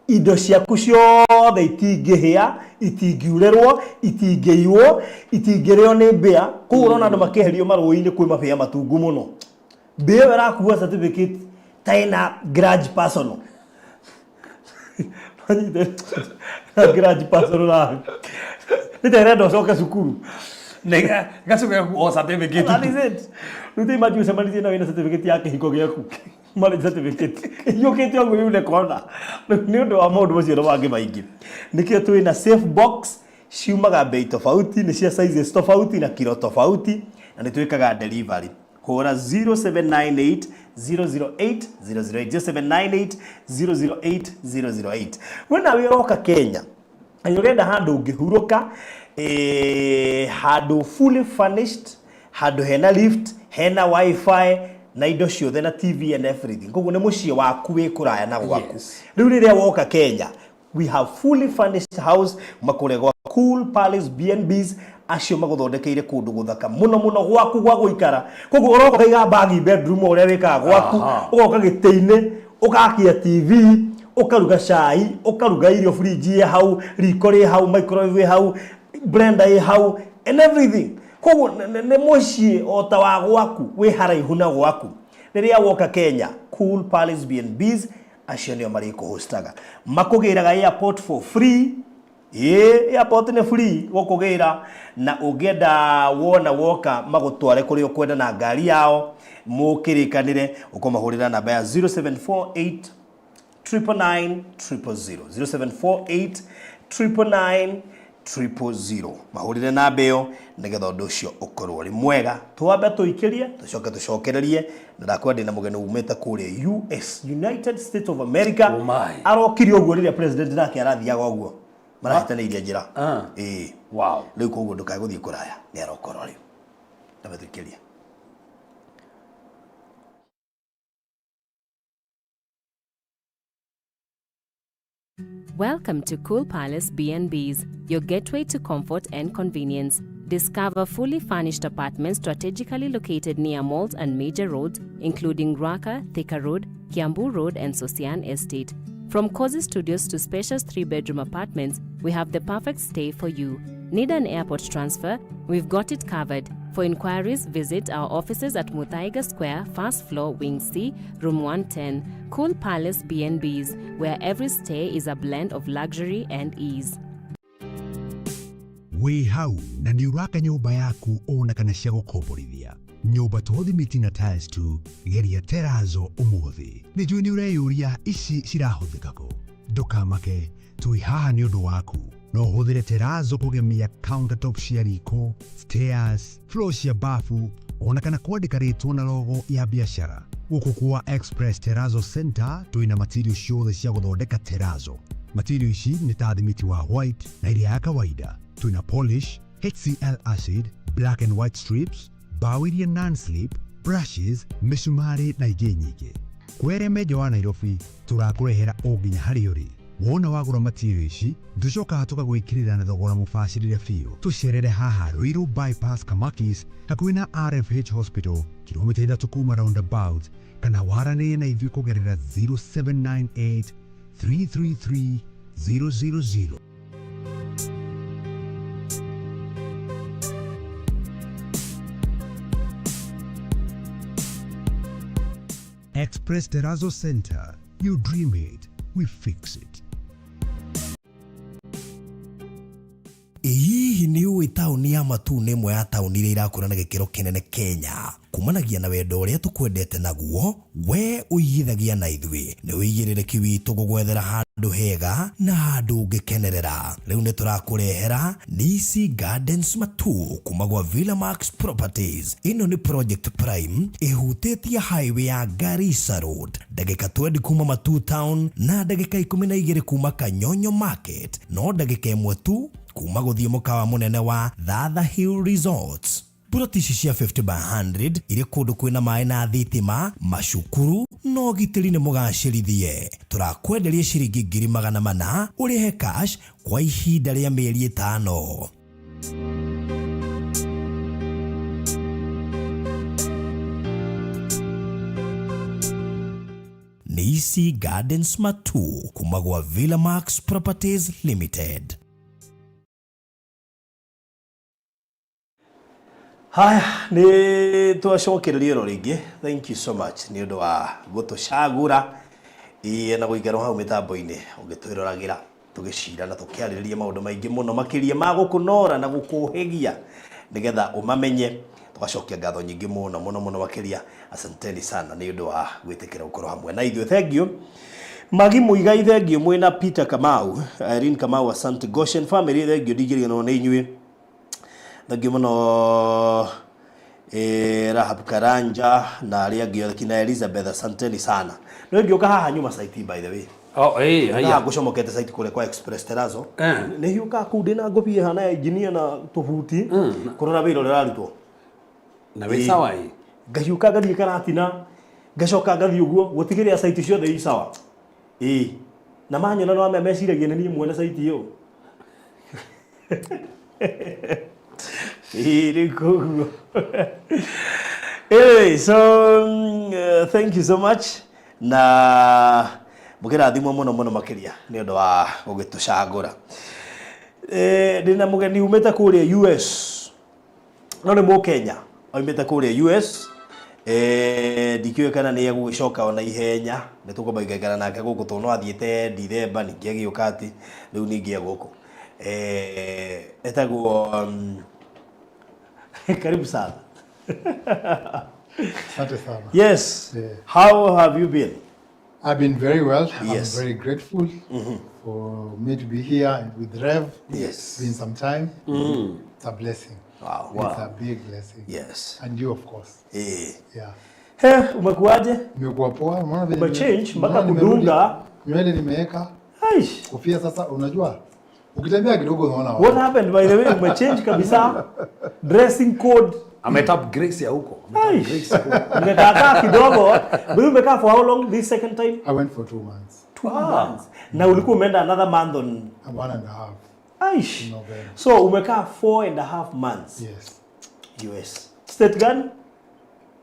indo ciaku ciothe itingihia itingiurerwo itingeiwo itingireo ni mbia kuurona andu makeherio marũi-inĩ kwĩ mabĩa matungu muno mbĩa ĩrakuua certificate taina garage personal garage personal nĩterenda ũcoke cukuru gacoke o certificate that is it rĩu imagine ũcemanirie na wĩna certificate ya kĩhiko gĩaku marriage certificate yukite ngo yule kona ni undu wa maundu macio wangi maingi nikio twina safe box ciumaga bei tofauti ni cia sizes tofauti na kilo tofauti na ni twikaga delivery hora 0798 008 008 008 008 wena wiroka Kenya ayurenda handu ungihuruka handu fully furnished handu hena lift hena wifi na indo ciothe na TV and everything koguo ni mucie waku wi kuraya na gwaku riu riria woka Kenya we have fully furnished house makuregwa Cool Palace B&Bs acio maguthondekeire kundu guthaka muno gwaku gwa guikara koguo uroko kaiga bagi bedroom uria wikaga gwaku ugoka giteine ugakia TV ukaruga cai ukaruga irio fridge hau riko ri hau microwave hau blender hau and everything koguo ne mucie ota wa gwaku wi haraihu na gwaku riria woka Kenya Cool Palace B&Bs acio nio mariko hostaga makugiraga airport for free airport ni free gukugira na ungenda wona woka magutware kuri ukwenda na ngari yao mukirikanire ukomahurira namba ya 0748 999 000 0748 999 000 mahurire na mbeyo nigetha undu ucio ukorwo ri mwega twambe tuikirie tucokererie na ndakwenda na mugeni umete kuri US United States of America arokiri uguo riria president nake arathiaga uguo marahitanirie njira wow riu koguo ndukaguthie kuraya ni arokorwo riu na bethikiria. Welcome to Cool Palace B&Bs, your gateway to comfort and convenience. Discover fully furnished apartments strategically located near malls and major roads, including Ruaka, Thika Road, Kiambu Road, and Sosian Estate. From cozy studios to spacious 3-bedroom apartments, we have the perfect stay for you. Need an airport transfer? We've got it covered. For inquiries, visit our offices at Muthaiga Square, first floor, Wing C, room 110. Cool Palace B&Bs, where every stay is a blend of luxury and ease. Wĩ hau na nĩ ũraka nyũmba yaku ona kana cia gũkomborithia. Nyũmba to thimiti na tiles tu, geria Terrazzo ũmũthĩ. Nĩ njũĩ nĩ ũreyũria ici cirahũthĩka kũ. Ndũkamake, tũi haha nĩ ũndũ waku. No ũhũthĩre Terrazzo kũgemia countertop cia riko, stairs, floor cia bafu, ona kana kwandĩka rĩtwa na logo ya biashara. Gũkũ kwa Express Terrazzo Center twĩna material ciothe cia gũthondeka Terrazzo. Material ici nĩ ta thimiti wa white na iria ya kawaida. Twĩna polish, HCl acid, black and white strips, mbao iria non-slip, brushes, mĩcumarĩ na ingĩ nyingĩ. Kwere meja wa Nairobi tũrakũrehera o nginya harĩa ũrĩ. Wona wagũra material ici, tũcokaga tũgagwĩkĩrĩra na thogora mũbacĩrĩre biũ. Tũcerere haha Ruiru bypass Kamakis hakuhĩ na RFH Hospital, kilomita 3 kuma roundabout, kana waranĩrie na ithuĩ kũgerera 0798 333 000. Express Terrazzo Center. You dream it, we fix it. Hihi nĩ ũĩ taũni ya Matu nĩ ĩmwe ya taũni iria irakũra na gĩkĩro kĩnene Kenya. Kumanagia na wendo ũrĩa tũkwendete naguo, we ũigithagia na ithuĩ. Nĩ wĩigĩrĩrĩki witũ gũgwethera handũ hega na handũ ũngĩkenerera. Rĩu nĩ tũrakũrehera Nisi Gardens Matu kuma gwa Villa Max Properties. Ĩno nĩ Project Prime ĩhutĩtie highway ya Garissa Road. Ndagĩka 20 kuma Matu Town na ndagĩka 12 kuma Kanyonyo Market. No ndagĩka 1 tu kuma gũthiĩ mũkawa mũnene wa Thatha Hill Resorts. Buroti ici cia 50 by 100 irĩ kũndũ kwĩna maĩ na thitima, macukuru no gitĩri nĩ mũgacĩrithie. Tũrakwenderia ciringi 400,000 ũrĩhe cash kwa ihinda rĩa mĩeri 5. Nisi Gardens Matu kuma gwa Villa Max Properties Limited. Haya, ni twacokereria ro ringi. Thank you so much ni undu wa gutucagura na guikarwo hau mitambo-ini ugitwirораgira tugicira na tukiarĩrĩria maundu maingi muno makiria ma gukunora na gukuhigia nigetha umamenye. Tugacokia ngatho nyingi muno makiria. Asanteni sana ni undu wa gwitikira gukorwo hamwe na ithuĩ. Thank you. Magi Muigai, thank you. Mwena Peter Kamau, Irene Kamau, asante. Goshen family, thank you. Ndigirigano nĩ inyuĩ. Thank you muno. Rahab Karanja na aria angĩ kina Elizabeth, asanteni sana. No ngĩoka haha nyuma site by the way. Haya ngũcomokete site kule kwa Express Terrazzo. Nĩ hiũka kũu ndĩna ngũbie hana engineer na tũbuti kũrora wĩra ũrĩa ũrarutwo. Na wĩ sawa ngahiũka ngathiĩ karatina ngacoka ngathiĩ ũguo gũtigĩrĩra site ciothe i sawa. Na manyona no meciragia nĩ niĩ mwene site ĩyo. Anyway, so thank you so much na mukirathimwo muno makiria ni undu wa gugitucagura. Ndina mugeni umete kuria US, no ni mu Kenya umete kuria US. Ndikiwe kana ni egũgicoka ona ihenya ni tukumbaigana nake guku tuno athiete December ningi agiukati riu ningi guku etagwo karibu sana. Asante sana. Yes. How have you been? I've been very well. Yes. I'm very grateful for me to be here with Rev. Yes. It's been some time. It's a blessing. Wow. It's a big blessing. Yes. And you, of course. Yeah. Umekuaje? Nimekuwa poa. Unaona vile Umechange mpaka unaona nimerudi, kudunga. nywele nimeweka. Aish. Kofia sasa unajua. Ukitembea kidogo unaona What happened by the way? Umechange kabisa. Dressing code. Ametap grace ya huko. Aish. Umekaa kidogo. Wewe umekaa for how long this second time? I went for 2 months. 2 months. Na ulikuwa umeenda another month on 1.5. Aish. November. So umekaa 4.5 months. Yes. US. State gani?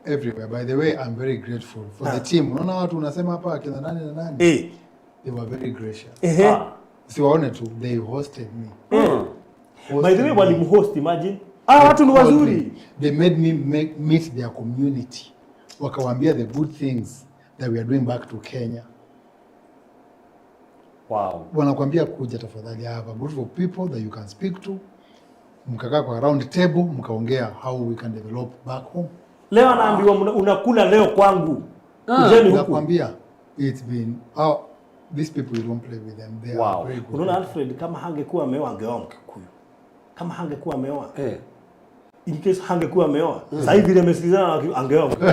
Everywhere. By the way, I'm very grateful for the team. Unaona watu unasema hapa akina nani na nani? They were very gracious. Siwaone tu, they hosted me. By the way, walimhost, imagine. Watu ni wazuri. They made me meet their community. Wakawaambia the good things that we are doing back to Kenya. Wow. Wanakuambia kuja tafadhali, I have a group of people that you can speak to. Mkakaa kwa round table, mkaongea how we can develop back home. Leo anaambiwa unakula leo kwangu. Kujeni huku. Nakwambia, it's been these people, you don't play with them. They are very good. Unaona Alfred, kama hangekuwa ameoa angeoa Mkikuyu. Kama hangekuwa ameoa. In case hangekuwa ameoa. Sasa hivi ile mesikizana angeoa Mkikuyu.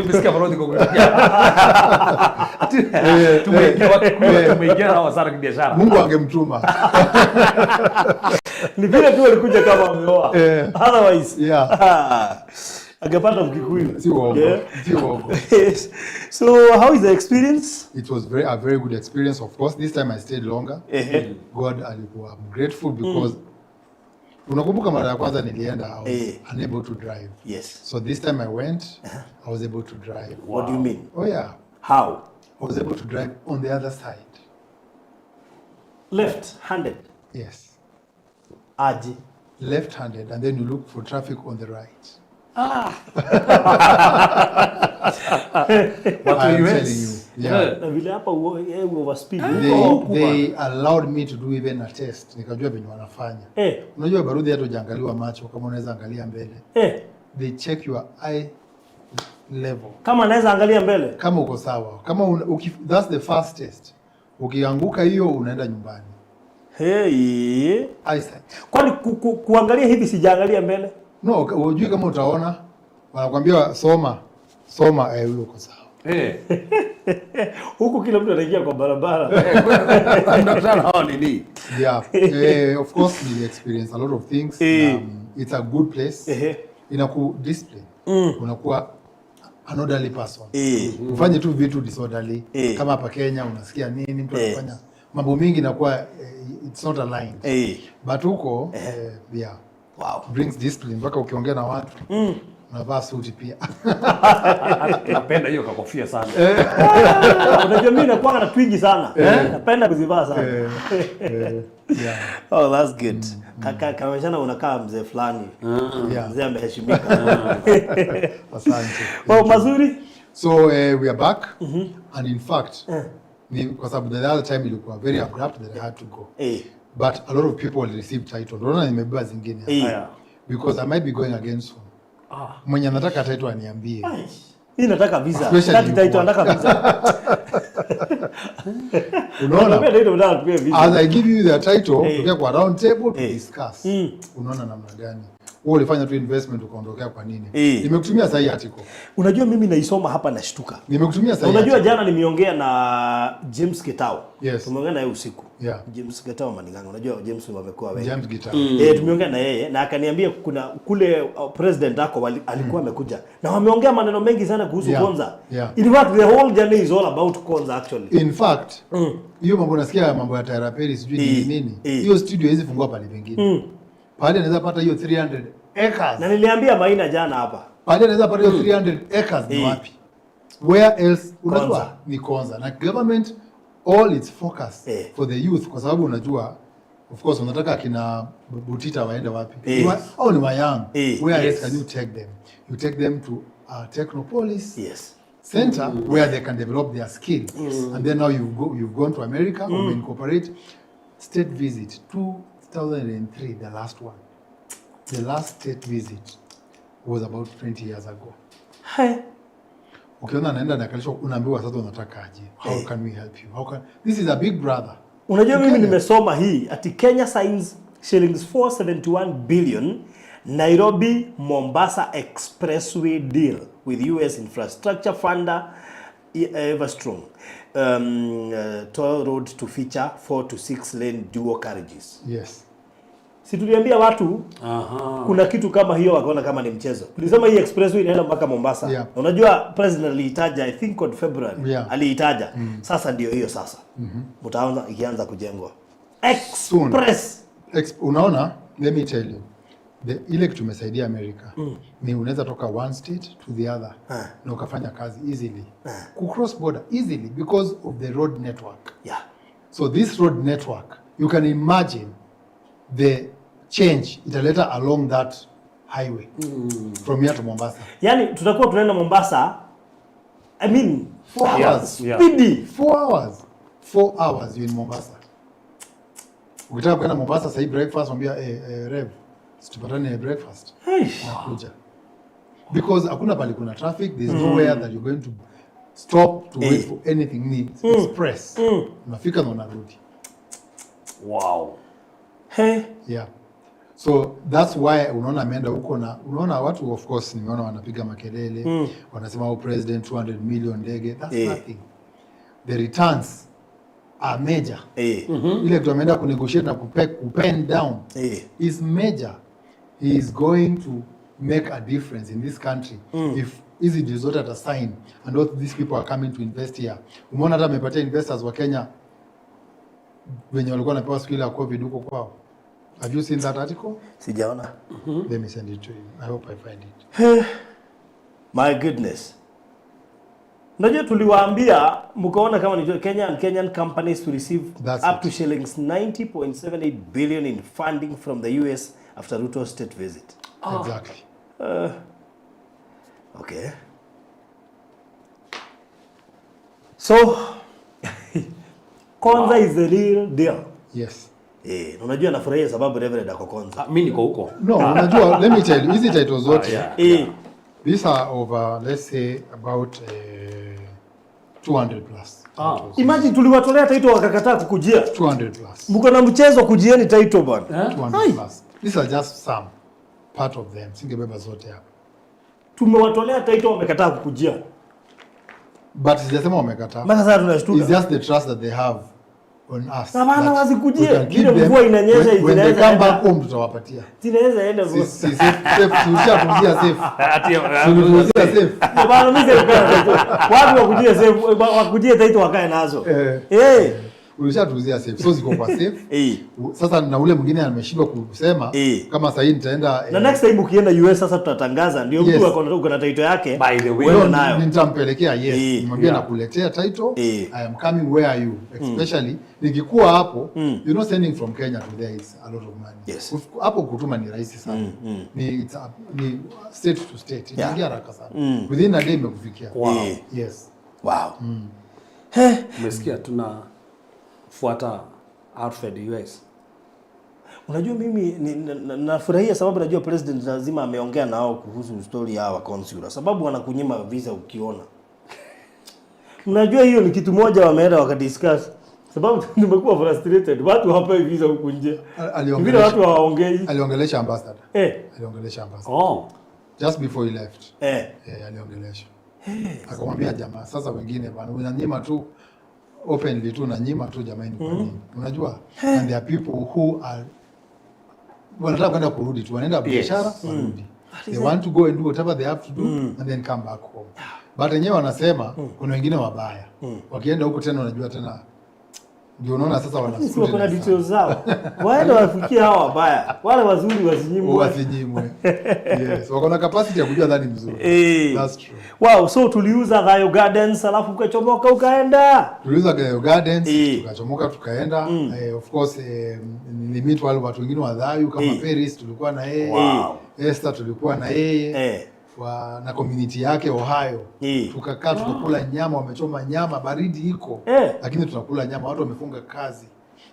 Umesikia Farodi kwa tumeingia na wasara kibiashara. Mungu angemtuma. Ni vile tu alikuja kama ameoa. Otherwise, angepata Mkikuyu. Si uongo. Si uongo. So how is the experience? It was a very good experience. Of course, this time I stayed longer. God alikuwa, I'm grateful because unakumbuka mara ya kwanza nilienda, I was unable to drive. Yes. So this time I went, I was able to drive. What do you mean? Oh yeah. How? I was able to drive on the other side. Left-handed? Yes. Aje. Left-handed, and then you look for traffic on the right. What I'm US? telling you. Yeah. Na vile hapa overspeed. They allowed me to do even a test. Nikajua venye wanafanya. Unajua barudi hata hujaangaliwa macho kama unaweza angalia mbele. They check your eye level. Kama anaweza angalia mbele. Kama uko sawa. Kama that's the first test. Ukianguka hiyo unaenda nyumbani. Eyesight. Kwani kuangalia hivi sijaangalia mbele? No, hujui kama utaona. Wanakuambia soma huyo uko sawa. Huku kila mtu anaingia kwa barabara. Yeah. Of course we experience a lot of things. It's a good place. Inaku discipline. Unakuwa an orderly person. Ufanye tu vitu disorderly. Kama hapa Kenya unasikia nini mtu anafanya mambo mingi inakuwa it's not aligned. But huko yeah. Wow. Brings discipline mpaka ukiongea na watu. Unavaa suti pia. Napenda hiyo kakofia sana. Unajua mimi nakuwa na twingi sana. Napenda kuzivaa sana. Yeah. Oh, that's good. Kama unakaa mzee fulani. Mzee ameheshimika. Asante. Oh, mazuri. So we are back. And in fact, kwa sababu the other time ilikuwa very abrupt that I had to go. But a lot of people will receive title. Unaona nimebeba zingine. Because I might be going again soon. Mwenye nataka title aniambie. Mimi nataka visa. Nataka title, nataka visa. Unaona? As I give you the title, tukia kwa round table to discuss. Unaona namna gani? Wewe ulifanya tu investment ukaondokea kwa nini? Nimekutumia sahi article. Unajua mimi naisoma hapa nashtuka. Nimekutumia sahi. Unajua jana nimeongea na James Getao. Yes. Tumeongea naye usiku. Yeah. James Getao Maninganga. Unajua James wamekuwa wengi. James Getao. Tumeongea na yeye na akaniambia kuna kule president wako alikuwa amekuja. Na wameongea maneno mengi sana kuhusu Konza. In fact the whole journey is all about Konza actually. In fact, hiyo mambo nasikia mambo ya Tairaperi sijui nini. Hiyo studio hizi fungua pale pengine. Pale anaweza pata hiyo 300 acres. Na niliambia Maina jana hapa. Pale anaweza pata hiyo 300 acres ni wapi? Where else? Unajua ni Konza. Na government all its focus for the youth kwa sababu unajua of course unataka kina Butita waende wapi? Au ni young. Where else can you take them? You take them to Technopolis. Center where they can develop their skills. And then now you've gone to America or incorporate state visit 2003, the last one. The last state visit was about 20 years ago. ukiona anaenda na kalisho unaambiwa sasa unataka aje, how can we help you, how can this is a big brother. Unajua mimi nimesoma hii ati Kenya signs shillings 471 billion Nairobi Mombasa Expressway deal with US infrastructure funder Everstrong, toll road to feature 4 to 6 lane dual carriages. Yes. Si tuliambia watu kuna kitu kama hiyo wakaona kama ni mchezo. Tulisema hii expressway inaenda mpaka Mombasa. Yeah. Unajua president aliitaja I think on February. Yeah. Aliitaja. Sasa ndio hiyo sasa. Mtaanza ikianza kujengwa. Express. Unaona, let me tell you. Ile kitu tumesaidia America ni unaweza toka one state to the other na ukafanya kazi easily. Ku cross border easily because of the road network. Yeah. So this road network, you can imagine the change italeta along that highway from here to Mombasa. Yani tutakuwa tunaenda Mombasa, I mean 4 hours. Speedy. 4 hours. 4 hours you in Mombasa. Ukitaka kwenda Mombasa sasa breakfast mwambia Rev, tupatane breakfast. Nakuja. Because hakuna pali kuna traffic, there's nowhere that you're going to stop to wait for anything. Express. Unafika na unarudi. Wow. Yeah. So that's why unaona ameenda huko na unaona watu of course nimeona wanapiga makelele, wanasema president 200 million ndege. That's nothing. The returns are major. Ile kitu ameenda kunegotiate na kupen down is major. He is going to make a difference in this country if hizi deals zote atasign and what these people are coming to invest here. Umeona hata amepatia investors wa Kenya wenye walikuwa wanapewa siku ile ya COVID huko kwao. Have you seen that article? Sijaona. Let me send it to you. I hope I find it. My goodness. Unajua tuliwaambia mkaona kama ni Kenyan companies to receive up to shillings 90.78 billion in funding from the US after Ruto's state visit. Exactly. Okay. So Konza is the real deal. Yes. Unajua nafurahia sababu Reverend ako Konza. Mimi niko huko. No, unajua let me tell you, hizi titles zote. These are over, let's say about 200 plus. Imagine tuliwatolea title wakakataa kukujia. 200 plus. Mko na mchezo kujieni title bwana. 200 plus. These are just some part of them. Singebeba zote hapa. Tumewatolea title wamekataa kukujia. But sijasema wamekataa. Mpaka sasa tunashtuka. It's just the trust that they have on us. Na maana wazikujie. Ile mvua inanyesha when they come back home tutawapatia. Zinaweza enda safe. Tulishia safe. Safe. Bwana mimi watu wakujie safe, wakujie title wakae nazo. Ulishatuzia safe. So ziko kwa safe. Sasa na ule mwingine ameshindwa kusema kama sasa hii nitaenda na next time ukienda US sasa tutatangaza ndio mtu uko na title yake. By the way, nayo nitampelekea nimwambie nakuletea title. I am coming, where are you? Especially nikikuwa hapo, you know, sending from Kenya to there is a lot of money. Yes. Hapo kutuma ni rahisi sana. Ni state to state. Inaingia haraka sana. Within a day imekufikia. Wow. Yes. Wow. Umesikia tunafuata Alfred US. Unajua mimi nafurahia sababu najua president lazima ameongea nao kuhusu story ya consular. Sababu wanakunyima visa ukiona. Unajua hiyo ni kitu moja wameenda wakadiscuss. Sababu nimekuwa frustrated. Watu hawapewi visa huko nje. Vile watu hawaongei. Aliongelesha ambassador. Aliongelesha ambassador. Just before he left. Aliongelesha. Akamwambia jamaa sasa wengine bwana unanyima tu openly tu unanyima tu jamani kwa nini? Unajua and there are people who are wanataka kwenda kurudi tu wanaenda biashara warudi. They want to go and do whatever they have to do and then come back home. But wenyewe wanasema kuna wengine wabaya. Wakienda huko tena unajua tena ndio unaona sasa wanasema kuna details zao. Waende wafikie hao wabaya. Wale wazuri wasinyimwe. Wasinyimwe. Yes, wako na capacity ya kujua dhani mzuri. That's true. Wow, so tuliuza Gayo Gardens alafu ukachomoka ukaenda. Tuliuza Gayo Gardens, tukachomoka tukaenda. Of course nilimit wale watu wengine wa Dhayu kama Paris tulikuwa na yeye. Wow. Esther tulikuwa na yeye. Na community yake Ohio. Tukakaa tukakula nyama, wamechoma nyama, baridi iko. Lakini tunakula nyama, watu wamefunga kazi.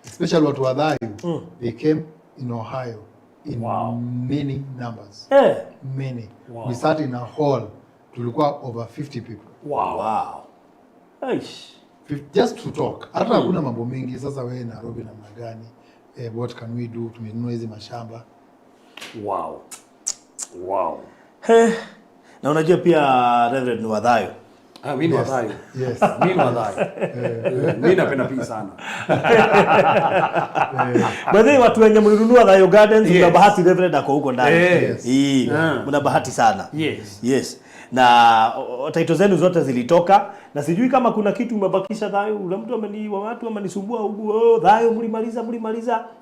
Especially watu wa Dhayu. They came in Ohio in many numbers. Many. We sat in a hall. Tulikuwa over 50 people. Wow. Aish. Just to talk. Hata hakuna mambo mengi. Sasa wewe Nairobi namna gani? What can we do? Tumenunua hizi mashamba. Wow. Na unajua pia Reverend Wadhayo. Mimi ni Wadhayo. Yes. Mimi ni Wadhayo. Mimi napenda pia sana. Baadhi watu wenye mlinunua Wadhayo Gardens mna bahati Reverend ako huko ndani. Mna bahati sana. Yes. Na title zenu zote zilitoka na sijui kama kuna kitu umebakisha Dhayo. Ule mtu watu amenisumbua huko, Dhayo mlimaliza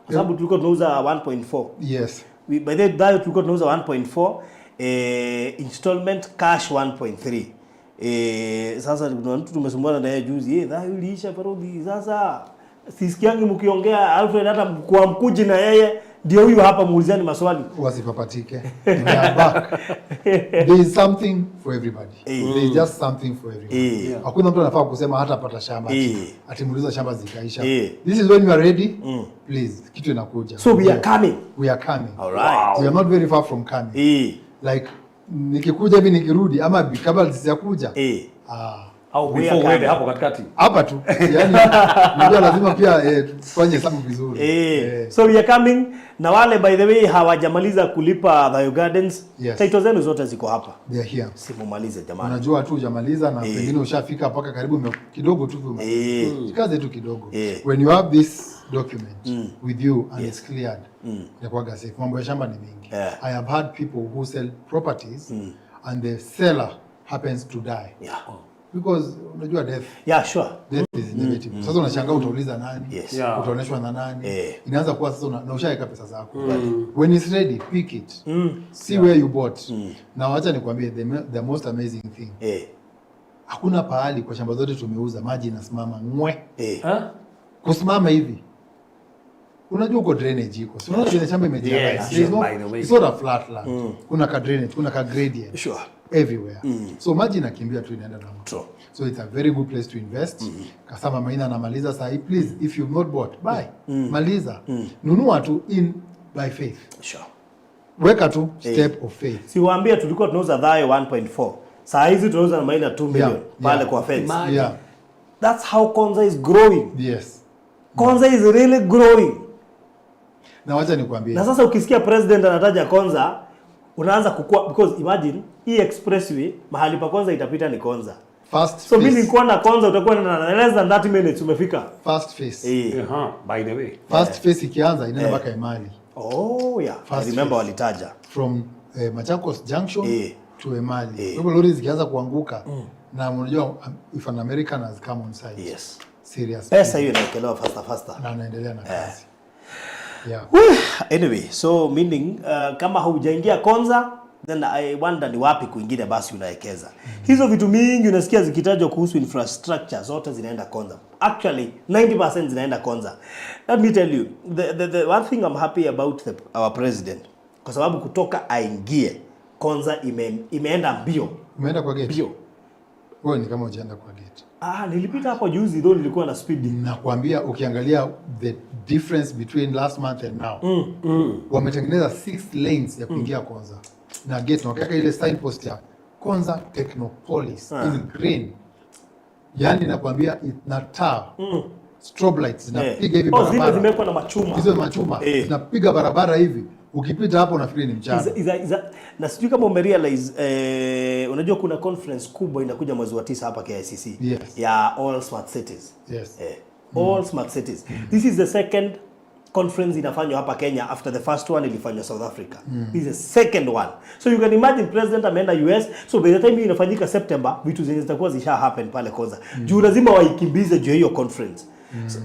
kwa sababu tulikuwa tunauza 1.4. Yes. By the way Dhayo tulikuwa tunauza 1.4, installment cash 1.3. Sasa kuna mtu tumesumbuana naye juzi, Dhayo iliisha parodi. Sasa sisikiangi mkiongea Alfred hata kwa mkuji na yeye ndio huyu hapa muulizani maswali. Wasipapatike. We are back. There is something for everybody. There is just something for everybody. Hakuna mtu anafaa kusema hata pata shamba ati muuliza shamba zikaisha. This is when you are ready. Please, kitu inakuja. So we are coming. We are coming. All right. We are not very far from coming. Like nikikuja hivi nikirudi ama kabla sijakuja. Au before wewe hapo katikati. Hapa tu. Yaani ndio lazima pia tufanye hesabu vizuri. So we are coming. Na wale by the way hawajamaliza kulipa Dhayo Gardens. Title zenu zote ziko hapa. They are here. Simumalize jamani. Unajua tu hujamaliza na pengine ushafika mpaka karibu kidogo tu. Kaze tu kidogo. When you have this document with you and it's cleared. Inakuwa safe. Mambo ya shamba ni mingi. I have had people who sell properties and the seller happens to die. Because unajua death. Death is inevitable. Sasa unashangaa utauliza nani? Utaoneshwa na nani? Inaanza kuwa sasa na ushaweka pesa zako. When it's ready, pick it. See where you bought. Na wacha nikwambie the most amazing thing. Hakuna pahali kwa shamba zote tumeuza maji inasimama ngwe. Kusimama hivi. Unajua uko drainage iko. So unaona shamba imejaa. It's not a flat land. Kuna ka drainage, kuna ka gradient. Everywhere. So maji inakimbia tu inaenda na mto. So it's a very good place to invest. Kasama Maina anamaliza saa hii, please if you've not bought, buy. Maliza. Nunua tu by faith. Weka tu step of faith. Siwaambia tulikuwa tunauza Dhayo 1.4. Saa hizi tunauza na Maina 2 million pale kwa fence. That's how Konza is growing. Yes. Konza is really growing. Na wacha nikwambie. Na sasa ukisikia president anataja Konza unaanza kukua because imagine hii expressway mahali pa Konza itapita ni Konza. So mimi nilikuwa na Konza utakuwa na less than 30 minutes umefika. Fast face. By the way. Fast face ikianza inaenda mpaka Emali. I remember walitaja. From Machakos Junction to Emali. Kwa lori zikianza kuanguka na unajua if an American has come on site. Serious. Pesa hiyo inaekelewa faster. Na anaendelea na kazi. Anyway, so meaning kama haujaingia Konza then I wonder ni wapi kuingine basi unaekeza. Hizo vitu mingi unasikia zikitajwa kuhusu infrastructure zote zinaenda Konza. Actually 90% zinaenda Konza. Let me tell you, the one thing I'm happy about our president kwa sababu kutoka aingie Konza imeenda mbio. Umeenda kwa gate? Mbio. Wewe ni kama hujaenda kwa gate. Nilipita hapo juzi though nilikuwa na speed. Nakwambia ukiangalia the difference between last month and now. Wametengeneza 6 lanes ya kuingia Konza. Na gate wakaweka ile signpost ya Konza Technopolis in green. Yaani nakwambia na taa. Strobe lights zinapiga hivi barabara. Zile zimekuwa na machuma. Hizo machuma zinapiga barabara hivi. Ukipita hapo unafikiri ni mchana. Na sijui kama umerealize unajua kuna conference kubwa inakuja mwezi wa 9 hapa KICC ya All Smart Cities. All Smart Cities. This is the second conference inafanywa hapa Kenya after the first one ilifanywa South Africa. This is the second one. So you can imagine president ameenda US. So by the time inafanyika September vitu zenye zitakuwa zisha happen pale Konza. Juu lazima waikimbize juu hiyo conference.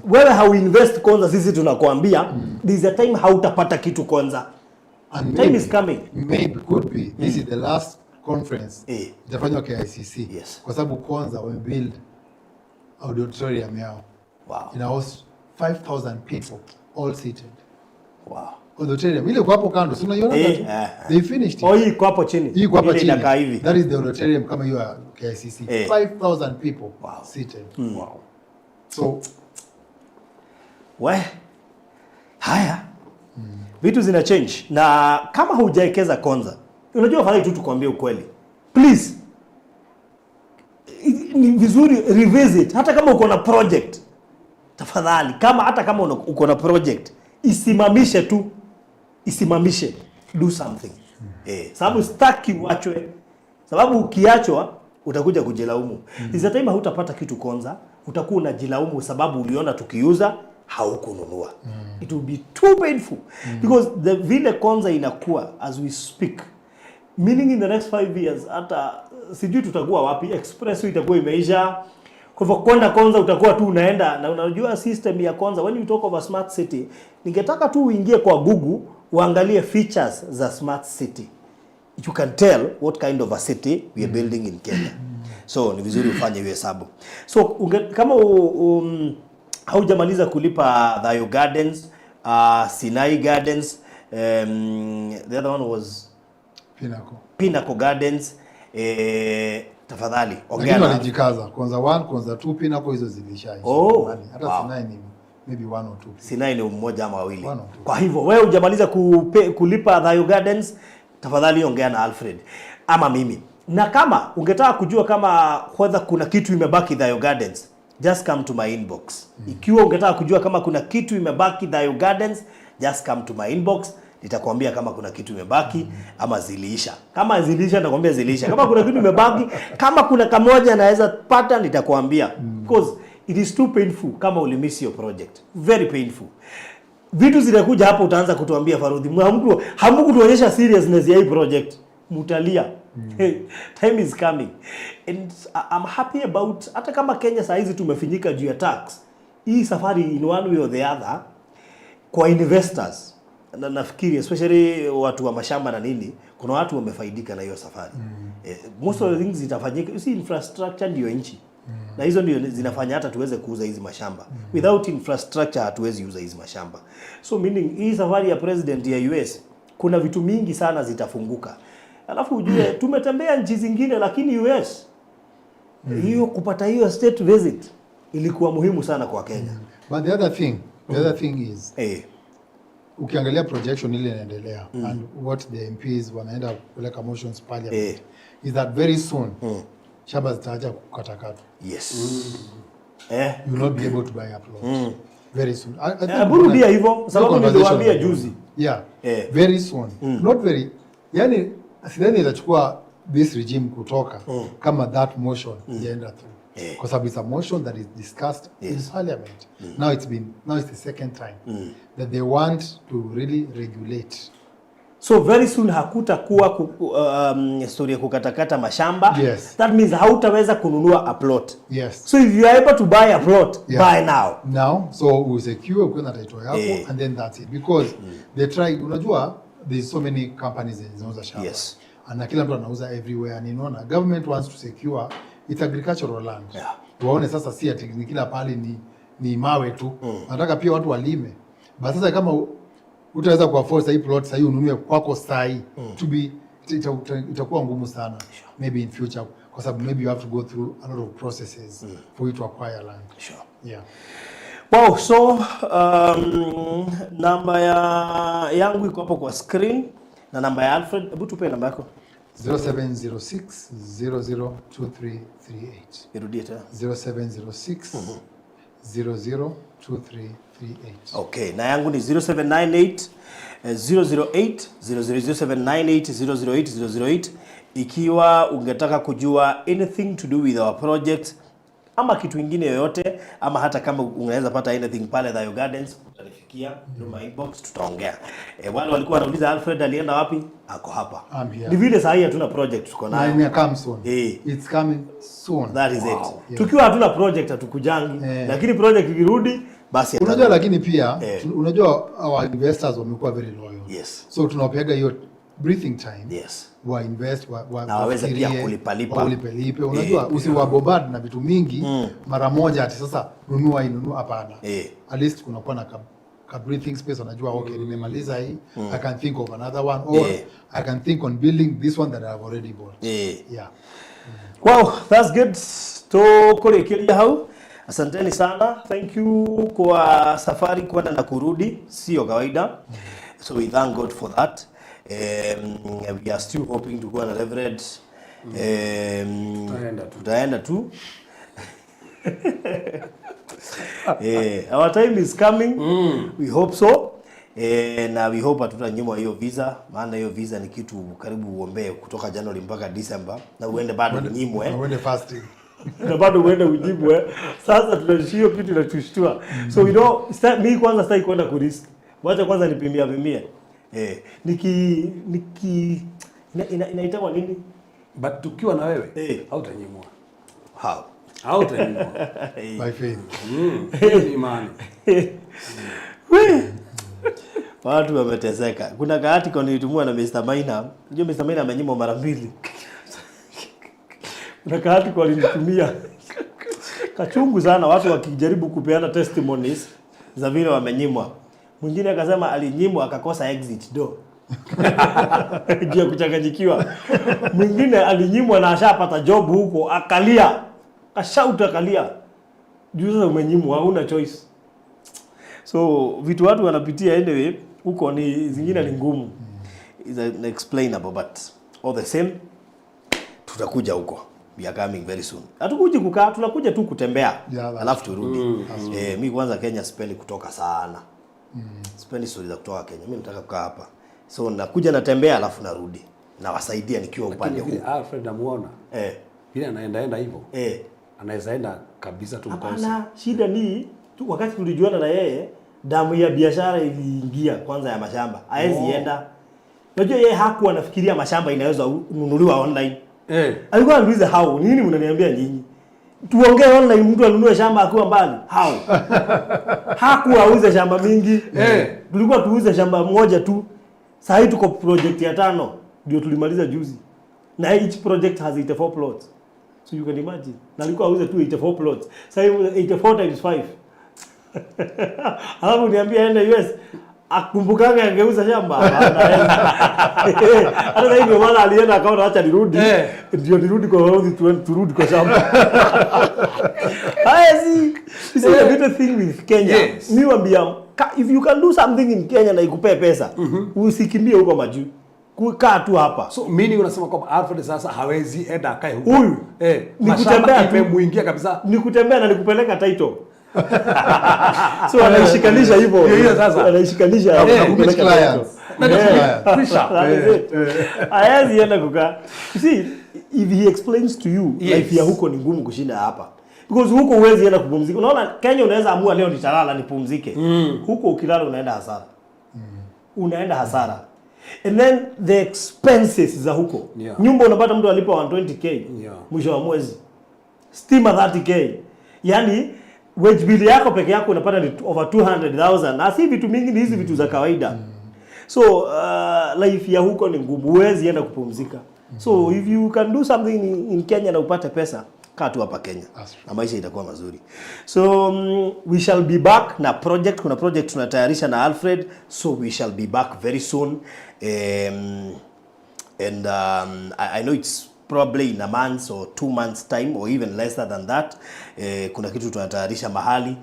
Wewe how invest Konza sisi tunakuambia there is a time hautapata kitu Konza. And time is coming. Maybe could be this is the last conference itafanywa KICC. Kwa sababu Konza we build auditorium yao. Ina host 5,000 people all seated. Auditorium ile kwa hapo kando si unaiona they finished it. Hii kwa hapo chini. Hii kwa hapo chini. That is the auditorium kama hiyo ya KICC. 5,000 people seated. So haya vitu zina change na kama hujaekeza Konza unajua fadhali tu tukwambie ukweli please vizuri revisit. Hata kama uko na project, tafadhali, hata kama uko na project, isimamishe tu. Isimamishe. Do something. Sababu sitaki uachwe. Sababu ukiachwa utakuja kujilaumu. Is time hutapata kitu kwanza, utakuwa unajilaumu sababu uliona tukiuza haukununua. It will be too painful because the vile kwanza inakuwa as we speak, meaning in the next 5 years hata sijui tutakuwa wapi, expressway itakuwa imeisha. Kwa hivyo kwenda kwanza utakuwa tu unaenda, na unajua system ya kwanza, when you talk of a smart city, ningetaka tu uingie kwa Google uangalie features za smart city. You can tell what kind of a city we are building in Kenya. So ni vizuri ufanye hiyo hesabu. So kama haujamaliza kulipa Thayo Gardens, Sinai Gardens, the other one was Pinnacle Gardens, tafadhali ongea na walijikaza. Kwanza 1, kwanza 2, Pinnacle hizo zilishaisha. Hata wow. Sinai ni maybe 1 or 2. Sinai ni mmoja ama wawili. Kwa hivyo wewe hujamaliza kulipa Thayo Gardens, tafadhali ongea na Alfred ama mimi. Na kama ungetaka kujua kama kwanza kuna kitu imebaki Thayo Gardens, just come to my inbox. Ikiwa ungetaka kujua kama kuna kitu imebaki Thayo Gardens, just come to my inbox. Nitakwambia kama kuna kitu imebaki ama ziliisha. Kama ziliisha nitakwambia ziliisha. Kama kuna kitu imebaki, kama kuna kamoja naweza pata nitakwambia. Because it is too painful kama ulimiss your project. Very painful. Vitu zinakuja hapo utaanza kutuambia Farudhi, hamkutuonyesha seriousness ya hii project. Mutalia. Time is coming. And I'm happy about, hata kama Kenya saa hizi tumefinyika juu ya tax, hii safari in one way or the other kwa investors, na nafikiri especially watu wa mashamba na nini, kuna watu wamefaidika na hiyo safari. Most of the things zitafanyika, you see, infrastructure ndio nchi. Na hizo ndio zinafanya hata tuweze kuuza hizi mashamba. Without infrastructure hatuwezi uza hizi mashamba. So meaning hii safari ya president ya US kuna vitu mingi sana zitafunguka. Alafu ujue tumetembea nchi zingine, lakini US hiyo kupata hiyo state visit ilikuwa muhimu sana kwa Kenya. But the other thing is ukiangalia projection ile inaendelea and what the MPs wanaenda kupeleka motions parliament is that very soon shamba zitaacha kukatakata. Yes. You will not be able to buy a plot. Very soon. Burudia hivyo sababu niliwaambia juzi. Very soon. Not very. Yani sidhani itachukua this regime kutoka kama that motion ienda through. Kwa sababu it's a motion that is discussed in parliament. Now it's the second time that they want to really regulate. So very soon hakutakuwa story ya kukatakata mashamba. That means hautaweza kununua a plot. So if you are able to buy a plot, buy now. Now, so we secure ukiwa na title yako and then that's it. Because they try, unajua there's so many companies zinauza shamba. Na kila mtu anauza everywhere, and unaona government wants to secure its agricultural land. Tuone sasa si ati kila pale ni mawe tu. Nataka pia watu walime. But sasa kama utaweza kuafford hii plot sasa ununue kwako sasa to be itakuwa ngumu sana maybe in future, kwa sababu maybe you have to go through a lot of processes for you to acquire land. Wow, so namba yangu iko hapo kwa screen na namba ya Alfred, hebu tupe namba yako. 0706 002338. Irudie tena. 0706 002338. Okay, na yangu ni 0798 008 008 ikiwa ungetaka kujua anything to do with our project ama kitu kingine yoyote, ama hata kama unaweza pata anything pale Thayo Gardens, utanifikia through my inbox, tutaongea. Wale walikuwa wanauliza Alfred alienda wapi? Ako hapa. Ni vile saa hii hatuna project tuko nayo. It's coming soon. It's coming soon. That is it. Tukiwa hatuna project hatukujangi, lakini project ikirudi basi unajua, lakini pia unajua our investors wamekuwa very loyal. So tunawapiga hiyo breathing time. Wa invest na waweza pia kulipa. Unajua usiwabombard na vitu mingi mara moja ati sasa nunua hapana. At least kunakuwa na ka breathing space, unajua okay, nimemaliza hii, I can think of another one, or I can think on building this one that I have already bought. Wow, that's good. To kurekelea hau. Asanteni sana. Thank you kwa safari kwenda na kurudi, sio kawaida. So we thank God for that. We are still hoping to go on a leverage. Tutaenda tu Our time is coming. We hope so. Na we hope hatutanyimwa hiyo visa, maana hiyo visa ni kitu karibu uombee kutoka January mpaka December na uende bado unyimwe. Uende fasting. Na bado uende unyimwe. Sasa tunashio kitu inatushtua. So we don't mimi kwanza sitaki kwenda ku risk. Wacha kwanza nipimia. Inaitwa nini? But tukiwa na wewe hautanyimwa. How? Hautanyimwa. By faith. Imani. Watu wameteseka. Kuna article nilitumwa na Mr. Maina. Unajua Mr. Maina amenyimwa mara 2. Kuna article alinitumia. Kachungu sana watu wakijaribu kupeana testimonies za vile wamenyimwa. Mwingine akasema alinyimwa akakosa exit door. Ndio kuchanganyikiwa. Mwingine alinyimwa na ashapata job huko akalia. Ashauta akalia. Juu sasa umenyimwa hauna choice. So vitu watu wanapitia anyway huko ni zingine ni ngumu. Is unexplainable but all the same tutakuja huko. We are coming very soon. Hatukuji kukaa, tunakuja tu kutembea. Alafu turudi. Mimi kwanza Kenya sipendi kutoka sana. Sipendi stories za kutoka Kenya. Mimi nataka kukaa hapa. So nakuja natembea alafu narudi. Nawasaidia nikiwa upande huu. Alfred amuona. Bila anaenda hivyo. Anaweza enda kabisa tu mkosi. Hapana, shida ni wakati tulijuana na yeye damu ya biashara iliingia kwanza ya mashamba. Haezi enda. Unajua yeye hakuwa anafikiria mashamba inaweza kununuliwa online. Alikuwa anauliza how? Nini mnaniambia nyinyi? Tuongee online mtu anunue shamba akiwa mbali. How? Hakuwa auze shamba mingi. Tulikuwa tuuze shamba moja tu. Sasa hii tuko project ya 5 ndio tulimaliza juzi. Na each project has 84 plots. So you can imagine. Na alikuwa auze tu 84 plots. Sasa 84 times 5. Alafu niambia aende US akumbukanga angeuza shamba. Hata hivyo mara alienda akaona acha nirudi. Ndio nirudi kwa road turudi kwa shamba. Haezi. This is a little thing with Kenya. Mimi waambia if you can do something in Kenya na ikupe pesa, usikimbie huko majuu. Kukaa tu hapa. So mimi unasema kwamba Alfred sasa hawezi enda akae huko. Huyu nikutembea imemuingia kabisa. Nikutembea na nikupeleka title. So anaishikanisha hivyo. Hiyo sasa anaishikanisha kupeleka clients. Haezi enda kukaa. You see, if he explains to you life ya huko ni ngumu kushinda hapa. Because huko huwezi enda kupumzika. Unaona Kenya unaweza amua leo nitalala nipumzike. Huko ukilala unaenda hasara. Unaenda hasara. And then the expenses za huko. Nyumba unapata mtu alipa 120k mwisho wa mwezi. Stima 30k. Yaani wage bill yako peke yako unapata ni over 200,000. Na si vitu mingi ni hizi vitu za kawaida. So life ya huko ni ngumu. Huwezi enda kupumzika. So if you can do something in Kenya na upate pesa, kaa tu hapa Kenya. Na maisha itakuwa mazuri. So we shall be back na project. Kuna project tunatayarisha na Alfred. So we shall be back very soon. I know it's probably in a month or 2 months time or even lesser than that. Kuna kitu tunatayarisha mahali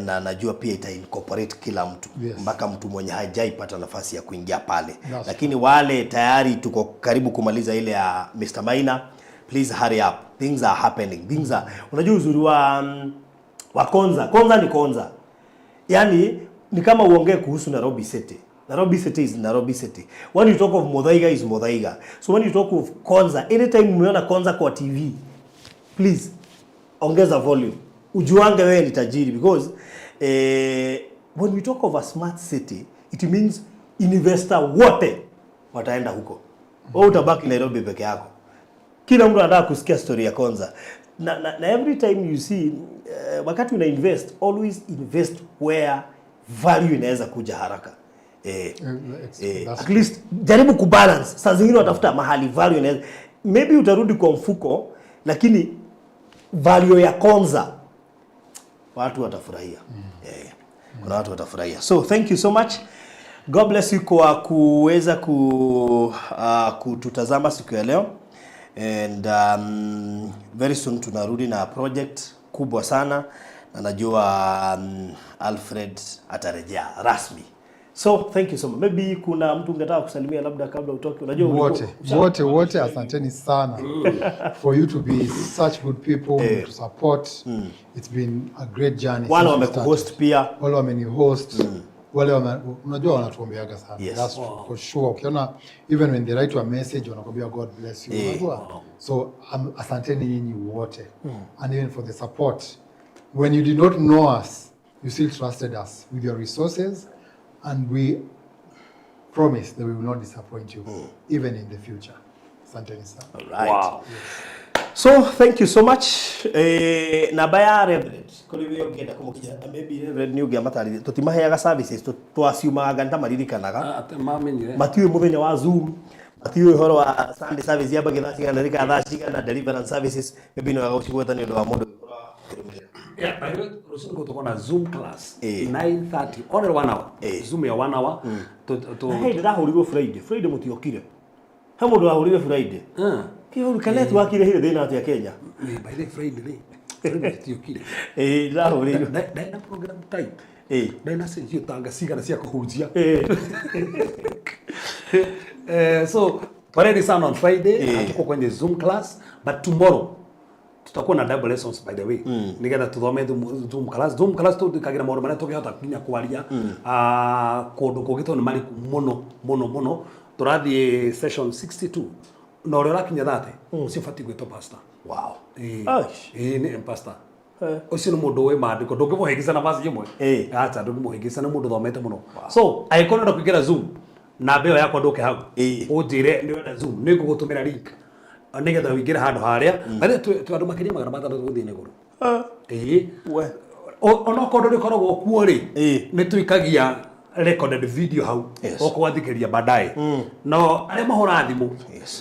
na najua pia ita incorporate kila mtu mpaka mtu mwenye hajaipata nafasi ya kuingia pale. Lakini wale tayari tuko karibu kumaliza ile ya Mr. Maina, please hurry up. Things are happening. Things are unajua uzuri wa Konza ni Konza. Yaani ni kama uongee kuhusu Nairobi City. Nairobi City is Nairobi City. When you talk of Muthaiga is Muthaiga. So when you talk of Konza, anytime umeona Konza kwa TV, please ongeza volume. Ujuange wewe ni tajiri because when we talk of a smart city, it means investor wote wataenda huko. Wewe utabaki Nairobi peke yako. Kila mtu anataka kusikia story ya Konza. Na every time you see wakati una invest, always invest where value inaweza kuja haraka. At least jaribu kubalance. Saa zingine watafuta mahali value inaweza. Maybe utarudi kwa mfuko lakini value ya Konza watu watafurahia. Kuna watu watafurahia. So thank you so much. God bless you kwa kuweza kututazama siku ya leo. And very soon tunarudi na project kubwa sana na najua Alfred atarejea rasmi So thank you so much. Maybe kuna mtu ungetaka kusalimia labda kabla utoke. Unajua wote asanteni sana for you to be such good people to support. It's been a great journey. Wale wamekuhost pia. Wale wamenihost. Wale unajua wanatuombeaga sana. Yes. That's for sure. Ukiona even when they write you a message wanakuambia God bless you. Unajua. So asanteni nyinyi wote. And even for the support. When you did not know us, you still trusted us with your resources. And we promise that we will not disappoint you, even in the future. Asanteni sana. All right. Wow. Yes. So, thank you so much. Nabaya Reverend. Koliwe ongeda kumukija. Maybe Reverend ni ugia matari. Totimaheaga services. Tuasiumaga ntamaririkanaga. Atemaamenyire. Matiwe muthenya wa Zoom. Matiwe horo wa Sunday service yaba githaciga na rika thaciga na deliverance services. Maybe no gaucigweta ni undu wa mundu. Yeah, by the way, Rusungu tuko na Zoom class 9:30 only 1 hour. Zoom ya 1 hour to hey ndahuriwo Friday mutiokire. Ha mundu ahuriwe Friday. Kiyo kanetu wakire hire thina atia Kenya. By the Friday mutiokire. Ndahuriwe. Na program type. Na sisi utanga sigara cia kuhujia. So already sound on Friday tuko kwenye Zoom class, but tomorrow tutakuwa na double lessons by the way. Nigetha tuthome Zoom class tukagira maundu maria tungihota kinya kwaria kundu kugitwo ni mari muno turathie session 62 na uria rakinya thate ucio fati gwitwo pastor. Wow. Ni pastor. Ucio ni mundu we mandiko ndungimuhingisa na basi imwe. Acha ndungimuhingisa ni mundu thomete muno. So aikona ndo kuingira Zoom na mbeo yakwa nduke hau unjire ni wenda Zoom ni ngugutumira link nigetha wingire handu haria bale tu andu makiria magana matano guthii ni guru we ono kondo ni koragwo kuo ri ni tuikagia recorded video hau okwathikeria baadaye no aria mahora thimu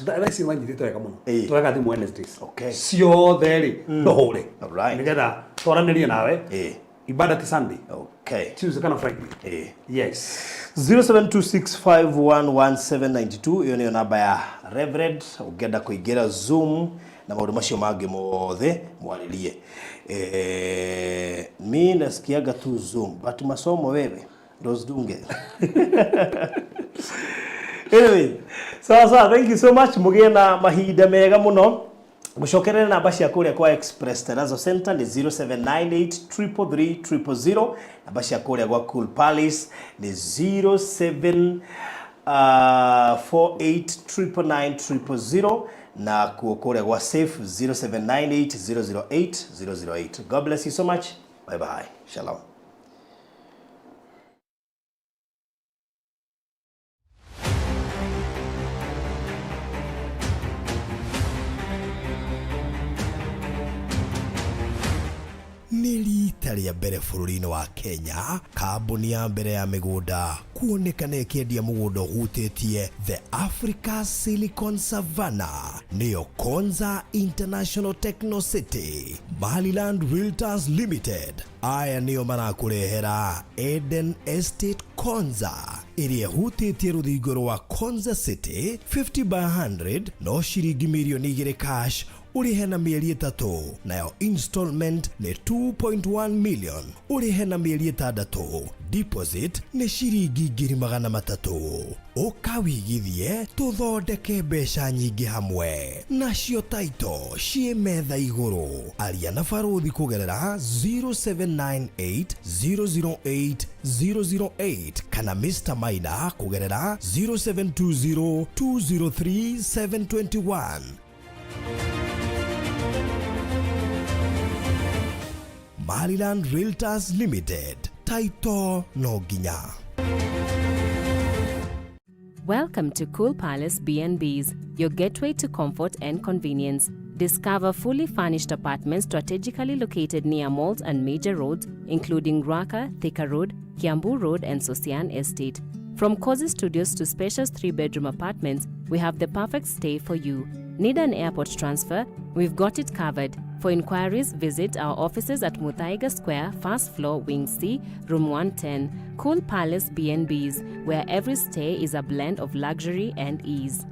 raici manyitite wega muno twega thimu Wednesdays ciothe ri ndohure nigetha twaranirie nawe ibada ti Sunday Tuesday kana Friday yes 0726511792 iyo niyo namba ya Reverend ugenda kuingira Zoom na maundu macio mangi mothe mwaririe mi nasikiaga tu Zoom but masomo wewe ndozidunge anyway so thank you so much mugie na mahinda mega muno Mushokerere namba cia kuria kwa Express Terrazzo Center ni 0798333000. Namba cia kuria kwa Cool Palace ni 0748999000 na kuokorea kwa Safe 0798008008. God bless you so much. Bye bye. Shalom. Nĩ rita rĩa mbere bũrũri-inĩ wa Kenya kambuni ya mbere ya mĩgũnda kuonekana ĩkĩendia mũgũnda ũhutĩtie the Africa Silicon Savannah nĩyo Konza International Techno City. Maliland Realtors Limited aya nĩo marakũrehera Eden Estate Konza ĩrĩa ĩhutĩtie rũthingo rwa Konza City 50 by 100 no ciringi mirioni 2 cash urihe na mieri 3 nayo installment ni 2.1 million urihe na mieri 6 deposit ni ciringi 300,000 ukawigithie tuthondeke mbeca nyingi hamwe nacio taito cie metha iguru aria na baruthi kugerera 0798008008 kana Mr. Maina kugerera 0720203721. Maliland Realtors Limited, Taito Noginya. Welcome to Cool Palace B&Bs, your gateway to comfort and convenience. Discover fully furnished apartments strategically located near malls and major roads, including Ruaka, Thika Road, Kiambu Road, and Sosian Estate. From cozy studios to spacious 3-bedroom apartments, we have the perfect stay for you. Need an airport transfer? We've got it covered. For inquiries, visit our offices at Muthaiga Square, first floor, Wing C, room 110. Cool Palace B&Bs, where every stay is a blend of luxury and ease.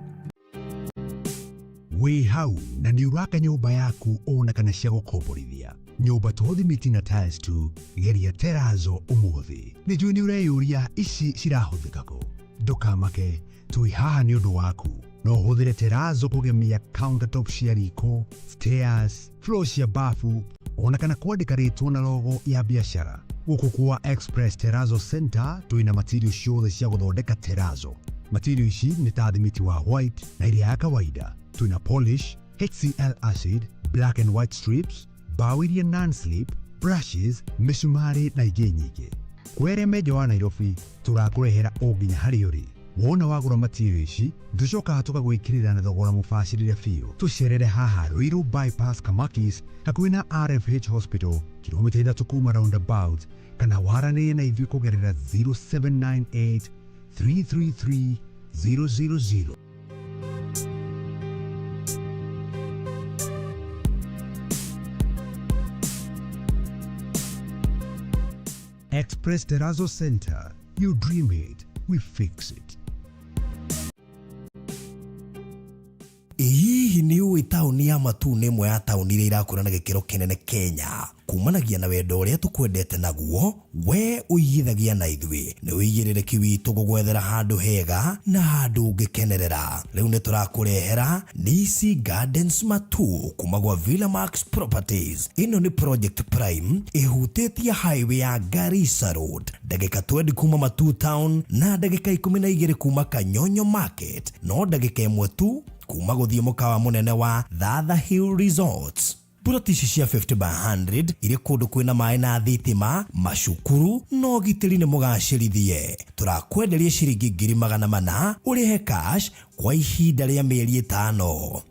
Wĩ hau na nĩ ũraka nyũmba yaku ona kana cia gũkomborithia. nyũmba to thimiti na tiles tu geria Terrazzo ũmũthĩ. Nĩ njũĩ nĩ ũreyũria ici cirahũthĩka kũ. Ndũkamake, tũi haha nĩ ũndũ waku. No ũhũthĩre Terrazzo kũgemia countertop cia riko, stairs, floor cia bafu, ona kana kwandĩka rĩtwa na logo ya biacara. Gũkũ kwa Express Terrazzo Center twĩna material ciothe cia gũthondeka Terrazzo. Material ici nĩ ta thimiti wa white na iria ya kawaida. Twĩna polish, HCl acid, black and white strips, mbao iria non-slip, brushes, misumari na ingĩ nyingĩ. Kwere meja wa Nairobi tũrakũrehera o nginya harĩa ũrĩ. Wona wagũra material ici, tũcokaga tũgagwĩkĩrĩra na thogora mũbacĩrĩre biũ. Tũcerere haha Ruiru bypass Kamakis hakuhĩ na RFH Hospital, kilomita 3 kuma roundabout, kana waranĩrie na ithuĩ kũgerera 0798 333 000. Express Terrazzo Center. You dream it, we fix it. Hihi nĩ ũĩ taũni ya Matu nĩ ĩmwe ya taũni iria irakũra na gĩkĩro kĩnene Kenya. Kumanagia na wendo ũrĩa tũkwendete naguo, we ũigithagia na ithuĩ. Nĩ ũigĩrĩrĩki witũ gũgwethera handũ hega na handũ ũngĩkenerera. Rĩu nĩ tũrakũrehera Nisi Gardens Matu kuma gwa Villa Max Properties. Ĩno nĩ Project Prime ĩhutĩtie highway ya Garissa Road. Ndagĩka 20 kuma Matu Town na ndagĩka 12 kuma Kanyonyo Market. No ndagĩka 1 tu kuma gũthiĩ mũkawa mũnene wa Thatha Hill Resorts. Ploti ici cia 50 by 100 irĩ kũndũ kwĩna maĩ na thitima, macukuru no gitĩri nĩ mũgacĩrithie. Tũrakwenderia ciringi 400,000 ũrĩhe cash kwa ihinda rĩa mĩeri 5.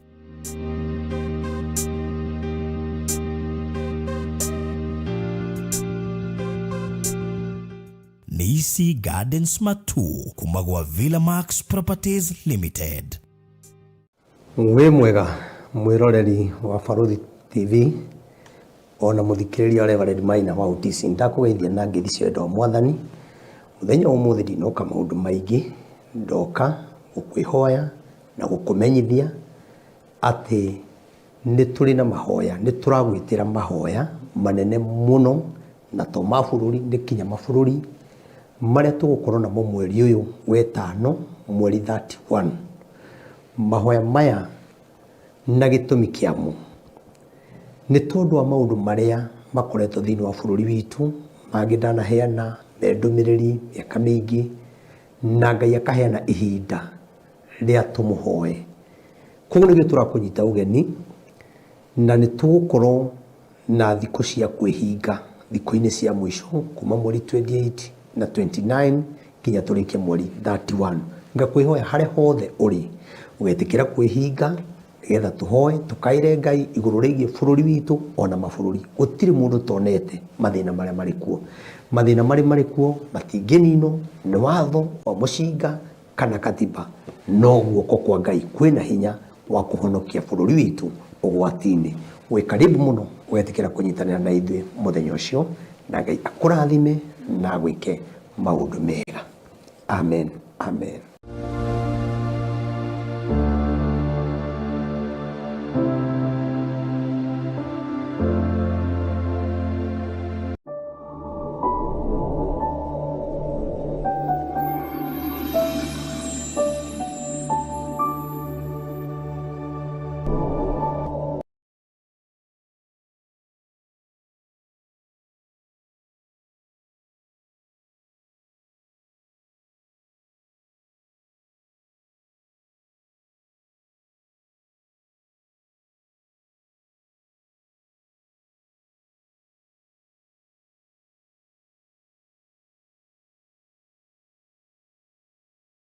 Nisi Gardens Matu kuma gwa Villa Max Properties Limited. Wĩ mwega mwĩroreri wa Baruthi TV ona mũthikĩrĩria Reverend Maina wa UTC. Ndakũgeithia na ngeithi cia wendo wa Mwathani. Mũthenya ũmũthĩ ndinoka maũndũ maingĩ, ndoka gũkwĩhoya na gũkũmenyithia atĩ nĩ tũrĩ na mahoya, nĩ tũragwĩtĩra mahoya manene mũno na to mabũrũri nĩ kinya mabũrũri marĩa tũgũkorwo namo mweri ũyũ wetano mweri 31. Mahoya maya na gĩtũmi kĩamo nĩ tondũ wa maũndũ marĩa makoretwo thĩinĩ wa bũrũri witũ, mangĩ ndanaheana ndũmĩrĩri mĩaka mĩingĩ, na Ngai akaheana ihinda rĩa tũmũhoe. Koguo nĩguo tũrakũnyita ũgeni na nĩ tũgũkorwo na thikũ cia kwĩhinga, thikũ-inĩ cia mũico kuma mweri 28 na 29 kinya tũrĩkie mweri 31. Ngakwĩhoya harĩa hothe ũrĩ ũgetĩkĩra kwĩhinga nĩgetha tũhoe tũkaire Ngai igũrũ rĩgiĩ bũrũri witũ ona mabũrũri. Gũtirĩ mũndũ tonete mathĩna marĩa marĩ kuo. Mathĩna marĩ kuo matingĩninwo nĩ watho wa mũcinga kana katiba, no guoko kwa Ngai kwĩna hinya wa kũhonokia bũrũri witũ ũgwati-inĩ. Wĩ karibu mũno ũgetĩkĩra kũnyitanĩra na ithuĩ mũthenya ũcio, na Ngai akũrathime na gwĩke maũndũ mega. Amen. Amen.